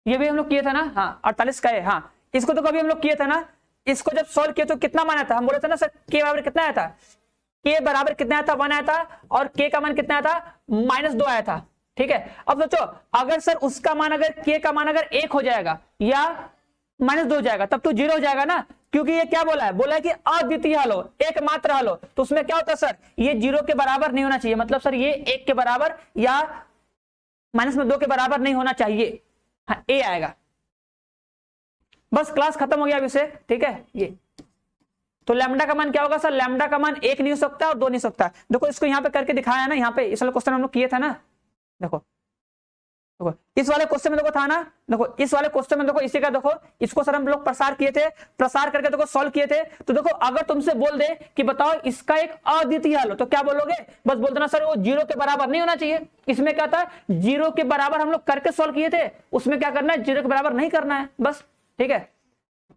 ये भी हम लोग किए थे ना। हाँ 48 का है। हाँ इसको तो कभी हम लोग किए थे ना, इसको जब सॉल्व किए तो कितना मान आया था? हम बोले थे ना सर के बराबर कितना आया था? के बराबर कितना आया था? 1 आया था, और के का मान कितना आया था? -2 आया था, ठीक है? अब सोचो अगर सर उसका मान, अगर के का मान अगर 1 हो जाएगा या -2 हो जाएगा, तब तो 0 हो जाएगा ना, क्योंकि ये क्या बोला है? बोला है कि अद्वितीय हल हो, एकमात्र हल हो। तो उसमें क्या होता है सर? ये 0 के बराबर नहीं होना चाहिए, मतलब सर ये 1 के बराबर या -2 के बराबर नहीं होना चाहिए। हाँ ए आएगा। बस क्लास खत्म हो गया अभी से, ठीक है? ये तो लैम्डा का मान क्या होगा सर? लैम्डा का मान 1 नहीं हो सकता और 2 नहीं हो सकता। देखो इसको यहाँ पे करके दिखाया है ना, यहाँ पे इस वाले क्वेश्चन हम लोग किए थे ना। देखो देखो इस वाले क्वेश्चन में देखो था ना, देखो इस वाले क्वेश्चन में देखो, इसी का देखो, इसको सर हम लोग प्रसार किए थे, प्रसार करके देखो सॉल्व किए थे। तो देखो अगर तुमसे बोल दे कि बताओ इसका एक अद्वितीय हल हो, तो क्या बोलोगे? बस बोल देना सर वो 0 के बराबर नहीं होना चाहिए। इसमें क्या था? 0 के बराबर हम लोग करके सॉल्व किए थे, उसमें क्या करना है? 0 के बराबर नहीं करना है, बस, ठीक है?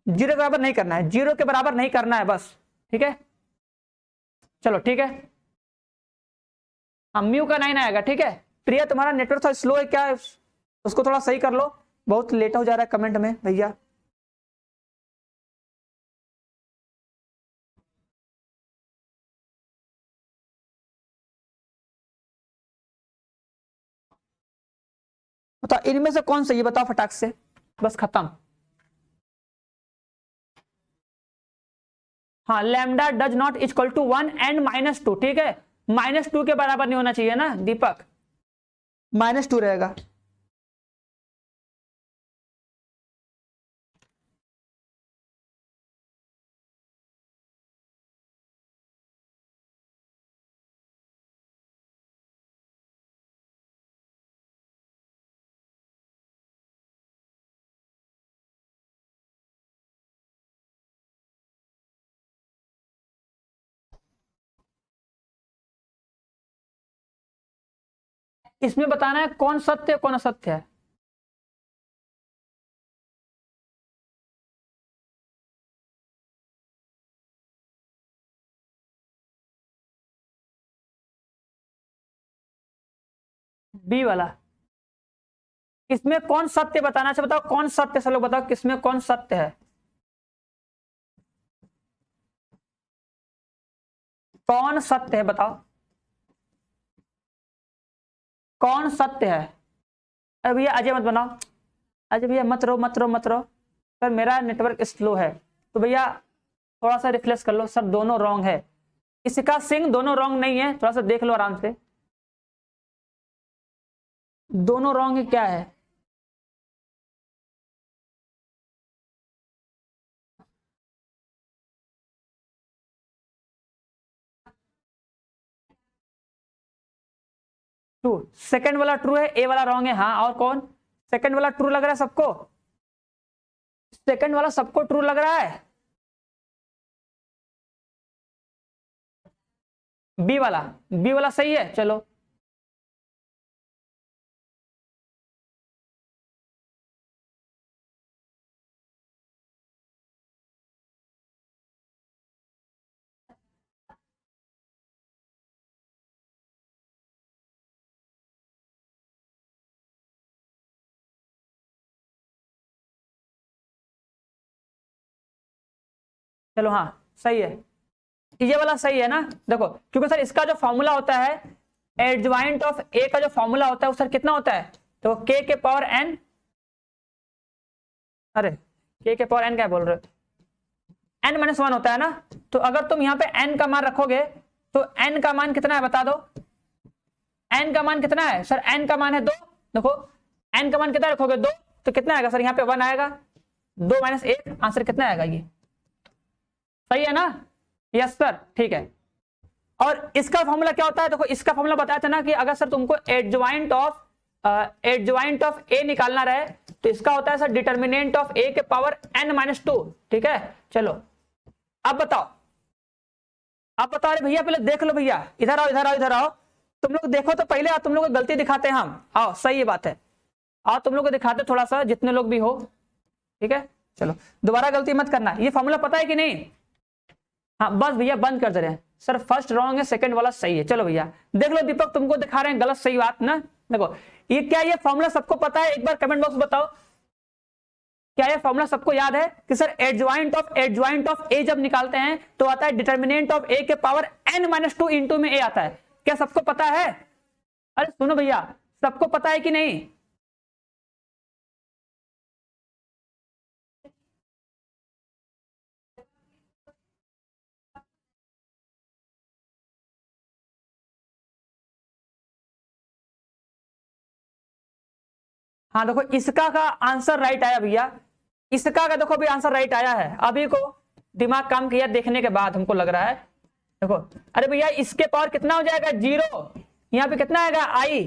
0 के बराबर नहीं करना है, 0 के बराबर नहीं करना है बस, ठीक है? चलो ठीक है, हाँ म्यू का 9 आएगा, ठीक है? प्रिया तुम्हारा नेटवर्क थोड़ा स्लो है क्या? उसको थोड़ा सही कर लो, बहुत लेट हो जा रहा है कमेंट में भैया। बताओ इनमें से कौन सही है, बताओ फटाक से, बस खत्म। हाँ lambda does not equal to 1 and -2, ठीक है? -2 के बराबर नहीं होना चाहिए ना दीपक, -2 रहेगा। इसमें बताना है कौन सत्य है कौन असत्य है। बी वाला, इसमें कौन सत्य बताना है, बताओ कौन सत्य, सब लोग बताओ किसमें कौन सत्य है? कौन सत्य है बताओ, कौन सत्य है? अरे भैया अजय मत बनाओ, अजय भैया मत रो मत रो मत रो, सर मेरा नेटवर्क स्लो है, तो भैया थोड़ा सा रिफ्रेश कर लो। सर दोनों रॉन्ग है, इसका सिंह दोनों रॉन्ग नहीं है, थोड़ा सा देख लो आराम से, दोनों रॉन्ग है, क्या है? ट्रू, सेकंड वाला ट्रू है, ए वाला रॉन्ग है। हाँ और कौन? सेकंड वाला ट्रू लग रहा है सबको, सेकंड वाला सबको ट्रू लग रहा है। बी वाला, बी वाला सही है, चलो चलो, हाँ सही है, ये वाला सही है ना। देखो क्योंकि सर इसका जो फॉर्मूला होता है एडजॉइंट ऑफ ए का जो फॉर्मूला होता है वो सर कितना होता है, तो k के पावर n, अरे k के पावर n क्या बोल रहे हो, n-1 होता है ना। तो अगर तुम यहाँ पे n का मान रखोगे तो n का मान कितना है बता दो, n का मान कितना है सर, n का मान है 2। देखो n का मान कितना रखोगे 2, तो कितना आएगा सर यहाँ पे 1 आएगा, 2 - 1, आंसर कितना आएगा, ये सही है ना। यस सर, ठीक है। और इसका फॉर्मूला क्या होता है, देखो इसका फॉर्मूला बताया था ना कि अगर सर तुमको एडजॉइंट ऑफ ए निकालना रहे तो इसका होता है सर डिटर्मिनेंट ऑफ ए के पावर n-2। ठीक है, चलो अब बताओ, अरे भैया पहले देख लो भैया, इधर आओ इधर आओ इधर आओ, तुम लोग देखो तो पहले, तुम लोग को गलती दिखाते हैं हम, आओ सही बात है, आओ तुम लोग को दिखाते थोड़ा सा, जितने लोग भी हो। ठीक है, चलो दोबारा गलती मत करना। ये फॉर्मूला पता है कि नहीं, हाँ बस भैया बंद कर दे रहे हैं सर, फर्स्ट रॉन्ग है, सेकंड वाला सही है। चलो भैया देख लो, दीपक तुमको दिखा रहे हैं गलत सही बात ना। देखो ये क्या, ये फॉर्मूला सबको पता है, एक बार कमेंट बॉक्स बताओ, क्या ये फॉर्मूला सबको याद है कि सर एडजॉइंट ऑफ ए जब निकालते हैं तो आता है डिटर्मिनेंट ऑफ ए के पावर n-2 इंटू में ए आता है। क्या सबको पता है, अरे सुनो भैया सबको पता है कि नहीं, हाँ देखो इसका का आंसर राइट आया भैया, इसका का देखो भी आंसर राइट आया है, अभी को दिमाग काम किया देखने के बाद हमको लग रहा है। देखो अरे भैया इसके पावर कितना हो जाएगा 0, यहाँ पे कितना आएगा i।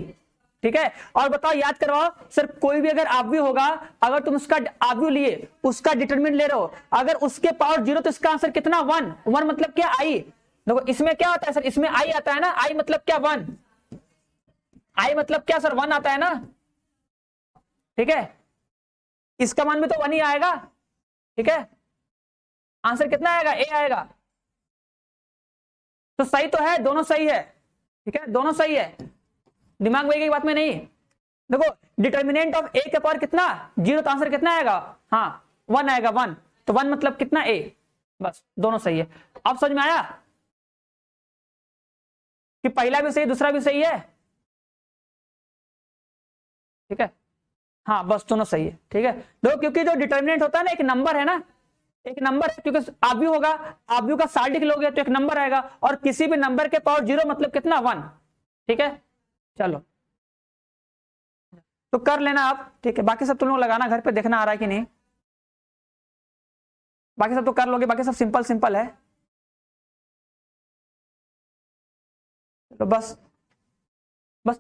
ठीक है, और बताओ याद करवाओ सर, कोई भी अगर आव्यूह होगा, अगर तुम उसका आव्यूह लिए उसका डिटरमिनेंट ले रहे हो, अगर उसके पावर 0 तो इसका आंसर कितना 1 मतलब क्या i। देखो इसमें क्या होता है सर, इसमें i आता है ना, i मतलब क्या 1, i मतलब क्या सर 1 आता है ना। ठीक है, इसका मान भी तो 1 ही आएगा। ठीक है, आंसर कितना आएगा, a आएगा। तो सही तो है, दोनों सही है। ठीक है, दोनों सही है, दिमाग में एक बात में नहीं। देखो डिटर्मिनेंट ऑफ ए के पावर कितना 0, तो आंसर कितना आएगा, हाँ 1 आएगा, 1 तो 1 मतलब कितना a, बस दोनों सही है। अब समझ में आया कि पहला भी सही दूसरा भी सही है। ठीक है, हाँ बस दोनों सही है। ठीक है, देखो क्योंकि जो डिटर्मिनेंट होता है ना, एक नंबर है ना, एक नंबर है, क्योंकि आव्यूह होगा, आव्यूह का सार लिख लोगे तो एक नंबर आएगा, और किसी भी नंबर के पावर 0 मतलब कितना 1। ठीक है, चलो तो कर लेना आप। ठीक है, बाकी सब तुम लोग लगाना घर पे, देखना आ रहा है कि नहीं, बाकी सब तो कर लोगे, बाकी सब सिंपल सिंपल है। तो बस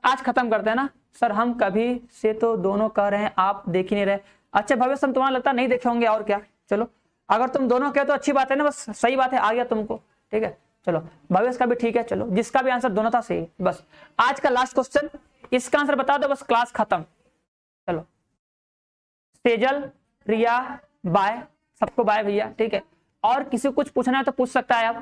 आज खत्म करते हैं ना सर, हम कभी से तो दोनों कर रहे हैं, आप देख ही नहीं रहे। अच्छा भविष्य हम तुम्हारा लगता नहीं देखे होंगे, और क्या, चलो अगर तुम दोनों कहे तो अच्छी बात है ना, बस सही बात है, आ गया तुमको। ठीक है, चलो भविष्य का भी ठीक है, चलो जिसका भी आंसर दोनों था सही। बस आज का लास्ट क्वेश्चन, इसका आंसर बता दो, बस क्लास खत्म। चलो सेजल, रिया, बाय, सबको बाय भैया। ठीक है, और किसी को कुछ पूछना है तो पूछ सकता है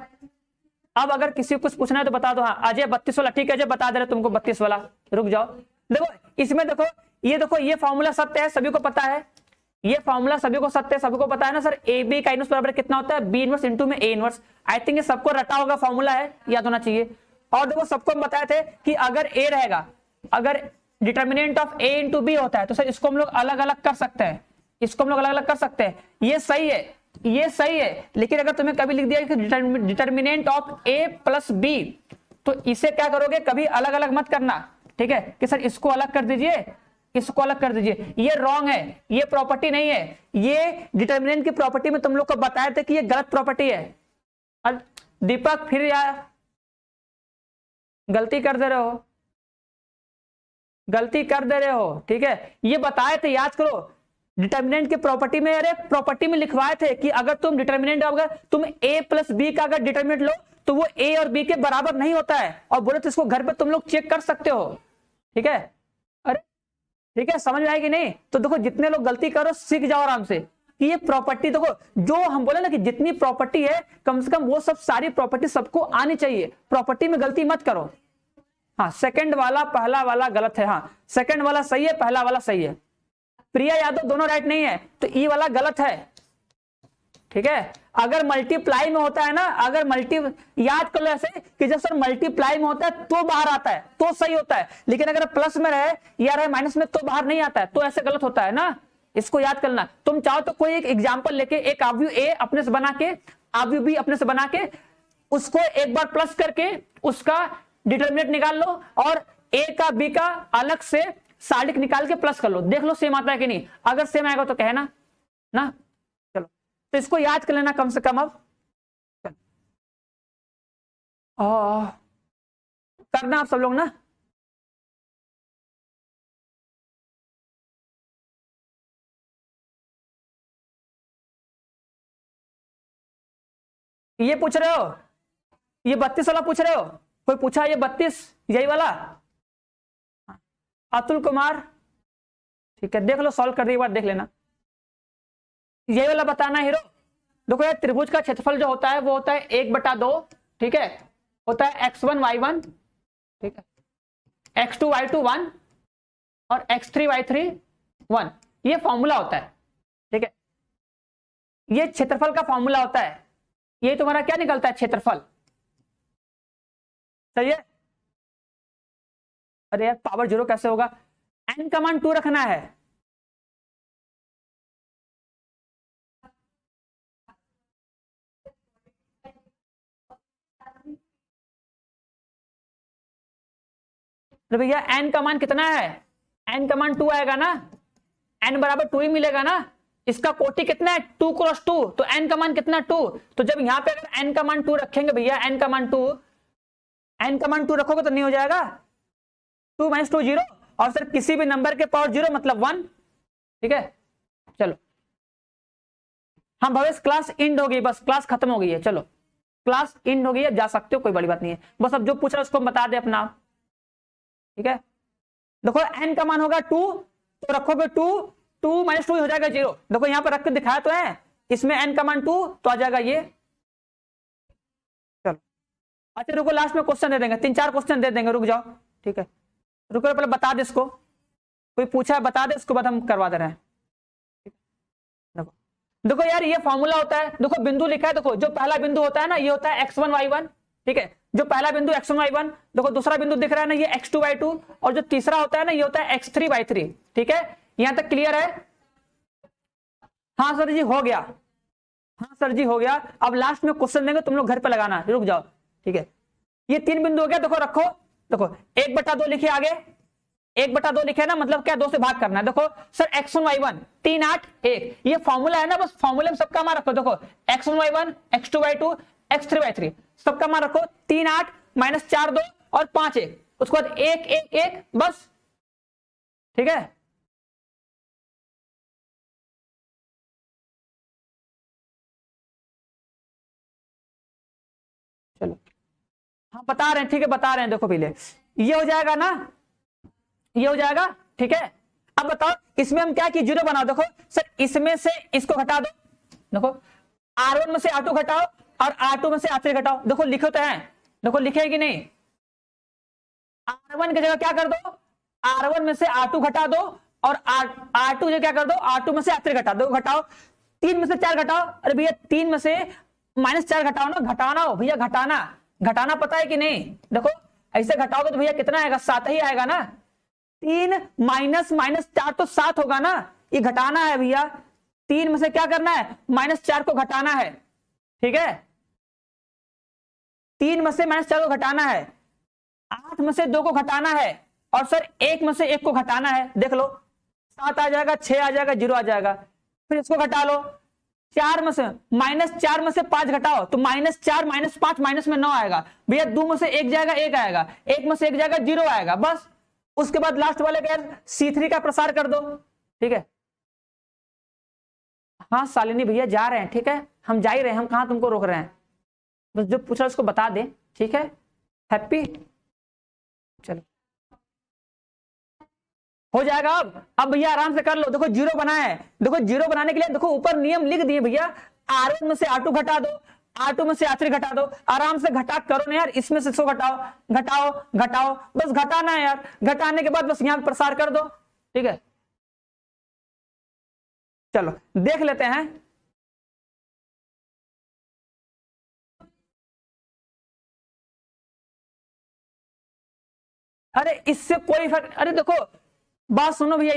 अब अगर किसी को कुछ पूछना है तो बता दो। हाँ अजय 32 वाला, ठीक है अजय बता दे रहे तुमको 32 वाला, रुक जाओ। देखो इसमें देखो ये फॉर्मूला सत्य है, सभी को पता है, ये फॉर्मूला सभी को सत्य है, सभी को पता है ना सर, ए बी का इनवर्स बराबर कितना होता है, बी इनवर्स इंटू में ए इनवर्स। आई थिंक ये सबको रटा होगा, फॉर्मूला है, याद होना चाहिए। और देखो सबको हम बताए थे कि अगर ए रहेगा, अगर determinant of A into B होता है तो सर इसको हम लोग अलग अलग कर सकते हैं, इसको हम लोग अलग अलग कर सकते हैं। ये सही है, ये सही है, लेकिन अगर तुम्हें कभी लिख दिया कि determinant of A plus B, तो इसे क्या करोगे, कभी अलग अलग मत करना। ठीक है, कि सर इसको अलग कर दीजिए, इसको अलग कर दीजिए, ये रॉन्ग है, ये प्रॉपर्टी नहीं है। ये डिटर्मिनेंट की प्रॉपर्टी में तुम लोग को बताया था कि ये गलत प्रॉपर्टी है। और दीपक फिर यार गलती कर दे रहे हो, गलती कर दे रहे हो। ठीक है, ये बताए थे, याद करो, डिटर्मिनेंट की प्रॉपर्टी में, अरे प्रॉपर्टी में लिखवाए थे कि अगर तुम डिटर्मिनेंट, अगर तुम a प्लस बी का अगर डिटर्मिनेंट लो तो वो a और b के बराबर नहीं होता है, और बोले तो इसको घर पे तुम लोग चेक कर सकते हो। ठीक है, अरे ठीक है, समझ में आएगी नहीं। तो देखो जितने लोग गलती करो सीख जाओ आराम से कि ये प्रॉपर्टी, देखो जो हम बोले ना कि जितनी प्रॉपर्टी है कम से कम वो सब सारी प्रॉपर्टी सबको आनी चाहिए, प्रॉपर्टी में गलती मत करो। हाँ सेकंड वाला पहला वाला गलत है, हाँ सेकंड वाला सही है, पहला वाला सही है। प्रिया यादव दोनों राइट नहीं है, तो ई वाला गलत है। ठीक है। अगर मल्टीप्लाई में होता है ना, अगर याद कर लो ऐसे कि जब सर मल्टीप्लाई में होता है तो बाहर आता है तो सही होता है, लेकिन अगर प्लस में रहे या रहे माइनस में तो बाहर नहीं आता है, तो ऐसे गलत होता है ना, इसको याद करना। तुम चाहो तो कोई एक एग्जाम्पल लेके एक अवयव ए अपने से बना के, अवयव बी अपने से बना के, उसको एक बार प्लस करके उसका डिटर्मिनेंट निकाल लो और ए का बी का अलग से सादिक निकाल के प्लस कर लो, देख लो सेम आता है कि नहीं। अगर सेम आएगा तो कहना ना। चलो तो इसको याद कर लेना कम से कम। अब करना आप सब लोग ना। ये पूछ रहे हो, ये 32 वाला पूछ रहे हो, कोई पूछा ये 32 यही वाला? अतुल कुमार, ठीक है, देख लो सॉल्व कर दी, एक बार देख लेना। यही वाला बताना हीरो। देखो यार त्रिभुज का क्षेत्रफल जो होता है वो होता है 1/2, ठीक है, होता है x1 y1, ठीक है, x2 y2 1 और x3 y3 1, ये फॉर्मूला होता है, ठीक है, ये क्षेत्रफल का फॉर्मूला होता है। ये तुम्हारा क्या निकलता है? क्षेत्रफल, सही है। अरे यार पावर 0 कैसे होगा? n का मान 2 रखना है। तो भैया n का मान कितना है? n का मान 2 आएगा ना, n बराबर 2 ही मिलेगा ना। इसका कोटि कितना है? 2 क्रॉस 2, तो n का मान कितना? 2। तो जब यहां पे अगर n का मान 2 रखेंगे भैया, n का मान 2, n का मान 2 रखोगे तो नहीं हो जाएगा 2 - 2 0, और सर किसी भी नंबर के पावर 0 मतलब 1, ठीक है। चलो हाँ भवेश क्लास इंड हो गई, बस क्लास खत्म हो गई है, चलो क्लास इंड हो गई है, जा सकते हो, कोई बड़ी बात नहीं है। बस अब जो पूछ रहा है उसको बता दे अपना, ठीक है। देखो n का मान होगा 2, तो रखोगे 2 - 2 हो जाएगा 0। देखो यहां पर रख के दिखाया तो है, इसमें n का मान 2 तो आ जाएगा ये। चलो अच्छा रुको, लास्ट में क्वेश्चन दे देंगे, 3-4 क्वेश्चन दे देंगे, रुक जाओ, ठीक है। रुको पहले बता दे इसको, कोई पूछा है बता दे, उसके बाद हम करवा दे रहे हैं। देखो देखो यार ये फॉर्मूला होता है, देखो बिंदु लिखा है, देखो जो पहला बिंदु होता है ना ये होता है x1 y1, ठीक है, जो पहला बिंदु x1 y1, देखो दूसरा बिंदु दिख रहा है ना ये x2 y2, और जो तीसरा होता है ना ये होता है x3 y3, ठीक है। यहां तक क्लियर है? हाँ सर जी हो गया, हाँ सर जी हो गया। अब लास्ट में क्वेश्चन देंगे, तुम लोग घर पे लगाना, रुक जाओ, ठीक है। ये 3 बिंदु हो गया, देखो रखो, देखो 1/2 लिखे आगे, 1/2 लिखे ना, मतलब क्या 2 से भाग करना है। देखो सर x1 y1 3 8 1, ये फॉर्मूला है ना, बस फॉर्मूले में सबका मान रखो। देखो x1 y1 x2 y2 x3 y3 सबका मान रखो, 3 8 - 4 2 और 5 1, उसके बाद 1 1 1, बस, ठीक है। चलो हाँ बता रहे हैं, ठीक है बता रहे हैं, देखो पहले ये हो जाएगा ना, ये हो जाएगा, ठीक है। अब बताओ इसमें हम क्या कि 0 बनाओ। देखो सर इसमें से इसको घटा दो, देखो R1 में से R2 घटाओ और R2 में से R3 घटाओ, देखो लिखो तो है, देखो लिखे कि नहीं। R1 की जगह क्या कर दो, R1 में से R2 घटा दो, और R2 जो क्या कर दो, R2 में से R3 घटा दो, घटाओ 3 में से 4 घटाओ। अरे भैया 3 में से -4 घटाओ ना, घटाना हो भैया, घटाना, घटाना पता है कि नहीं। देखो ऐसे घटाओगे तो भैया कितना आएगा? 7 ही आएगा ना। 3 - -4 तो 7 होगा ना, ये घटाना है भैया। 3 में से क्या करना है? -4 को घटाना है, ठीक है। 3 में से -4 को घटाना है, 8 में से 2 को घटाना है, और सर 1 में से 1 को घटाना है। देख लो 7 आ जाएगा, 6 आ जाएगा, 0 आ जाएगा। फिर इसको घटा लो, 4 में से -4 में से 5 घटाओ तो -4 -5 माइनस में 9 आएगा भैया। 2 में से 1 जाएगा, 1 आएगा, 1 में से 1 जाएगा, 0 आएगा, बस। उसके बाद लास्ट वाले का C3 का प्रसार कर दो, ठीक है। हाँ शालिनी भैया जा रहे हैं, ठीक है, हम जा ही रहे हैं, हम कहां तुमको रोक रहे हैं, बस जो पूछ रहा है उसको बता दे, ठीक है। हैप्पी, चलो हो जाएगा। अब भैया आराम से कर लो। देखो 0 बना है, देखो 0 बनाने के लिए देखो ऊपर नियम लिख दिए भैया, R1 में से R2 घटा दो, R2 में से R3 घटा दो, आराम से घटा करो ना यार, इसमें से 100 घटाओ, घटाओ घटाओ, बस घटाना है यार। घटाने के बाद बस यहां प्रसार कर दो, ठीक है। चलो देख लेते हैं, अरे इससे कोई फर्क, अरे देखो बात सुनो भैया,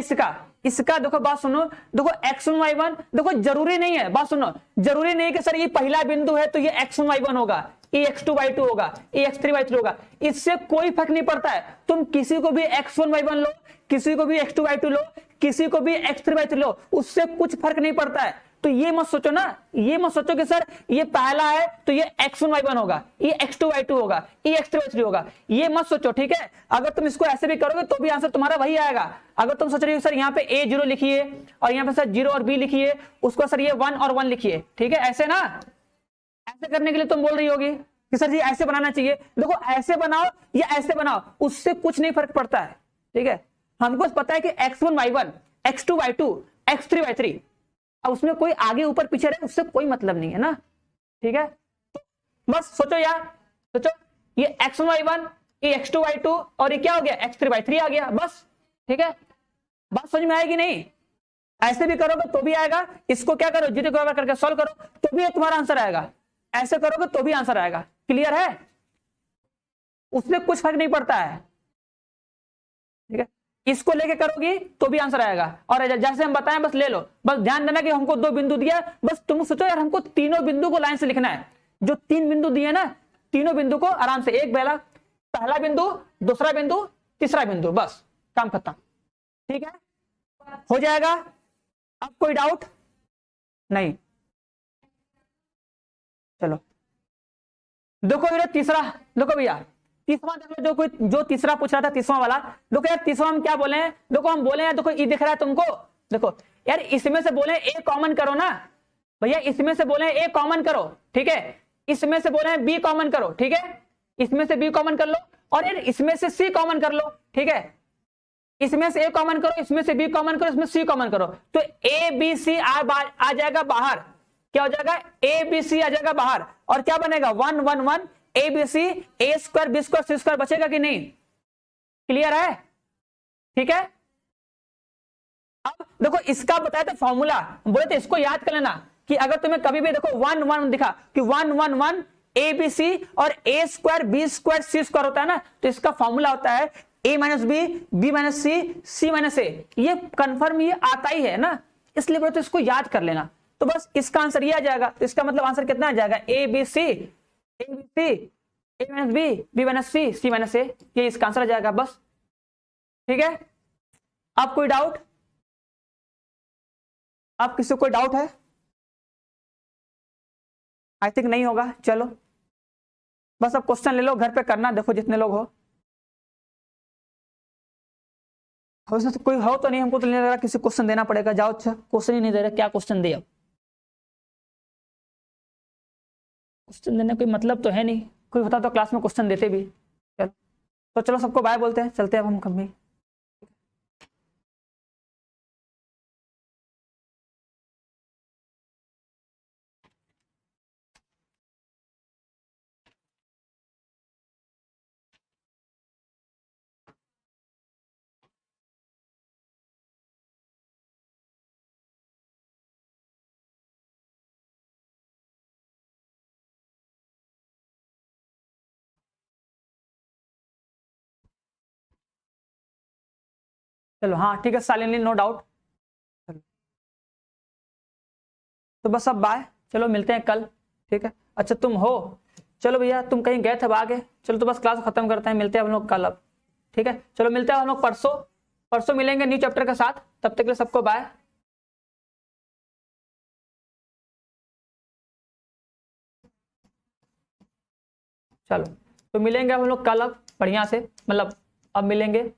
इसका देखो बात सुनो, देखो x1 y1, देखो जरूरी नहीं है, बात सुनो, जरूरी नहीं कि सर ये पहला बिंदु है तो ये x1 y1 होगा, ये x2 y2 होगा, ये x3 y3 होगा, इससे कोई फर्क नहीं पड़ता है। तुम किसी को भी x1 y1 लो, किसी को भी x2 y2 लो, किसी को भी x3 y3 लो, उससे कुछ फर्क नहीं पड़ता है। तो ये मत सोचो ना, ये मत सोचो कि सर ये पहला है तो ये x1 y1 होगा, ये x2 y2 होगा, ये x3 y3 होगा, ये मत सोचो, ठीक है। अगर तुम इसको ऐसे भी करोगे तो भी आंसर तुम्हारा वही आएगा। अगर तुम सोच रहे हो सर यहाँ पे a0 लिखिए और यहाँ पे सर 0 और b लिखिए, उसको सर ये 1 और 1 लिखिए, ठीक है, ऐसे ना, ऐसे करने के लिए तुम बोल रही होगी कि सर जी ऐसे बनाना चाहिए, देखो ऐसे बनाओ या ऐसे बनाओ, उससे कुछ नहीं फर्क पड़ता है, ठीक है। हमको पता है कि x1 y1, x2 y2, x3 y3, अब उसमें कोई आगे ऊपर पीछे रहे उससे कोई मतलब नहीं है ना, ठीक है। बस सोचो यार, सोचो ये x1 y1, ये x2 y2 और ये क्या हो गया x3 y3 आ गया, बस, ठीक है। बात समझ में आएगी नहीं? ऐसे भी करोगे तो भी आएगा, इसको क्या करो जीरो बराबर करके सॉल्व करो तो भी तुम्हारा आंसर आएगा, ऐसे करोगे तो भी आंसर आएगा, क्लियर है? उसमें कुछ फर्क नहीं पड़ता है, ठीक है। इसको लेके करोगी तो भी आंसर आएगा, और जैसे हम बताएं बस ले लो, बस ध्यान देना कि हमको 2 बिंदु दिया, बस तुम सोचो यार हमको तीनों बिंदु को लाइन से लिखना है, जो 3 बिंदु दिए ना, तीनों बिंदु को आराम से, एक पहला बिंदु, दूसरा बिंदु, तीसरा बिंदु, बस काम खत्म, ठीक है, हो जाएगा। अब कोई डाउट नहीं? चलो देखो भैया तीसरा, देखो भैया तीसरा देख लो, जो कोई जो तीसरा पूछ रहा था तीसरा वाला, देखो यार तीसरा हम क्या बोले हैं, देखो हम बोले हैं, देखो ये दिख रहा है तुमको, देखो यार इसमें से बोले ए कॉमन करो ना भैया, इसमें से बोले ए कॉमन करो, ठीक है, इसमें से बोले बी कॉमन करो, ठीक है, इसमें से बी कॉमन कर लो, और यार इसमें से सी कॉमन कर लो, ठीक है, इसमें से ए कॉमन करो, इसमें से बी कॉमन करो, इसमें सी कॉमन करो, तो ए बी सी आ जाएगा बाहर, क्या हो जाएगा ए बी सी आ जाएगा बाहर, और क्या बनेगा 1 1 1 A B C, A square B square C square बचेगा कि नहीं? क्लियर है? ठीक है। अब देखो इसका बताया था फॉर्मूला, बोले तो इसको याद कर लेना कि अगर तुम्हें कभी भी देखो 1 1 दिखा कि 1 1 1 ए बी सी और ए square B square C square होता है ना, तो इसका फॉर्मूला होता है ए minus B minus C minus A, ये कंफर्म ये आता ही है ना, इसलिए बोले तो इसको याद कर लेना, तो बस इसका आंसर ये आ जाएगा, तो इसका मतलब आंसर कितना आ जाएगा A B C A minus B minus C minus A, ये इसका आंसर आ जाएगा, बस, ठीक है। आप कोई डाउट? आप किसी को कोई डाउट है? आई थिंक नहीं होगा, चलो बस अब क्वेश्चन ले लो, घर पे करना, देखो जितने लोग हो तो कोई हो तो नहीं, हमको तो नहीं लग रहा किसी क्वेश्चन देना पड़ेगा, जाओ, अच्छा क्वेश्चन ही नहीं दे रहा, क्या क्वेश्चन दे, अब क्वेश्चन देने कोई मतलब तो है नहीं, कोई होता तो क्लास में क्वेश्चन देते भी। चलो तो चलो सबको बाय बोलते हैं, चलते हैं अब हम कभी। चलो हाँ ठीक है, साइलेंटली नो डाउट, तो बस अब बाय, चलो मिलते हैं कल, ठीक है। अच्छा तुम हो, चलो भैया तुम कहीं गए थे आगे, चलो तो बस क्लास खत्म करते हैं, मिलते हैं हम लोग कल अब, ठीक है, चलो मिलते हैं हम लोग परसों, परसों मिलेंगे न्यू चैप्टर के साथ, तब तक के लिए सबको बाय। चलो तो मिलेंगे हम लोग कल अब बढ़िया से, मतलब अब मिलेंगे,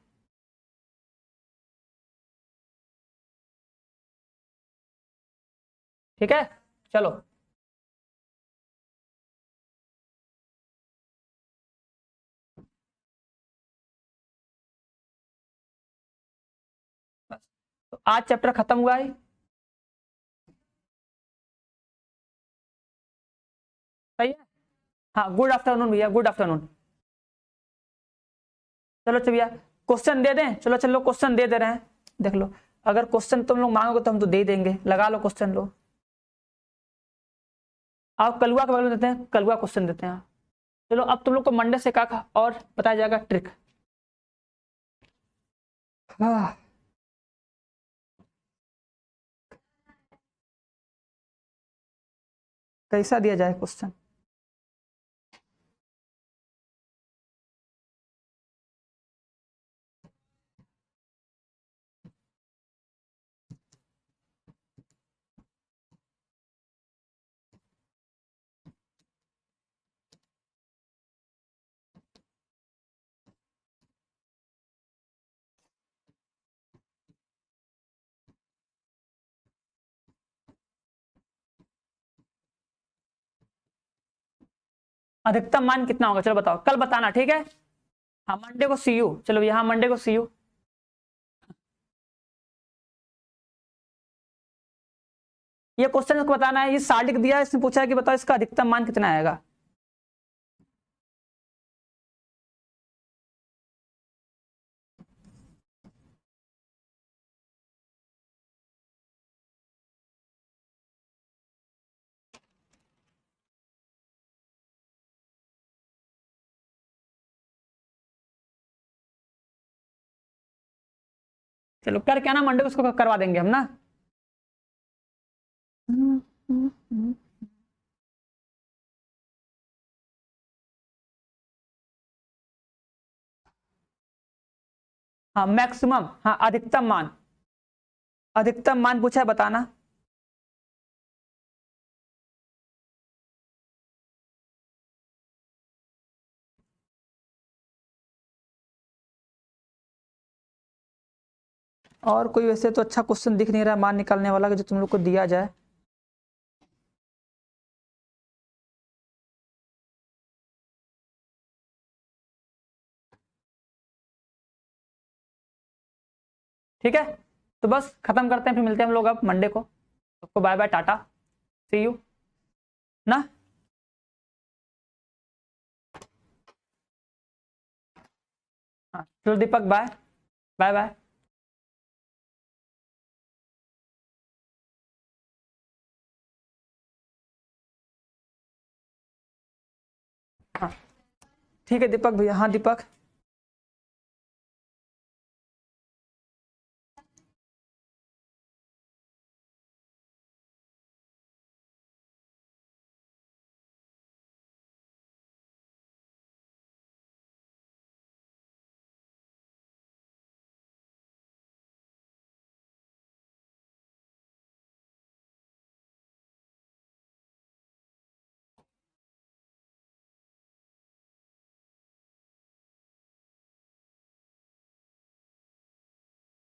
ठीक है, चलो। तो आज चैप्टर खत्म हुआ है, सही है, हाँ गुड आफ्टरनून भैया, गुड आफ्टरनून। चलो अच्छा भैया क्वेश्चन दे दें, चलो चलो क्वेश्चन दे रहे हैं, देख लो, अगर क्वेश्चन तुम लोग मांगोगे तो हम तो दे देंगे, लगा लो क्वेश्चन लो, आप कलुआ के बारे में देते हैं, कलुआ क्वेश्चन देते हैं, चलो अब तुम लोग को मंडे से का और बताया जाएगा ट्रिक। हाँ, कैसा दिया जाए क्वेश्चन? अधिकतम मान कितना होगा, चलो बताओ, कल बताना, ठीक है। हाँ, मंडे को सी यू, चलो यहाँ मंडे को सी यू। ये क्वेश्चन इसको बताना है, ये सालिक दिया है, इसने पूछा है कि बताओ इसका अधिकतम मान कितना आएगा। चलो कर क्या ना, मंडे को उसको करवा देंगे हम ना। हाँ मैक्सिमम, हाँ अधिकतम मान, अधिकतम मान पूछा है बताना। और कोई वैसे तो अच्छा क्वेश्चन दिख नहीं रहा मान निकालने वाला जो तुम लोग को दिया जाए। ठीक है, तो बस खत्म करते हैं, फिर मिलते हैं हम लोग अब मंडे को। सबको बाय बाय, टाटा, सी यू ना। हाँ चलो दीपक, बाय बाय बाय। हाँ ठीक है दीपक भैया, हाँ दीपक।